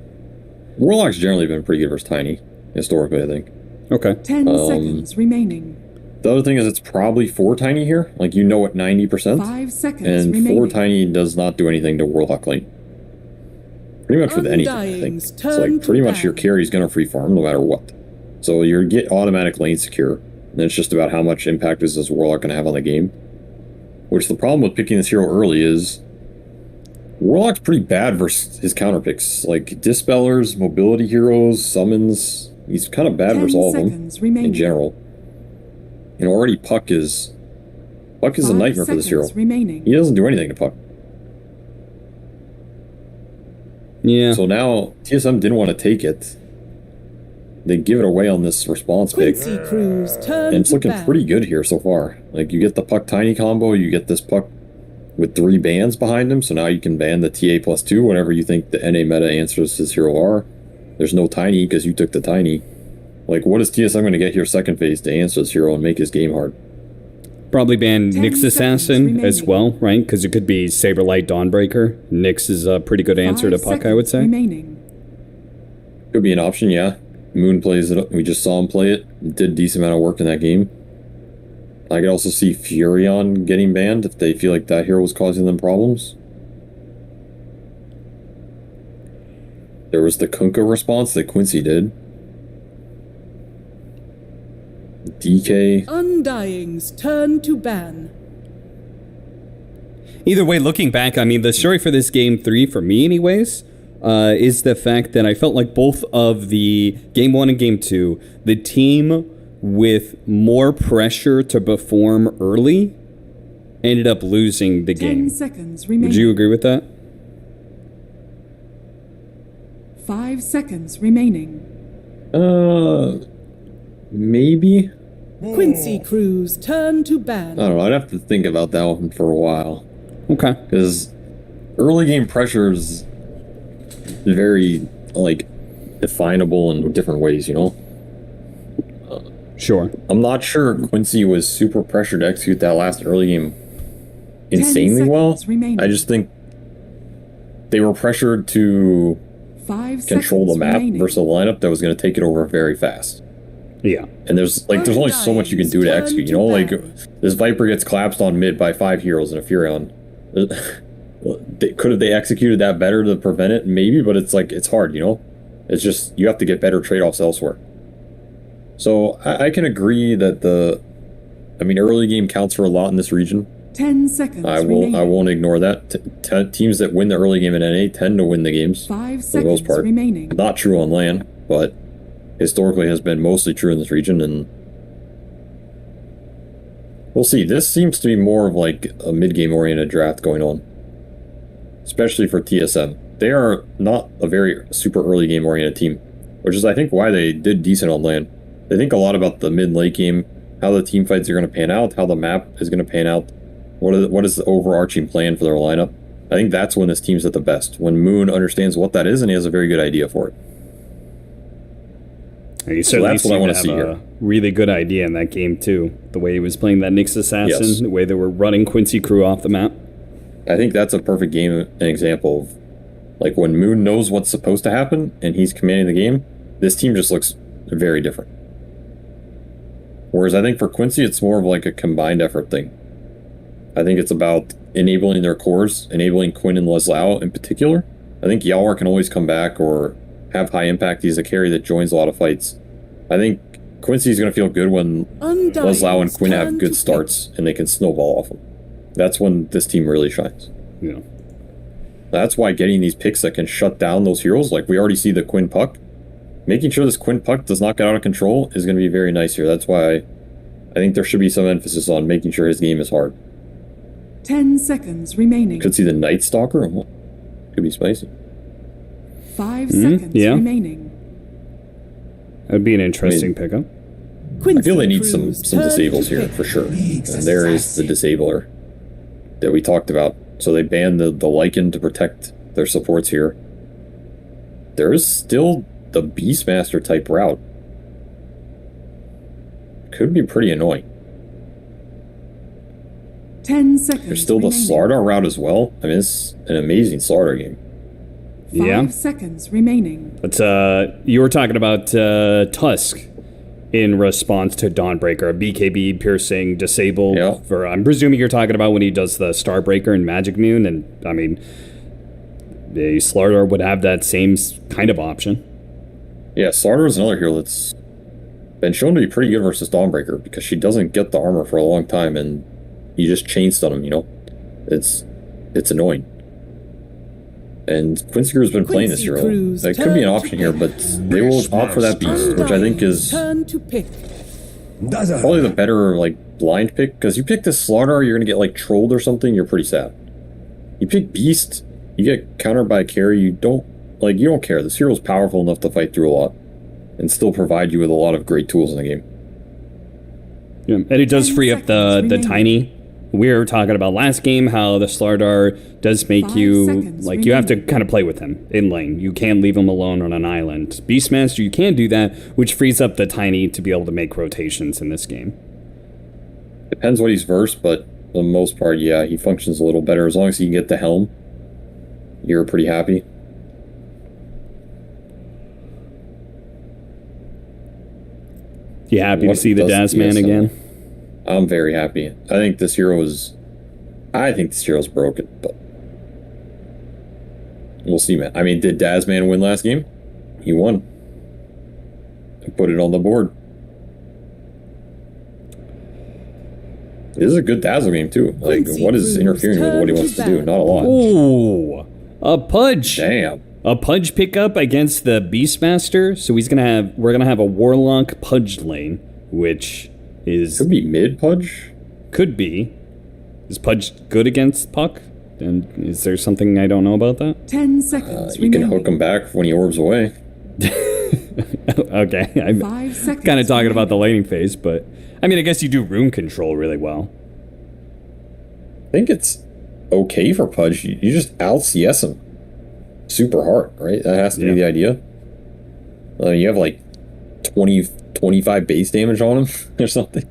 Warlock's generally been pretty good versus Tiny, historically, I think. Okay. 10 seconds remaining. The other thing is it's probably 4 Tiny here. Like, you know it 90%. 5 seconds and remaining. 4 Tiny does not do anything to Warlock lane. Pretty much with anything, I think. It's like, pretty much your carry's gonna free farm no matter what. So you get automatic lane secure. And it's just about how much impact is this Warlock gonna have on the game. Which the problem with picking this hero early is Warlock's pretty bad versus his counter picks. Like, Dispellers, mobility heroes, summons. He's kind of bad versus all of them in general. And already Puck is a nightmare for this hero. Remaining. He doesn't do anything to Puck. Yeah. So now TSM didn't want to take it. They give it away on this response pick. And it's looking pretty good here so far. Like, you get the Puck Tiny combo, you get this Puck with 3 bans behind him, so now you can ban the TA +2, whatever you think the NA meta answers to this hero are. There's no Tiny because you took the Tiny. Like, what is TSM going to get here second phase to answer this hero and make his game hard? Probably ban Nyx Assassin as well, right? Because it could be Saberlight Dawnbreaker. Nyx is a pretty good answer to Puck, I would say. Could be an option, yeah. Moon plays it. We just saw him play it. It did a decent amount of work in that game. I could also see Furion getting banned if they feel like that hero was causing them problems. There was the Kunkka response that Quincy did. DK. Undying's turn to ban. Either way, looking back, I mean, the story for this game 3, for me anyways, is the fact that I felt like both of the Game 1 and Game 2, the team with more pressure to perform early ended up losing the 10 game. seconds remaining. Would you agree with that? 5 seconds remaining. Maybe? Quincy Crew's turn to I ban. don't know. I'd have to think about that one for a while. Okay. Because early game pressure is very, like, definable in different ways, you know? Sure. I'm not sure Quincy was super pressured to execute that last early game insanely well. Remaining. I just think they were pressured to 5 control the seconds map remaining. versus a lineup that was going to take it over very fast. Yeah. And there's only so much you can do to execute, you know? Like, this Viper gets collapsed on mid by 5 heroes and a Furion. Could have they executed that better to prevent it? Maybe, but it's like, it's hard, you know? It's just, you have to get better trade-offs elsewhere. So, I can agree that early game counts for a lot in this region. 10 seconds I remaining. won't ignore that. Teams that win the early game in NA tend to win the games 5 for the most seconds part. remaining. Not true on LAN, but historically has been mostly true in this region, and we'll see. This seems to be more of like a mid-game oriented draft going on, especially for TSM. They are not a very super early game oriented team, which is I think why they did decent on LAN. They think a lot about the mid-late game, how the team fights are going to pan out, how the map is going to pan out, what is the overarching plan for their lineup. I think that's when this team's at the best, when Moon understands what that is and he has a very good idea for it. He So that's what I want to see have here. a really good idea in that game too. The way he was playing that Nyx Assassin, Yes. the way they were running Quincy Crew off the map. I think that's a perfect game, an example of like when Moon knows what's supposed to happen and he's commanding the game, this team just looks very different. Whereas I think for Quincy, it's more of like a combined effort thing. I think it's about enabling their cores, enabling Quinn and Leslao in particular. I think Yalwar can always come back or have high impact. He's a carry that joins a lot of fights. I think Quincy's going to feel good when Leslao and Quinn have good starts and they can snowball off them. That's when this team really shines. Yeah. That's why getting these picks that can shut down those heroes, like we already see the Quinn Puck, making sure this Quinn Puck does not get out of control is going to be very nice here. That's why I think there should be some emphasis on making sure his game is hard. 10 seconds remaining. Could see the Night Stalker. Could be spicy. 5 seconds yeah. remaining. That would be an interesting pickup. I feel they need some disables here for sure. And there is the disabler that we talked about. So they banned the Lycan to protect their supports here. There is still the Beastmaster type route. Could be pretty annoying. 10 seconds There's still the remaining. Slardar route as well. I mean, it's an amazing Slardar game. 5 seconds remaining. But you were talking about Tusk in response to Dawnbreaker, BKB piercing disable. Yeah. For I'm presuming you're talking about when he does the Starbreaker in Magic Moon, and I mean, the Slardar would have that same kind of option. Yeah, Slardar is another hero that's been shown to be pretty good versus Dawnbreaker because she doesn't get the armor for a long time and you just chain stun him, you know? It's annoying. And Quincy Crew's been playing this hero. That could be an option here, but they will opt for that beast, which I think is Turn to pick. probably the better, like, blind pick, because you pick this Slardar, you're gonna get, like, trolled or something, you're pretty sad. You pick Beast, you get countered by a carry, you don't care. This hero's powerful enough to fight through a lot and still provide you with a lot of great tools in the game. Yeah. And it does free up the tiny. We were talking about last game how the Slardar does make 5 you, seconds like, you have to remaining. kind of play with him in lane. You can't leave him alone on an island. Beastmaster, you can do that, which frees up the tiny to be able to make rotations in this game. Depends what he's versed, but for the most part, yeah, he functions a little better. As long as he can get the helm, you're pretty happy. You happy What to see the does Dazman TSM? again? I'm very happy. I think this hero's broken, but we'll see, man. I mean, did Dazman win last game? He won. I put it on the board. This is a good Dazzle game, too. Like, Quincy what is Crew's interfering with what he wants to do? turn Not a lot. Ooh, a pudge. Damn. a Pudge pickup against the Beastmaster. So we're gonna have a Warlock Pudge lane, which is Could be mid Pudge. could be. Is Pudge good against Puck? And is there something I don't know about that? 10 seconds You can remaining. hook him back when he orbs away. Okay, I'm 5 seconds. kind of talking about the remaining. laning phase, but I mean, I guess you do rune control really well. I think it's okay for Pudge. You just out CS him super hard, right? That has to be the idea. You have like 20, 25 base damage on him or something.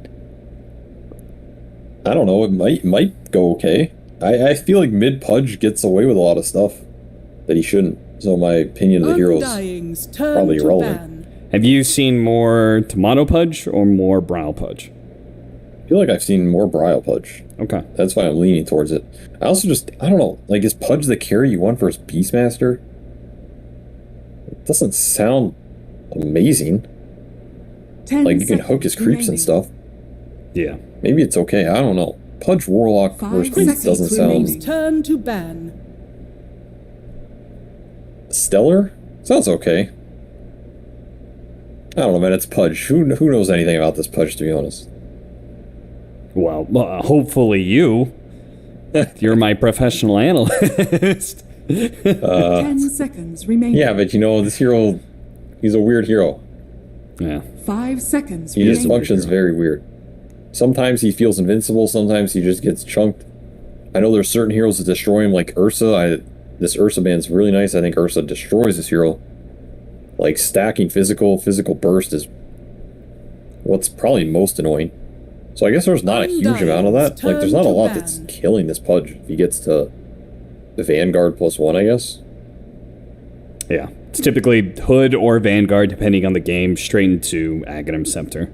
I don't know. It might go okay. I feel like mid Pudge gets away with a lot of stuff that he shouldn't. So my opinion of the heroes Undying's turn probably to irrelevant. ban. Have you seen more Tomato Pudge or more Brow Pudge? I feel like I've seen more Brile Pudge. Okay. That's why I'm leaning towards it. I also I don't know, like, is Pudge the carry you want versus Beastmaster? It doesn't sound amazing. 10 Like, you can hook his seconds creeps and remaining. stuff. Yeah. Maybe it's okay, I don't know. Pudge Warlock 5 versus Creeps seconds doesn't remaining. sound Turn to ban. stellar. Sounds okay. I don't know, man, it's Pudge. Who knows anything about this Pudge, to be honest? Well, hopefully you. You're my professional analyst. 10 seconds remaining. Yeah, but you know, this hero, he's a weird hero. Yeah. 5 seconds He just remaining. functions very weird. Sometimes he feels invincible, sometimes he just gets chunked. I know there's certain heroes that destroy him, like Ursa. This Ursa band's really nice. I think Ursa destroys this hero. Like, stacking physical burst is what's probably most annoying. So I guess there's not a huge amount of that. Like, there's not a lot that's killing this Pudge if he gets to the Vanguard +1, I guess. Yeah. It's typically Hood or Vanguard, depending on the game, straight into Aghanim Scepter.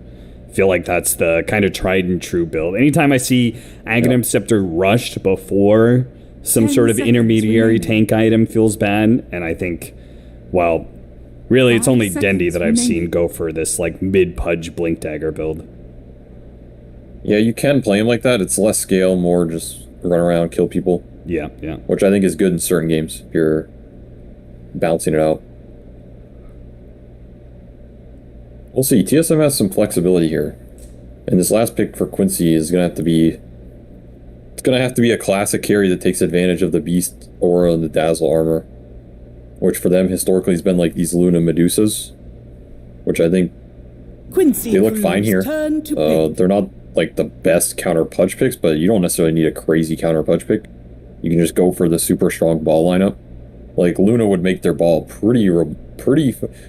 Feel like that's the kind of tried and true build. Anytime I see Aghanim Scepter rushed before some 10 sort of seconds intermediary remaining. tank item feels bad, and I think, well, really it's 5 only Dendy seconds that I've seen remaining. go for this like mid-Pudge Blink Dagger build. Yeah, you can play him like that. It's less scale, more just run around, kill people. Yeah, yeah. Which I think is good in certain games if you're bouncing it out. We'll see. TSM has some flexibility here. And this last pick for Quincy is going to have to be... It's going to have to be a classic carry that takes advantage of the Beast Aura and the Dazzle armor. Which for them historically has been like these Luna Medusas. Which I think Quincy they look Crew's fine here. Turn to pick. They're not like the best counter Pudge picks, but you don't necessarily need a crazy counter Pudge pick. You can just go for the super strong ball lineup. Like, Luna would make their ball pretty.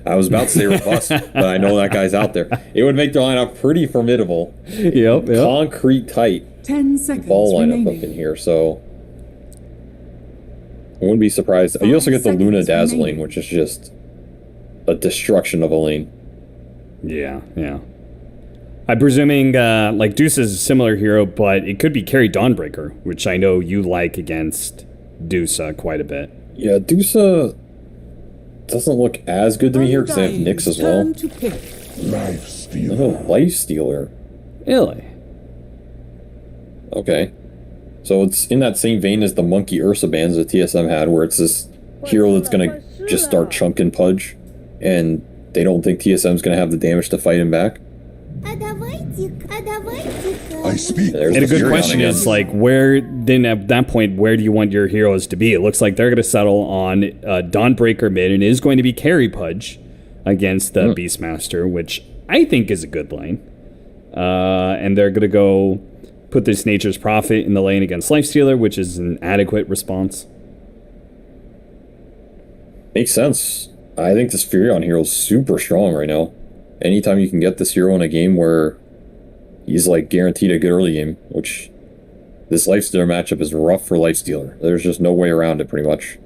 I was about to say robust, but I know that guy's out there. It would make their lineup pretty formidable. Yep, yep. Concrete tight 10 seconds ball lineup remaining. up in here, so I wouldn't be surprised. You also get the 5 Luna seconds Dazzling, remaining. which is just a destruction of a lane. Yeah, yeah. I'm presuming, like, Deuce is a similar hero, but it could be carry Dawnbreaker, which I know you like against Deuce quite a bit. Yeah, Dusa doesn't look as good to me here because they have Nyx as well. Turn to pick. Oh, Lifestealer. Really? Okay. So it's in that same vein as the Monkey Ursa bands that TSM had, where it's this hero that's going to just start chunking Pudge, and they don't think TSM's going to have the damage to fight him back. I speak. There's And a the good Furion question again. is, like, then at that point, where do you want your heroes to be? It looks like they're going to settle on Dawnbreaker mid, and it is going to be carry Pudge against the Beastmaster, which I think is a good lane. And they're going to go put this Nature's Prophet in the lane against Lifestealer, which is an adequate response. Makes sense. I think this Furion hero is super strong right now. Anytime you can get this hero in a game where he's like guaranteed a good early game, which this Lifestealer matchup is rough for Lifestealer. There's just no way around it pretty much.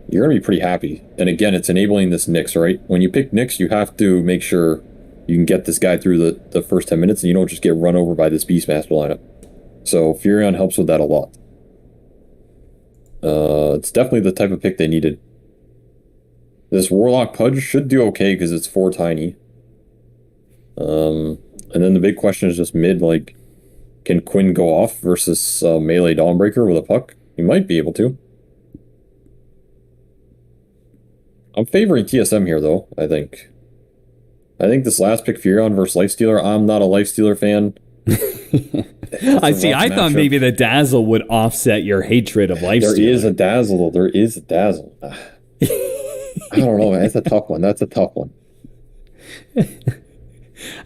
You're going to be pretty happy. And again, it's enabling this Nyx, right? When you pick Nyx, you have to make sure you can get this guy through the first 10 minutes and you don't just get run over by this Beastmaster lineup. So Furion helps with that a lot. It's definitely the type of pick they needed. This Warlock Pudge should do okay because it's 4 tiny. And then the big question is just mid, like, can Quinn go off versus melee Dawnbreaker with a puck? He might be able to. I'm favoring TSM here, though, I think. I think this last pick, Furion versus Lifestealer, I'm not a Lifestealer fan. I see. I thought maybe the Dazzle would offset your hatred of Lifestealer. There is a Dazzle, though. There is a Dazzle. I don't know, man. That's a tough one. That's a tough one.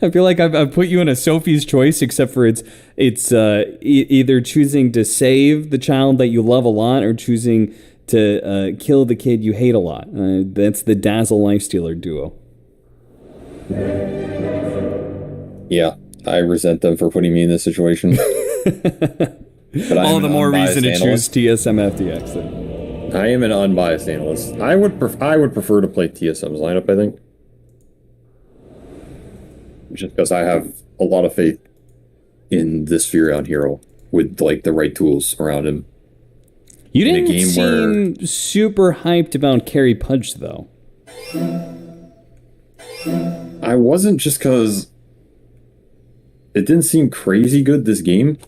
I feel like I've put you in a Sophie's choice, except for it's either choosing to save the child that you love a lot or choosing to kill the kid you hate a lot. That's the Dazzle Lifestealer duo. Yeah, I resent them for putting me in this situation. But all the more reason to choose TSM FTX. Then. I am an unbiased analyst. I would prefer to play TSM's lineup, I think. Just because I have a lot of faith in this Furion hero with like the right tools around him. You didn't seem super hyped about Carry Pudge, though. I wasn't, just because it didn't seem crazy good this game.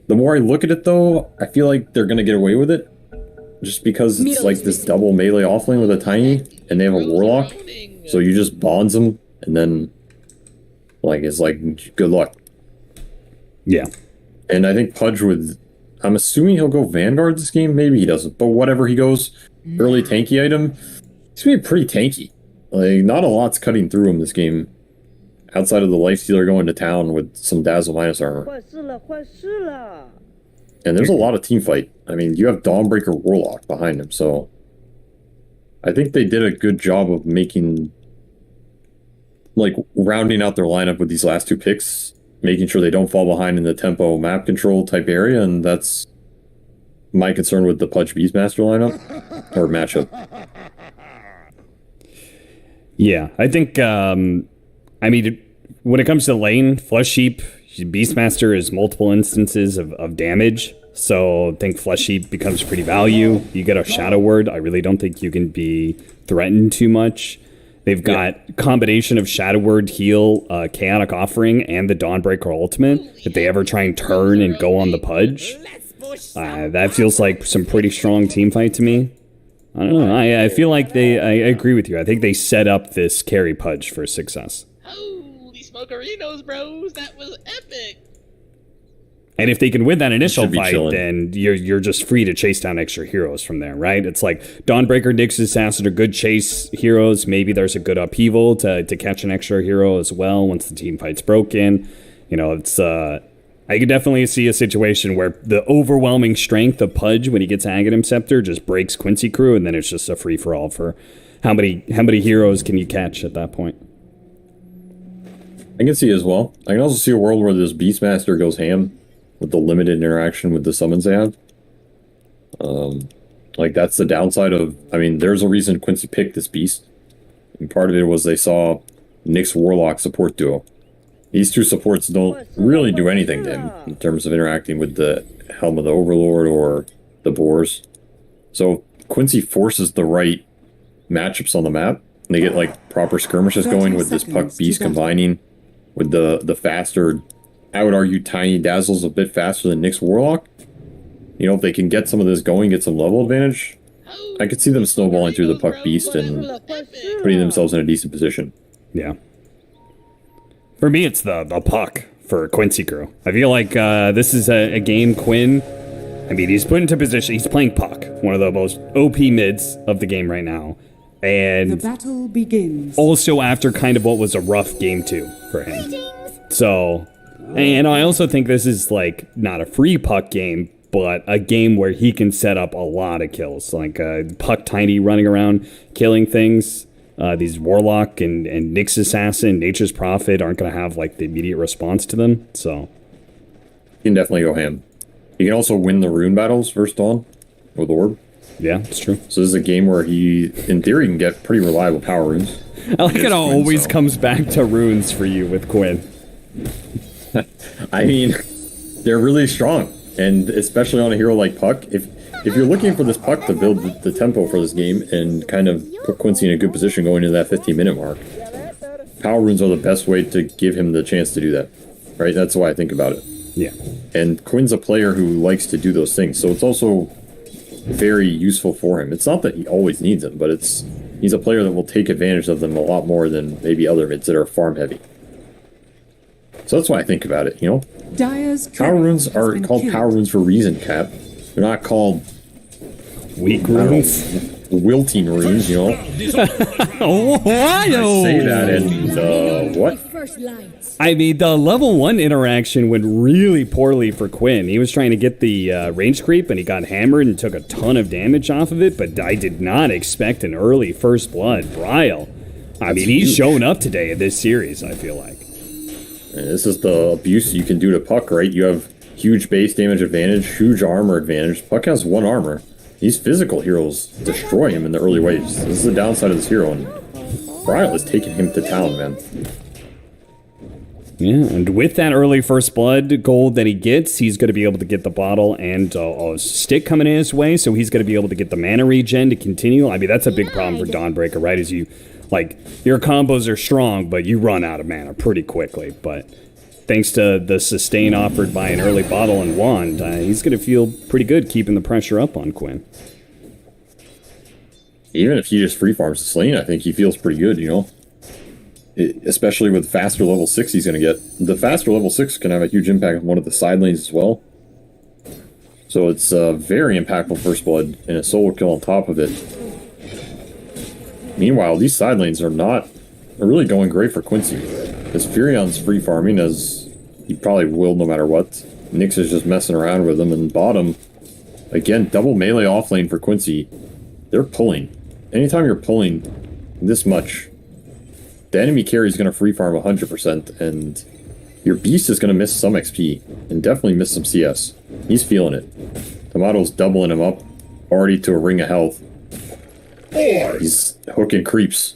The more I look at it, though, I feel like they're going to get away with it. Just because it's like this double melee offlane with a tiny, and they have a warlock. So you just bonds them, and then like it's like, good luck. Yeah. And I think Pudge would... I'm assuming he'll go Vanguard this game. Maybe he doesn't. But whatever he goes, early tanky item, he's going to be pretty tanky. Like, not a lot's cutting through him this game. Outside of the Lifestealer going to town with some Dazzle minus armor. And there's a lot of team fight. I mean, you have Dawnbreaker Warlock behind him, so... I think they did a good job of making... like, rounding out their lineup with these last two picks. Making sure they don't fall behind in the tempo map control type area, and that's my concern with the Pudge Beastmaster lineup, or matchup. Yeah, I think, I mean, when it comes to lane, Flesh Heap, Beastmaster is multiple instances of damage, so I think Flesh Heap becomes pretty value. You get a Shadow Word, I really don't think you can be threatened too much. They've got combination of Shadow Word, Heal, Chaotic Offering, and the Dawnbreaker Ultimate. If they ever try and turn and go on the Pudge, that feels like some pretty strong team fight to me. I don't know. I feel like I agree with you. I think they set up this carry Pudge for success. Holy smokerinos, bros! That was epic. And if they can win that initial fight, then you're just free to chase down extra heroes from there, right? It's like Dawnbreaker, Nyx Assassin are good chase heroes. Maybe there's a good upheaval to catch an extra hero as well once the team fight's broken. You know, it's I could definitely see a situation where the overwhelming strength of Pudge when he gets Aghanim Scepter just breaks Quincy Crew, and then it's just a free for all for how many heroes can you catch at that point. I can see as well. I can also see a world where this Beastmaster goes ham with the limited interaction with the summons they have. Like, that's the downside of... I mean, there's a reason Quincy picked this beast. And part of it was they saw Nyx Warlock support duo. These two supports don't really do anything to him in terms of interacting with the Helm of the Overlord or the Boars. So Quincy forces the right matchups on the map. And they get, like, proper skirmishes going with this Puck Beast combining with the faster... I would argue Tiny Dazzle's a bit faster than Nyx Warlock. You know, if they can get some of this going, get some level advantage, I could see them snowballing through the Puck Beast and putting themselves in a decent position. Yeah. For me, it's the Puck for Quincy Crew. I feel like this is a game Quinn... I mean, he's put into position... He's playing Puck, one of the most OP mids of the game right now. And the battle begins. Also after kind of what was a rough game 2 for him. So... And I also think this is, like, not a free Puck game, but a game where he can set up a lot of kills. Like, Puck Tiny running around, killing things. These Warlock and Nyx Assassin, Nature's Prophet aren't going to have, like, the immediate response to them, so... You can definitely go ham. You can also win the rune battles versus Dawn with Orb. Yeah, it's true. So this is a game where he, in theory, can get pretty reliable power runes. I like it always comes back to runes for you with Quinn. I mean, they're really strong, and especially on a hero like Puck. If you're looking for this Puck to build the tempo for this game and kind of put Quincy in a good position going into that 15-minute mark, power runes are the best way to give him the chance to do that, right? That's why I think about it. Yeah. And Quinn's a player who likes to do those things, so it's also very useful for him. It's not that he always needs them, but it's he's a player that will take advantage of them a lot more than maybe other mids that are farm heavy. So that's why I think about it, you know? Dire's Power turret runes has are been called killed. power runes for a reason, Cap. They're not called Weak I don't know, runes. wilting runes, you know? Oh, I say that and, what? First lights. I mean, the level 1 interaction went really poorly for Quinn. He was trying to get the range creep, and he got hammered and took a ton of damage off of it, but I did not expect an early first blood. Bryle. I mean, he's huge. shown up today in this series, I feel like. And this is the abuse you can do to Puck, right? You have huge base damage advantage, huge armor advantage. Puck has 1 armor. These physical heroes destroy him in the early waves. This is the downside of this hero, and Bryle is taking him to town, man. Yeah, and with that early first blood gold that he gets, he's going to be able to get the bottle and a stick coming in his way, so he's going to be able to get the mana regen to continue. I mean, that's a big problem for Dawnbreaker, right? Is you, like, your combos are strong, but you run out of mana pretty quickly. But thanks to the sustain offered by an early bottle and wand, he's going to feel pretty good keeping the pressure up on Quinn. Even if he just free farms the Slain, I think he feels pretty good, you know? Especially with faster level 6 he's going to get. The faster level 6 can have a huge impact on one of the side lanes as well. So it's a very impactful first blood and a solo kill on top of it. Meanwhile, these side lanes are really going great for Quincy. Because Furion's free farming, as he probably will no matter what. Nyx is just messing around with him, and bottom, again, double melee offlane for Quincy. They're pulling. Anytime you're pulling this much, the enemy carry is going to free farm 100%, and your beast is going to miss some XP, and definitely miss some CS. He's feeling it. Tomato's doubling him up, already to a ring of health. He's hooking creeps.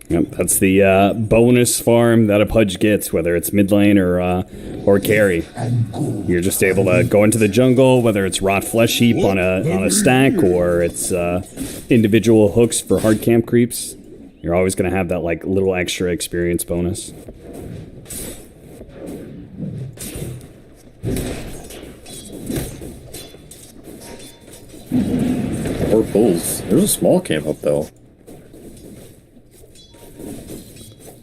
Yep, that's the bonus farm that a Pudge gets, whether it's mid lane or carry. You're just able to go into the jungle, whether it's rot flesh heap on a stack or it's individual hooks for hard camp creeps. You're always going to have that like little extra experience bonus. Or bulls. There's a small camp up though.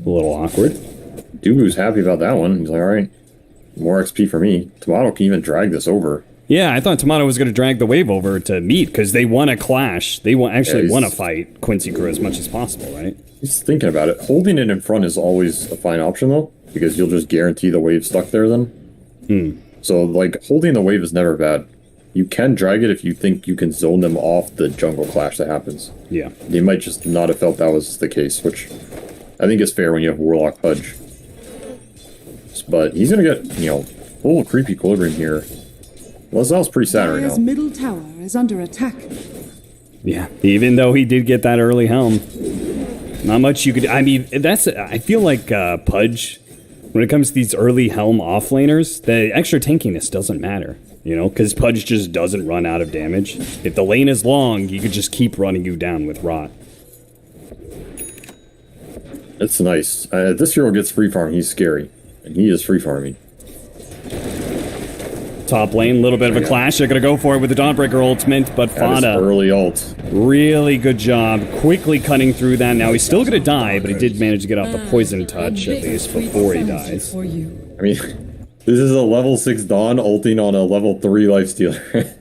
A little awkward. Dubu's happy about that one. He's like, alright, more XP for me. Tomato can even drag this over. Yeah, I thought Tomato was going to drag the wave over to meet because they want to clash. They want to fight Quincy Crew as much as possible, right? He's thinking about it. Holding it in front is always a fine option though, because you'll just guarantee the wave stuck there then. So like holding the wave is never bad. You can drag it if you think you can zone them off the jungle clash that happens. Yeah. They might just not have felt that was the case, which I think is fair when you have Warlock Pudge. But he's going to get, you know, a little creepy equilibrium here. Lazelle's pretty sad right Dire's now. middle tower is under attack. Yeah, even though he did get that early helm. Not much you could... I mean, I feel like Pudge, when it comes to these early helm offlaners, the extra tankiness doesn't matter. You know, because Pudge just doesn't run out of damage. If the lane is long, he could just keep running you down with Rot. It's nice. This hero gets free farm. He's scary. And he is free farming. Top lane, a little bit of a clash. They're going to go for it with the Dawnbreaker ultimate, but That is Fada, early ult. really good job quickly cutting through that. Now, he's still going to die, but he did manage to get off the poison touch, at least, before he dies. I mean, this is a level 6 Dawn ulting on a level 3 Lifestealer.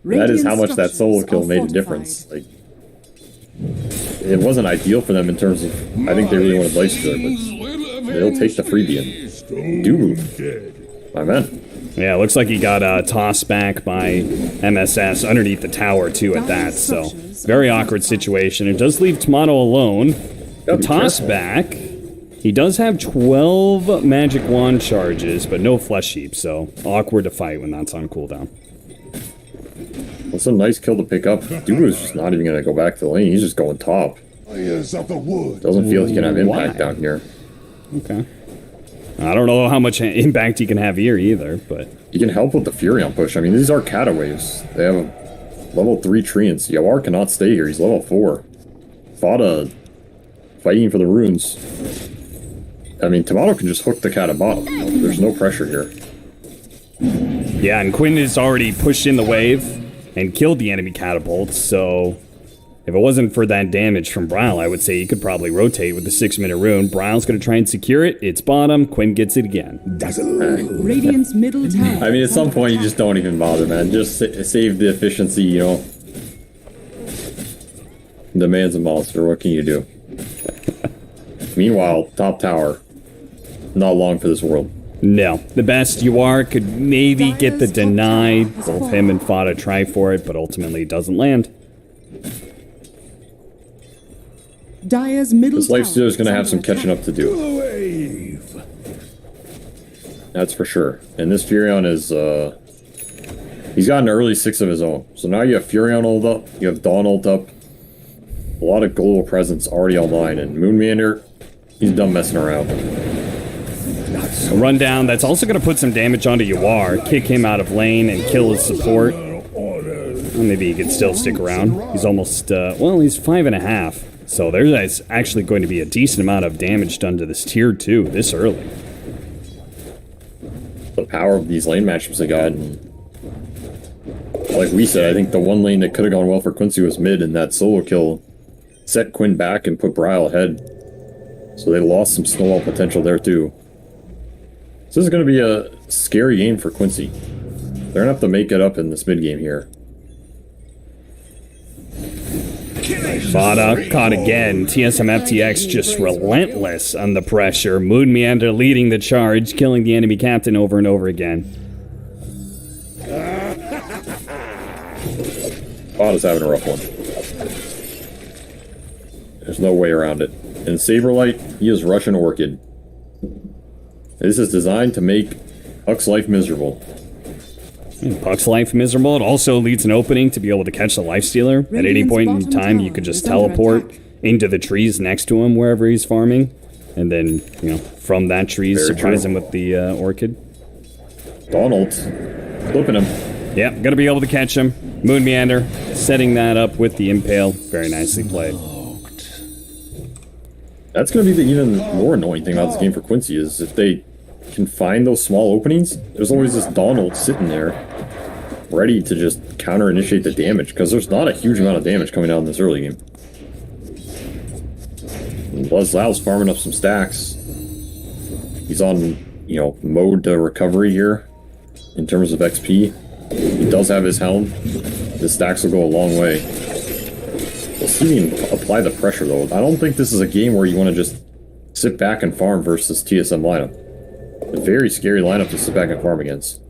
That is how much that solo kill made a difference. Like, it wasn't ideal for them in terms of, I think they really wanted Lifestealer, but they'll take the freebie. Dubu. My man. Yeah, looks like he got tossed back by MSS underneath the tower, too, at that. So, very awkward situation. It does leave Tomato alone. The toss back. He does have 12 magic wand charges, but no flesh heap, so awkward to fight when that's on cooldown. That's a nice kill to pick up. Dubu's just not even going to go back to the lane. He's just going top. Doesn't feel he can have impact down here. Okay. I don't know how much impact he can have here either, but... He can help with the Furion push. I mean, these are Kata waves. They have a level 3 treants. Yawar cannot stay here. He's level 4. Fada fighting for the runes. I mean, Tomato can just hook the Kata bottom. There's no pressure here. Yeah, and Quinn has already pushed in the wave and killed the enemy catapults, so If it wasn't for that damage from Brile, I would say you could probably rotate with the 6-minute rune. Brile's going to try and secure it. It's bottom. Quinn gets it again. Dazzle. Radiant's middle tower. I mean, at some point, you just don't even bother, man. Just save the efficiency, you know. The man's a monster. What can you do? Meanwhile, top tower. Not long for this world. No. The best you are could maybe get the denied. Both him and Fada try for it, but ultimately it doesn't land. Dire's middle This Lifestealer is going to have some catching up to do. Wave. That's for sure. And this Furion is, he's got an early 6 of his own. So now you have Furion ult up, you have Dawn ult up. A lot of global presence already online. And Moonmeander, he's done messing around. A rundown that's also going to put some damage onto Yawar, kick him out of lane, and kill his support. Well, maybe he could still stick around. He's almost, well, he's 5.5. So there's actually going to be a decent amount of damage done to this tier 2 this early. The power of these lane matchups they got. And like we said, I think the one lane that could have gone well for Quincy was mid, and that solo kill set Quinn back and put Brile ahead. So they lost some snowball potential there too. This is going to be a scary game for Quincy. They're going to have to make it up in this mid game here. Fada caught again. TSM FTX just relentless on the pressure. Moonmeander leading the charge, killing the enemy captain over and over again. Fada's having a rough one. There's no way around it. And Saberlight, he is Russian Orchid. This is designed to make Puck's life miserable. Puck's life miserable. It also leads an opening to be able to catch the Lifestealer. At any point in time, you could just teleport into the trees next to him wherever he's farming. And then, you know, from that tree, surprise him with the Orchid. Donald, flipping him. Yeah, gonna be able to catch him. Moonmeander, setting that up with the Impale. Very nicely played. That's going to be the even more annoying thing about this game for Quincy is if they can find those small openings, there's always this Donald sitting there ready to just counter-initiate the damage, because there's not a huge amount of damage coming out in this early game. Blazlow's farming up some stacks. He's on, you know, mode to recovery here in terms of XP. He does have his helm. The stacks will go a long way. We'll see him apply the pressure, though. I don't think this is a game where you want to just sit back and farm versus TSM lineup. A very scary lineup to sit back and farm against.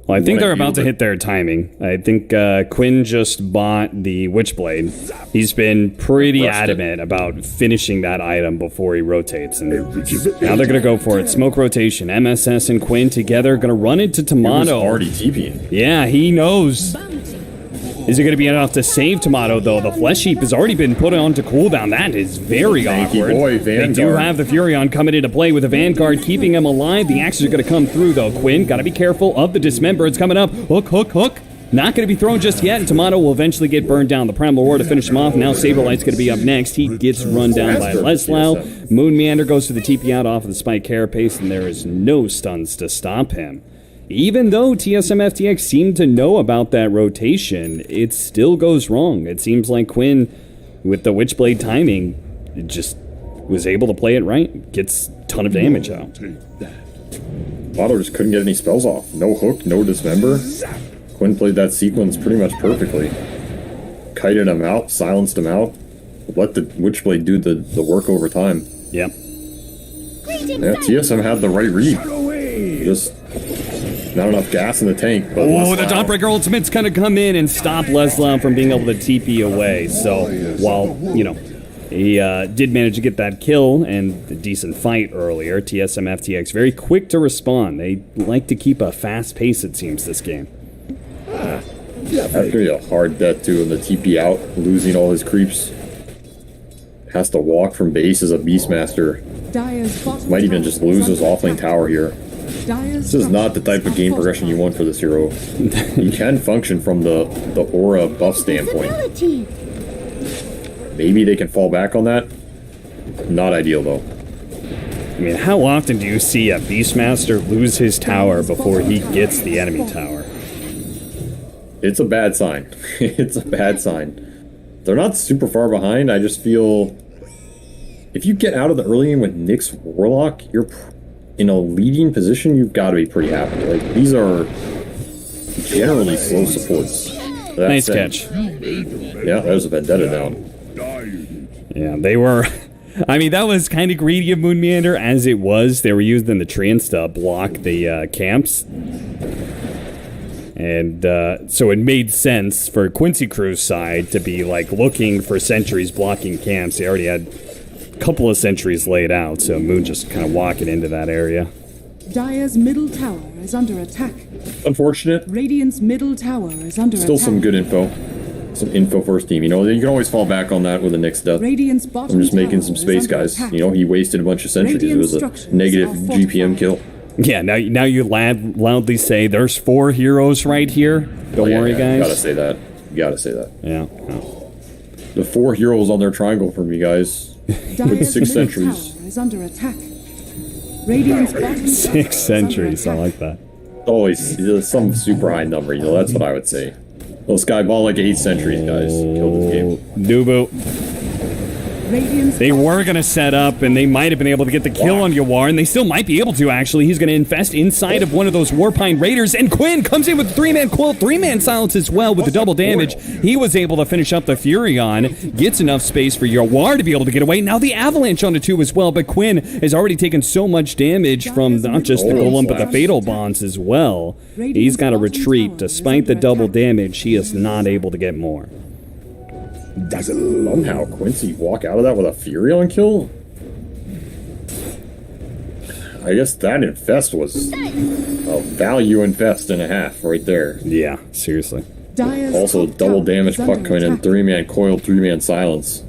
Well, I think they're about to hit their timing. I think Quinn just bought the Witchblade. He's been pretty adamant about finishing that item before he rotates. And now they're going to go for it. Smoke rotation. MSS and Quinn together going to run into Tomato. He was already TPing. Yeah, he knows. Is it going to be enough to save Tomato, though? The Flesh Heap has already been put onto cooldown. That is very awkward. Boy, they do have the Furion coming into play with the Vanguard, keeping him alive. The axes are going to come through, though. Quinn, got to be careful of the Dismember. It's coming up. Hook, hook, hook. Not going to be thrown just yet, and Tomato will eventually get burned down. The Primal Roar to finish him off. Now Saberlight's going to be up next. He gets run down by Leslau. Moonmeander goes for the TP out off of the Spike Carapace, and there is no stuns to stop him. Even though TSM FTX seemed to know about that rotation, it still goes wrong. It seems like Quinn, with the Witchblade timing, just was able to play it right. Gets a ton of damage out. Otto just couldn't get any spells off. No hook, no dismember. Quinn played that sequence pretty much perfectly. Kited him out, silenced him out. Let the Witchblade do the work over time. Yep. Yeah, TSM had the right read. Just not enough gas in the tank. But the Dawnbreaker ultimate's gonna come in and stop Leslau from being able to TP away. So while, you know, he did manage to get that kill and a decent fight earlier, TSM FTX very quick to respond. They like to keep a fast pace, it seems, this game. That's gonna be a hard death too, and the TP out, losing all his creeps. Has to walk from base as a Beastmaster. Might even just lose his offlane tower here. This is not the type of game progression you want for this hero. He can function from the aura buff standpoint. Maybe they can fall back on that. Not ideal, though. I mean, how often do you see a Beastmaster lose his tower before he gets the enemy tower? It's a bad sign. It's a bad sign. they're not super far behind. I just feel if you get out of the early game with Nyx Warlock, you're in a leading position. You've got to be pretty happy. Like, these are generally slow supports. Nice catch. Yeah, there's a Vendetta down. Yeah, they were... I mean, that was kind of greedy of Moon Meander, as it was. They were using the treants to block the camps. And so it made sense for Quincy Crew's side to be, like, looking for sentries blocking camps. They already had a couple of sentries laid out, so Moon just kind of walking into that area. Dire's middle tower is under attack. Unfortunate. Radiant's middle tower is under Still attack. some good info. Some info for his team. You know, you can always fall back on that with a Nyx death. Radiant's bottom I'm just making tower some is space, under guys. attack. You know, he wasted a bunch of sentries. It was a Structures negative are fortified. GPM kill. Yeah, now you loudly say, there's 4 heroes right here. Don't worry, guys. You gotta say that. You gotta say that. Yeah. The 4 heroes on their triangle for me, guys. With Dire's 6 middle sentries. tower is under attack. Radiant's bottom tower 6 is sentries, I under like that. Always some super high number, you know, that's what I would say. Well, Skyball like 8 sentries, guys. Killed this game. Nubu. Radiant's They were going to set up, and they might have been able to get the kill on Yawar, and they still might be able to, actually. He's going to infest inside of one of those Warpine Raiders, and Quinn comes in with the 3-man coil, 3-man silence as well with the double damage. He was able to finish up the Furion, gets enough space for Yawar to be able to get away. Now the Avalanche onto 2 as well, but Quinn has already taken so much damage from not just the Golem, but the Fatal Bonds as well. He's got to retreat. Despite the double damage, he is not able to get more. Dazzle. Somehow Quincy walk out of that with a Furion kill? I guess that infest was a value infest and a half right there. Yeah, seriously. Dire's Also top double tower damage is under puck coming in, attack. 3-man coil, 3-man silence.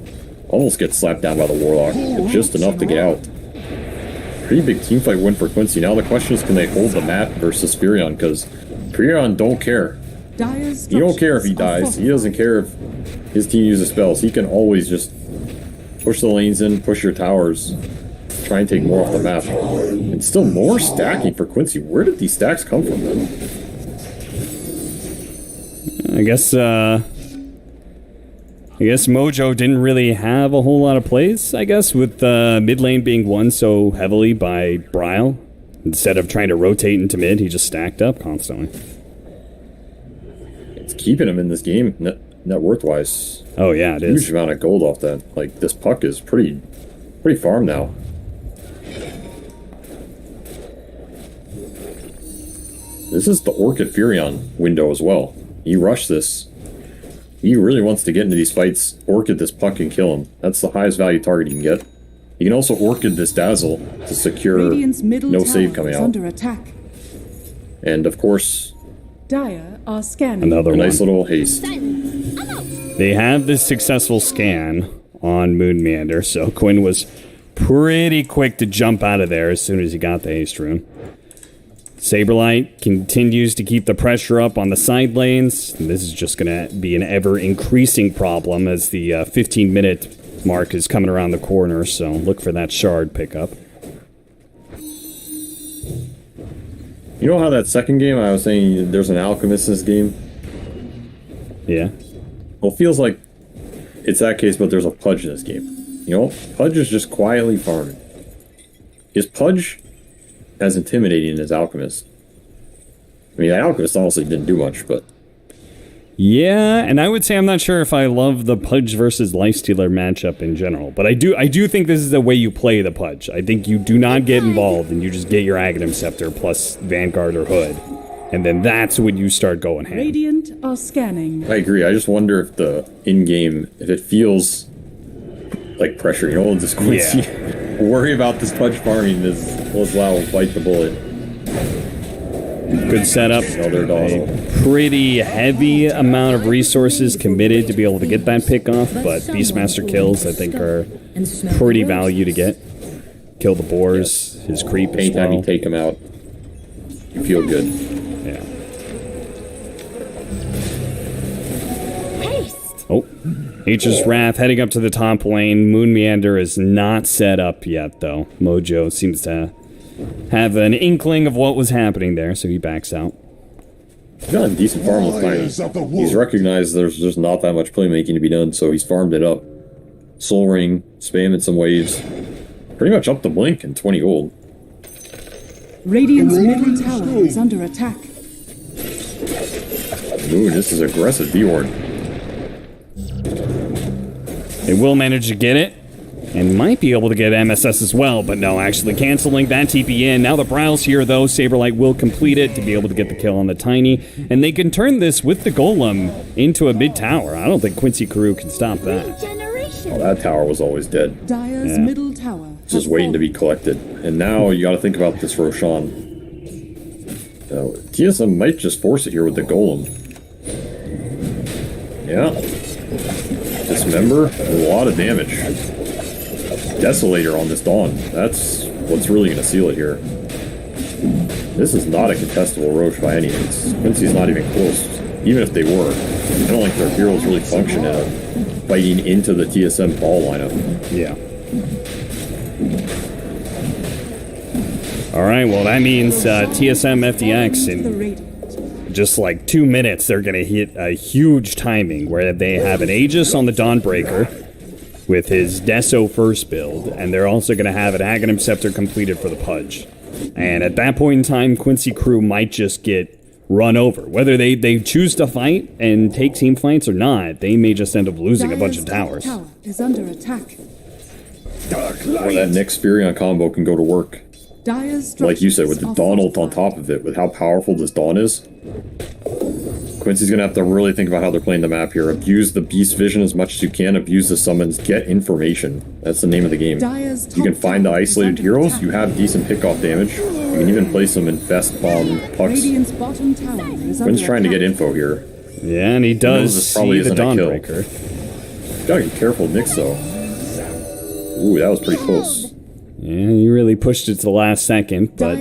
Almost gets slapped down by the Warlock. It's just enough to get out. Pretty big teamfight win for Quincy. Now the question is, can they hold the map versus Furion? Because Furion don't care. Dire's He don't care if he structures are dies. He doesn't care if his team uses spells. He can always just push the lanes in, push your towers, try and take more off the map. And still more stacking for Quincy. Where did these stacks come from then? I guess Mojo didn't really have a whole lot of plays, I guess, with mid lane being won so heavily by Bryle. Instead of trying to rotate into mid, he just stacked up constantly. It's keeping him in this game, net worth-wise. Oh, yeah, it is. Huge amount of gold off that. Like, this puck is pretty farm now. This is the Orchid Furion window as well. He rushed this. He really wants to get into these fights, Orchid this puck and kill him. That's the highest value target you can get. You can also Orchid this Dazzle to secure Radiant's middle no tower save coming is out. under attack. And of course, Dire are scanning. Another a one. nice little haste. They have this successful scan on Moon Meander, so Quinn was pretty quick to jump out of there as soon as he got the haste rune. Saberlight continues to keep the pressure up on the side lanes. This is just going to be an ever-increasing problem as the 15-minute mark is coming around the corner, so look for that shard pickup. You know how that second game I was saying there's an Alchemist in this game? Yeah. Well, it feels like it's that case, but there's a Pudge in this game. You know, Pudge is just quietly farming. Is Pudge as intimidating as Alchemist? I mean, Alchemist honestly didn't do much, but... Yeah, and I would say I'm not sure if I love the Pudge versus Lifestealer matchup in general, but I do think this is the way you play the Pudge. I think you do not get involved and you just get your Aghanim Scepter plus Vanguard or Hood, and then that's when you start going ham. Radiant are scanning. I agree. I just wonder if the in-game, if it feels like pressure, you know, this Quincy worry about this Pudge farming will allow him to bite the bullet. Good setup. Another Dazzle. A pretty heavy amount of resources committed to be able to get that pick off, but Beastmaster kills, I think, are pretty value to get. Kill the boars, his creep as Anytime well. you take him out, you feel good. Yeah. Haste. Oh, H's Wrath heading up to the top lane. Moon Meander is not set up yet, though. Mojo seems to have an inkling of what was happening there, so he backs out. He's gotten decent farm with Tiny. He's recognized there's just not that much playmaking to be done, so he's farmed it up. Soul Ring, spamming some waves. Pretty much up the blink in 20 gold. Radiant's middle tower is under attack. Ooh, this is aggressive D-Ward. They will manage to get it, and might be able to get MSS as well, but no, actually canceling that TP in. Now the Prowl's here, though. Saberlight will complete it to be able to get the kill on the Tiny, and they can turn this with the Golem into a mid-tower. I don't think Quincy Crew can stop that. Oh, that tower was always dead. Dire's middle tower. Just waiting to be collected. And now you gotta think about this Roshan. TSM might just force it here with the Golem. Yeah. Dismember, a lot of damage. Desolator on this Dawn. That's what's really going to seal it here. This is not a contestable Roche by any means. Quincy's not even close. Even if they were, I don't think their heroes really function at fighting into the TSM ball lineup. Yeah. Alright, well that means TSM FDX in just like 2 minutes they're going to hit a huge timing where they have an Aegis on the Dawnbreaker with his Deso first build, and they're also going to have an Aghanim Scepter completed for the Pudge. And at that point in time, Quincy Crew might just get run over. Whether they choose to fight and take team fights or not, they may just end up losing a bunch of towers. Tower is under attack. Or that next Furion combo can go to work. Like you said, with the Dawn ult on top of it, with how powerful this Dawn is, Quincy's going to have to really think about how they're playing the map here. Abuse the Beast Vision as much as you can. Abuse the summons. Get information. That's the name of the game. You can find the isolated heroes. You have decent pickoff damage. You can even place them in Fest Bomb Pucks. Quinn's trying to get info here. Yeah, and he does see the Dawnbreaker. Gotta be careful, Nyx, though. Ooh, that was pretty close. Yeah, he really pushed it to the last second, but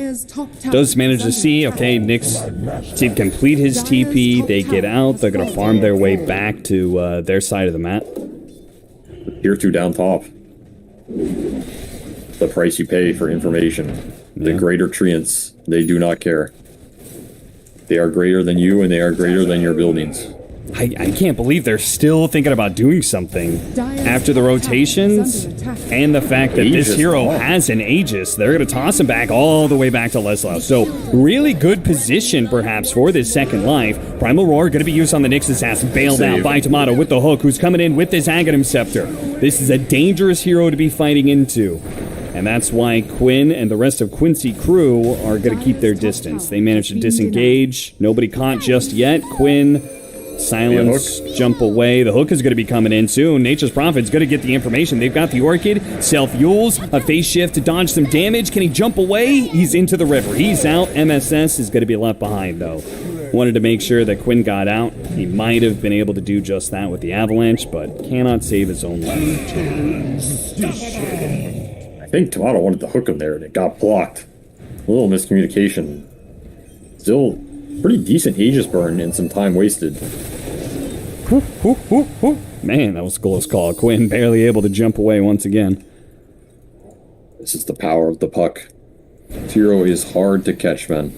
does manage to see, okay, Nyx did complete his TP, they get out, they're going to farm their way back to their side of the map. Tier 2 down top. The price you pay for information. The greater treants, they do not care. They are greater than you, and they are greater than your buildings. I can't believe they're still thinking about doing something after the rotations and the fact that this hero has an Aegis. They're going to toss him back all the way back to Leslau. So really good position perhaps for this second life. Primal Roar going to be used on the Nyx Assassin, bailed out by Tomato with the hook, who's coming in with this Aghanim Scepter. This is a dangerous hero to be fighting into. And that's why Quinn and the rest of Quincy Crew are going to keep their distance. They managed to disengage. Nobody caught just yet. Quinn... silence, jump away. The hook is going to be coming in soon. Nature's Prophet's going to get the information. They've got the Orchid, self-yules, a phase shift to dodge some damage. Can he jump away? He's into the river. He's out. MSS is going to be left behind, though. Wanted to make sure that Quinn got out. He might have been able to do just that with the Avalanche, but cannot save his own life. I think Tomato wanted to hook him there, and it got blocked. A little miscommunication. Still... pretty decent Aegis burn and some time wasted. Man, that was a close call. Quinn barely able to jump away once again. This is the power of the puck. This hero is hard to catch, man.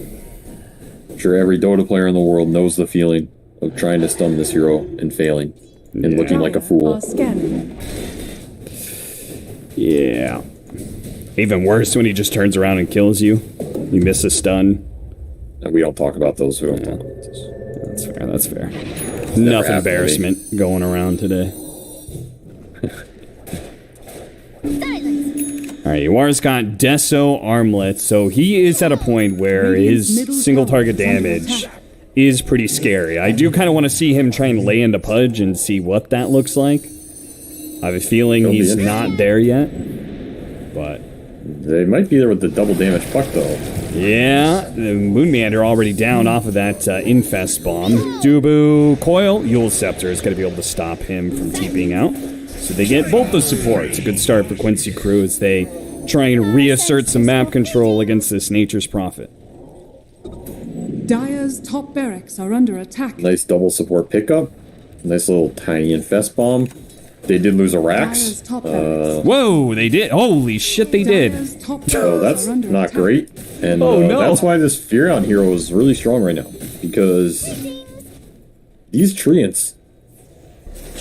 I'm sure every Dota player in the world knows the feeling of trying to stun this hero and failing and looking like a fool. Yeah. Even worse when he just turns around and kills you. You miss a stun. And we don't talk about those who don't talk about That's this. fair, that's fair. Enough embarrassment going around today. Alright, Yuar's got Deso Armlet, so he is at a point where his single target damage is pretty scary. I do kind of want to see him try and lay into Pudge and see what that looks like. I have a feeling he's not there yet, but... they might be there with the double damage puck, though. Yeah, the Moonmeander already down off of that Infest Bomb. Dubu Coil, Yule Scepter is going to be able to stop him from TPing out. So they get both the support. It's a good start for Quincy Crew as they try and reassert some map control against this Nature's Prophet. Dire's top barracks are under attack. Nice double support pickup. Nice little tiny Infest Bomb. They did lose a Rax. Whoa, they did. Holy shit, they did. So that's not great. And that's why this Furion hero is really strong right now. because these treants,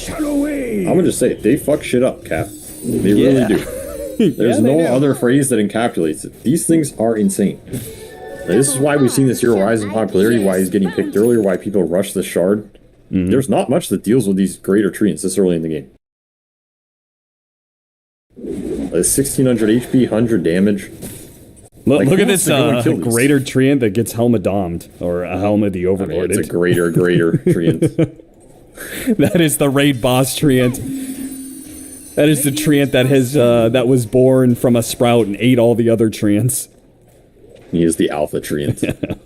I'm gonna just say it, they fuck shit up, Cap. They really do. There's no other phrase that encapsulates it. These things are insane. This is why we've seen this hero rise in popularity, why he's getting picked earlier, why people rush the shard. There's not much that deals with these greater treants this early in the game. 1600 HP, 100 damage. Look at this greater treant that gets Helma domed, or a Helma the Overlorded. It's a greater treant. That is the raid boss treant. That is the treant that has that was born from a sprout and ate all the other treants. He is the alpha treant.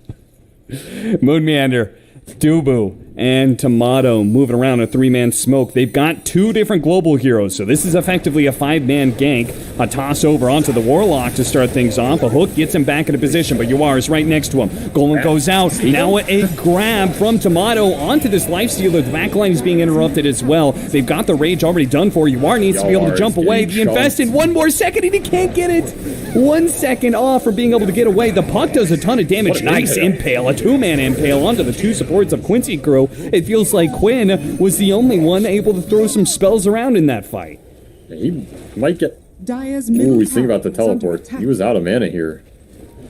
Moon Meander, Dubu, and Tomato moving around a 3-man smoke. They've got 2 different global heroes, so this is effectively a 5-man gank. A toss over onto the Warlock to start things off. A hook gets him back into position, but Yawar is right next to him. Golem goes out. Now a grab from Tomato onto this Lifestealer. The backline is being interrupted as well. They've got the rage already done for. Yawar needs to be able to jump away. The Infested, 1 more second and he can't get it. 1 second off for being able to get away. The puck does a ton of damage. Nice impale. A 2-man impale onto the 2 supports of Quincy Crew. It feels like Quinn was the only one able to throw some spells around in that fight. He might get... Ooh, we think about the teleport. He was out of mana here.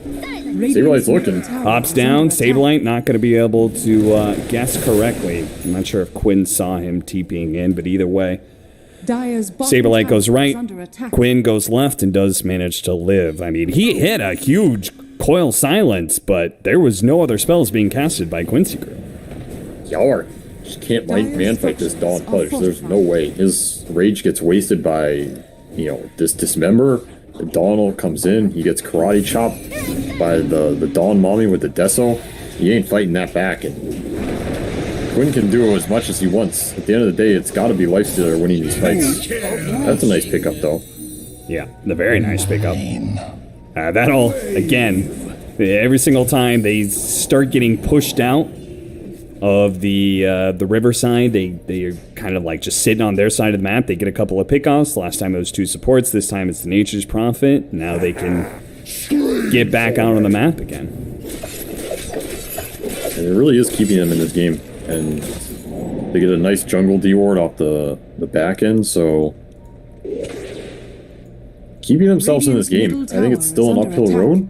Saberlight's looking. Hops down. Saberlight not going to be able to guess correctly. I'm not sure if Quinn saw him TPing in, but either way. Saberlight goes right. Quinn goes left and does manage to live. I mean, he hit a huge coil silence, but there was no other spells being casted by Quincy Crew. Yawar just can't man fight this Dawn Pudge. There's no way. His rage gets wasted by, this Dismember. The Dawnal comes in. He gets karate chopped by the Dawn Mommy with the Deso. He ain't fighting that back. And Quinn can do as much as he wants. At the end of the day, it's got to be Lifestealer winning these fights. That's a nice pickup, though. Yeah, the very nice pickup. That'll, again, every single time they start getting pushed out of the riverside, they're kind of like just sitting on their side of the map. They get a couple of pickoffs. Last time it was 2 supports. This time it's the Nature's Prophet. Now they can get back out on the map again. And it really is keeping them in this game. And they get a nice jungle D-ward off the back end, so keeping themselves in this game. I think it's still an uphill road.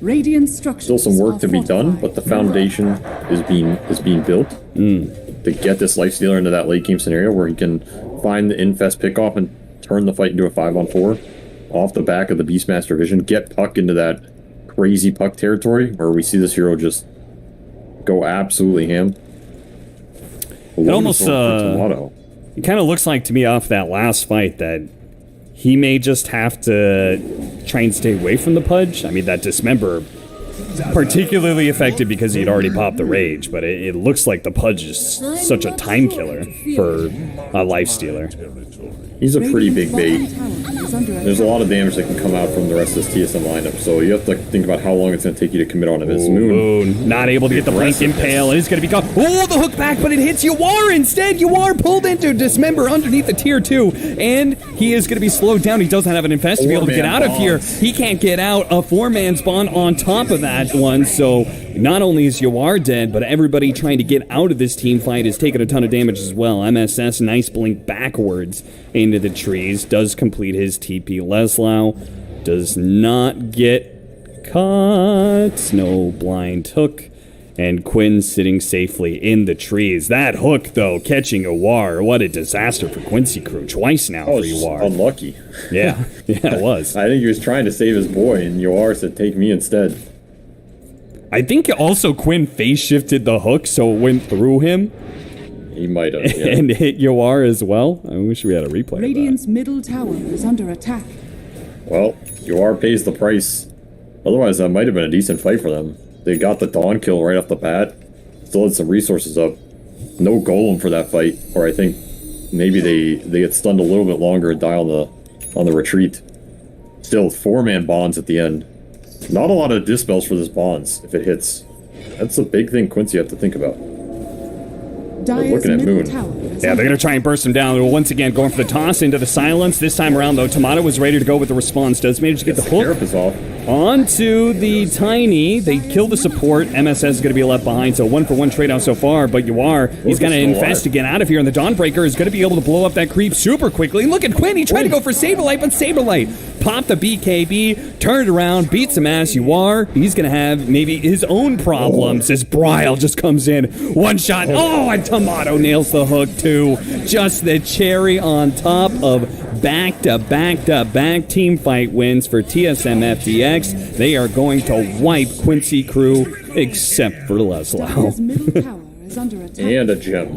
Still some work to be done, but the foundation is being built to get this Lifestealer into that late game scenario where he can find the infest pickoff and turn the fight into a 5-on-4 off the back of the Beastmaster vision, get Puck into that crazy Puck territory where we see this hero just go absolutely ham. It almost it kind of looks like to me off that last fight that he may just have to try and stay away from the Pudge. I mean, that Dismember particularly effective because he'd already popped the rage, but it looks like the Pudge is such a time killer for a Lifestealer. He's a pretty big bait. There's a lot of damage that can come out from the rest of this TSM lineup, so you have to think about how long it's going to take you to commit on him. It's Moon. Not able to get the blink impale, and it's going to be caught. Oh, the hook back, but it hits Yawar instead. Yawar pulled into Dismember underneath the tier 2, and he is going to be slowed down. He doesn't have an infest to be able to get out of here. He can't get out. A 4-man spawn on top of that one, so not only is Yawar dead, but everybody trying to get out of this team fight is taking a ton of damage as well. MSS, nice blink backwards into the trees, does complete his TP. Leslau does not get caught. No blind hook. And Quinn sitting safely in the trees. That hook, though, catching Yawar. What a disaster for Quincy Crew. Twice now for Yawar. Unlucky. Yeah, it was. I think he was trying to save his boy, and Yawar said, take me instead. I think also Quinn phase shifted the hook, so it went through him. He might have, yeah. And hit Yawar as well. I wish we had a replay Radiant's middle tower is under attack. Well, Yawar pays the price. Otherwise, that might have been a decent fight for them. They got the Dawn kill right off the bat. Still had some resources up. No golem for that fight. Or I think maybe they get stunned a little bit longer and die on the retreat. Still, 4-man bonds at the end. Not a lot of dispels for this bonds if it hits. That's a big thing Quincy have to think about. Dyer's looking at middle Moon. tower Yeah, they're going to try and burst him down. Once again, going for the toss into the silence. This time around, though, Tomato was ready to go with the response. Does manage to get the hook onto the Tiny. They kill the support. MSS is going to be left behind, so 1-for-1 trade out so far. But he's going to infest to get out of here, and the Dawnbreaker is going to be able to blow up that creep super quickly. And look at Quinn. He tried to go for Saberlight, but Saberlight popped the BKB, turned around, beat some ass. He's going to have maybe his own problems as Bryle just comes in. One shot. Oh, and Tomato nails the hook, too. Just the cherry on top of back-to-back-to-back team fight wins for TSM FTX. They are going to wipe Quincy Crew, except for Leslau. And a gem.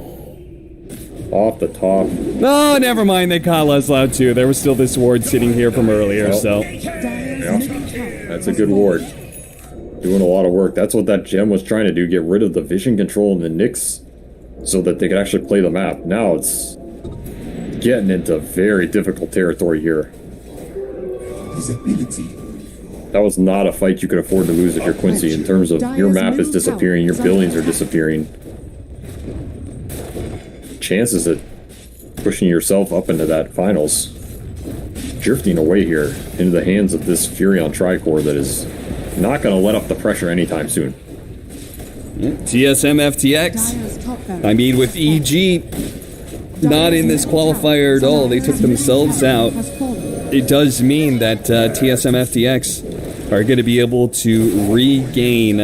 Off the top. Oh, never mind. They caught Leslau, too. There was still this ward sitting here from earlier, so... Yeah, that's a good ward. Doing a lot of work. That's what that gem was trying to do, get rid of the vision control and the Nyx so that they could actually play the map. Now it's getting into very difficult territory here. That was not a fight you could afford to lose if you're Quincy in terms of your map is disappearing, your buildings are disappearing. Chances at pushing yourself up into that finals drifting away here into the hands of this Furion Tricore that is not going to let up the pressure anytime soon. TSM FTX. I mean, with EG not in this qualifier at all, they took themselves out. It does mean that TSM FTX are going to be able to regain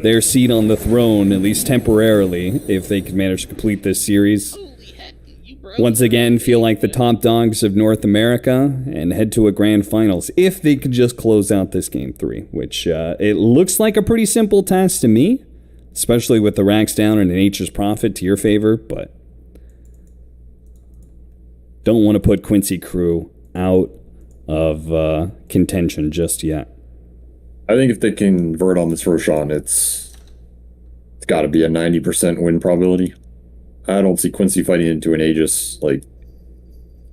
their seat on the throne, at least temporarily, if they can manage to complete this series. Once again, feel like the top dogs of North America and head to a grand finals if they could just close out this game 3, which it looks like a pretty simple task to me, especially with the racks down and Nature's Prophet to your favor, but don't want to put Quincy Crew out of contention just yet. I think if they convert on this Roshan, it's got to be a 90% win probability. I don't see Quincy fighting into an Aegis. Like,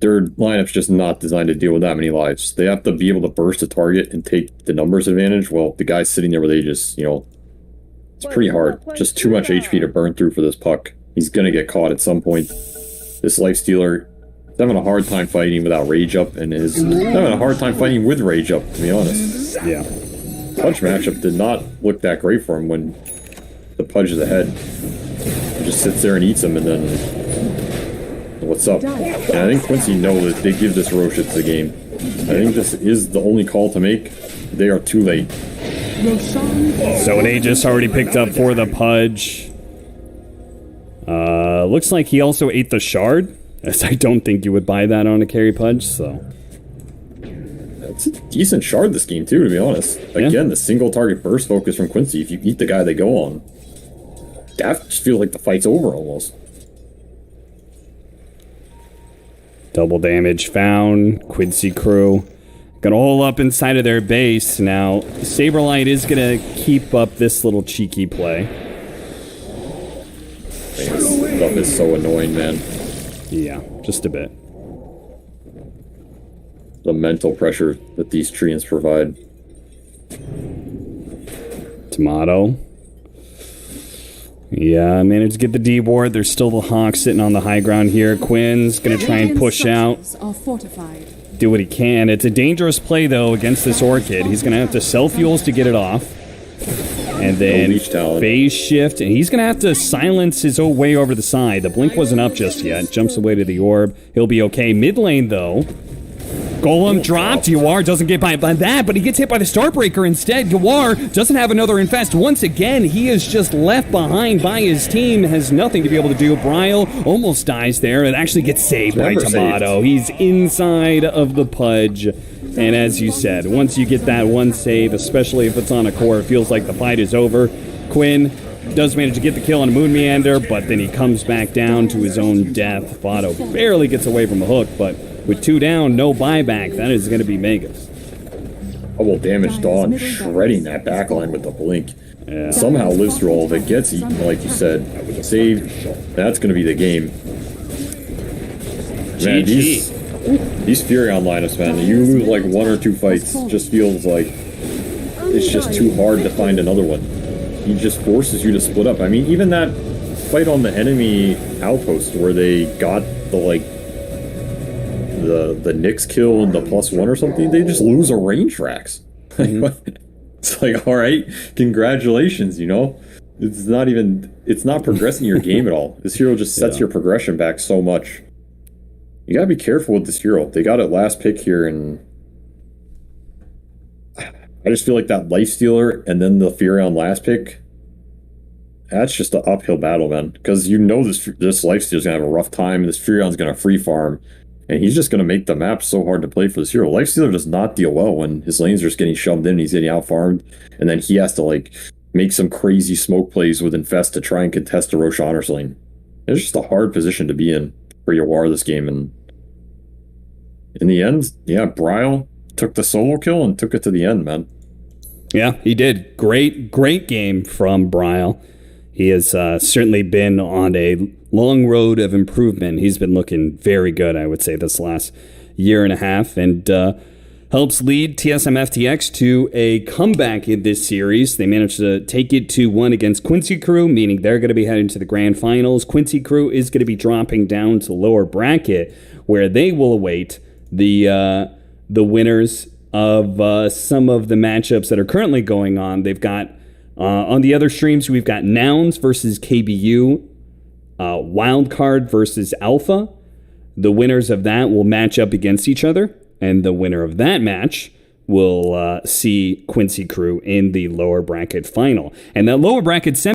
their lineup's just not designed to deal with that many lives. They have to be able to burst a target and take the numbers advantage. Well, the guy's sitting there with Aegis, it's pretty hard. Just too much HP to burn through for this puck. He's going to get caught at some point. This Lifestealer is having a hard time fighting without Rage Up, and is having a hard time fighting with Rage Up, to be honest. Yeah. Pudge matchup did not look that great for him when the Pudge is ahead. He just sits there and eats him, and then what's up? And I think Quincy know that they give this Roshan the game. I think this is the only call to make. They are too late. So an Aegis already picked up for the Pudge. Looks like he also ate the Shard, as I don't think you would buy that on a carry Pudge, so... It's a decent Shard this game, too, to be honest. Again, the single target burst focus from Quincy, if you eat the guy they go on, that just feels like the fight's over, almost. Double damage found. Quincy Crew gonna hole up inside of their base. Now, Saberlight is gonna keep up this little cheeky play. This stuff is so annoying, man. Yeah, just a bit. The mental pressure that these treants provide. Tomato. Yeah, managed to get the D board. There's still the Hawk sitting on the high ground here. Quinn's gonna try and push out. Do what he can. It's a dangerous play, though, against this Orchid. He's gonna have to sell fuels to get it off. And then phase shift, and he's going to have to silence his own way over the side. The blink wasn't up just yet. Jumps away to the orb. He'll be okay. Mid lane, though. Golem dropped. Yawar doesn't get by that, but he gets hit by the Starbreaker instead. Yawar doesn't have another infest. Once again, he is just left behind by his team. Has nothing to be able to do. Bryle almost dies there. It actually gets saved by Tomato. He's inside of the Pudge. And as you said, once you get that one save, especially if it's on a core, it feels like the fight is over. Quinn does manage to get the kill on a Moon Meander, but then he comes back down to his own death. Votto barely gets away from the hook, but with 2 down, no buyback. That is going to be Megas. Double damage Dawn shredding that backline with the blink. Yeah. Somehow lives through all of it, gets eaten, like you said. Saved. That's going to be the game. Man, these Furion lineups, man, you lose like 1 or 2 fights, just feels like it's just too hard to find another one. He just forces you to split up. I mean, even that fight on the enemy outpost where they got the the Nyx kill and the +1 or something, they just lose a range racks. It's like, all right, congratulations, you know? It's not progressing your game at all. This hero just sets your progression back so much. You gotta be careful with this hero. They got it last pick here, and I just feel like that Lifestealer and then the Fury on last pick, that's just an uphill battle, man. Because you know this Lifestealer's gonna have a rough time, this Furion's gonna free farm, and he's just gonna make the map so hard to play for this hero. Lifestealer does not deal well when his lanes are just getting shoved in, he's getting out farmed, and then he has to like make some crazy smoke plays with Infest to try and contest a Roshan's lane. It's just a hard position to be in for your war this game, and in the end, yeah, Bryle took the solo kill and took it to the end, man. Yeah, he did. Great game from Bryle. He has certainly been on a long road of improvement. He's been looking very good, I would say, this last year and a half, and helps lead TSM FTX to a comeback in this series. They managed to take it 2-1 against Quincy Crew, meaning they're going to be heading to the grand finals. Quincy Crew is going to be dropping down to lower bracket, where they will await the winners of some of the matchups that are currently going on. They've got, on the other streams, we've got Nouns versus KBU, Wildcard versus Alpha. The winners of that will match up against each other, and the winner of that match will see Quincy Crew in the lower bracket final. And that lower bracket semi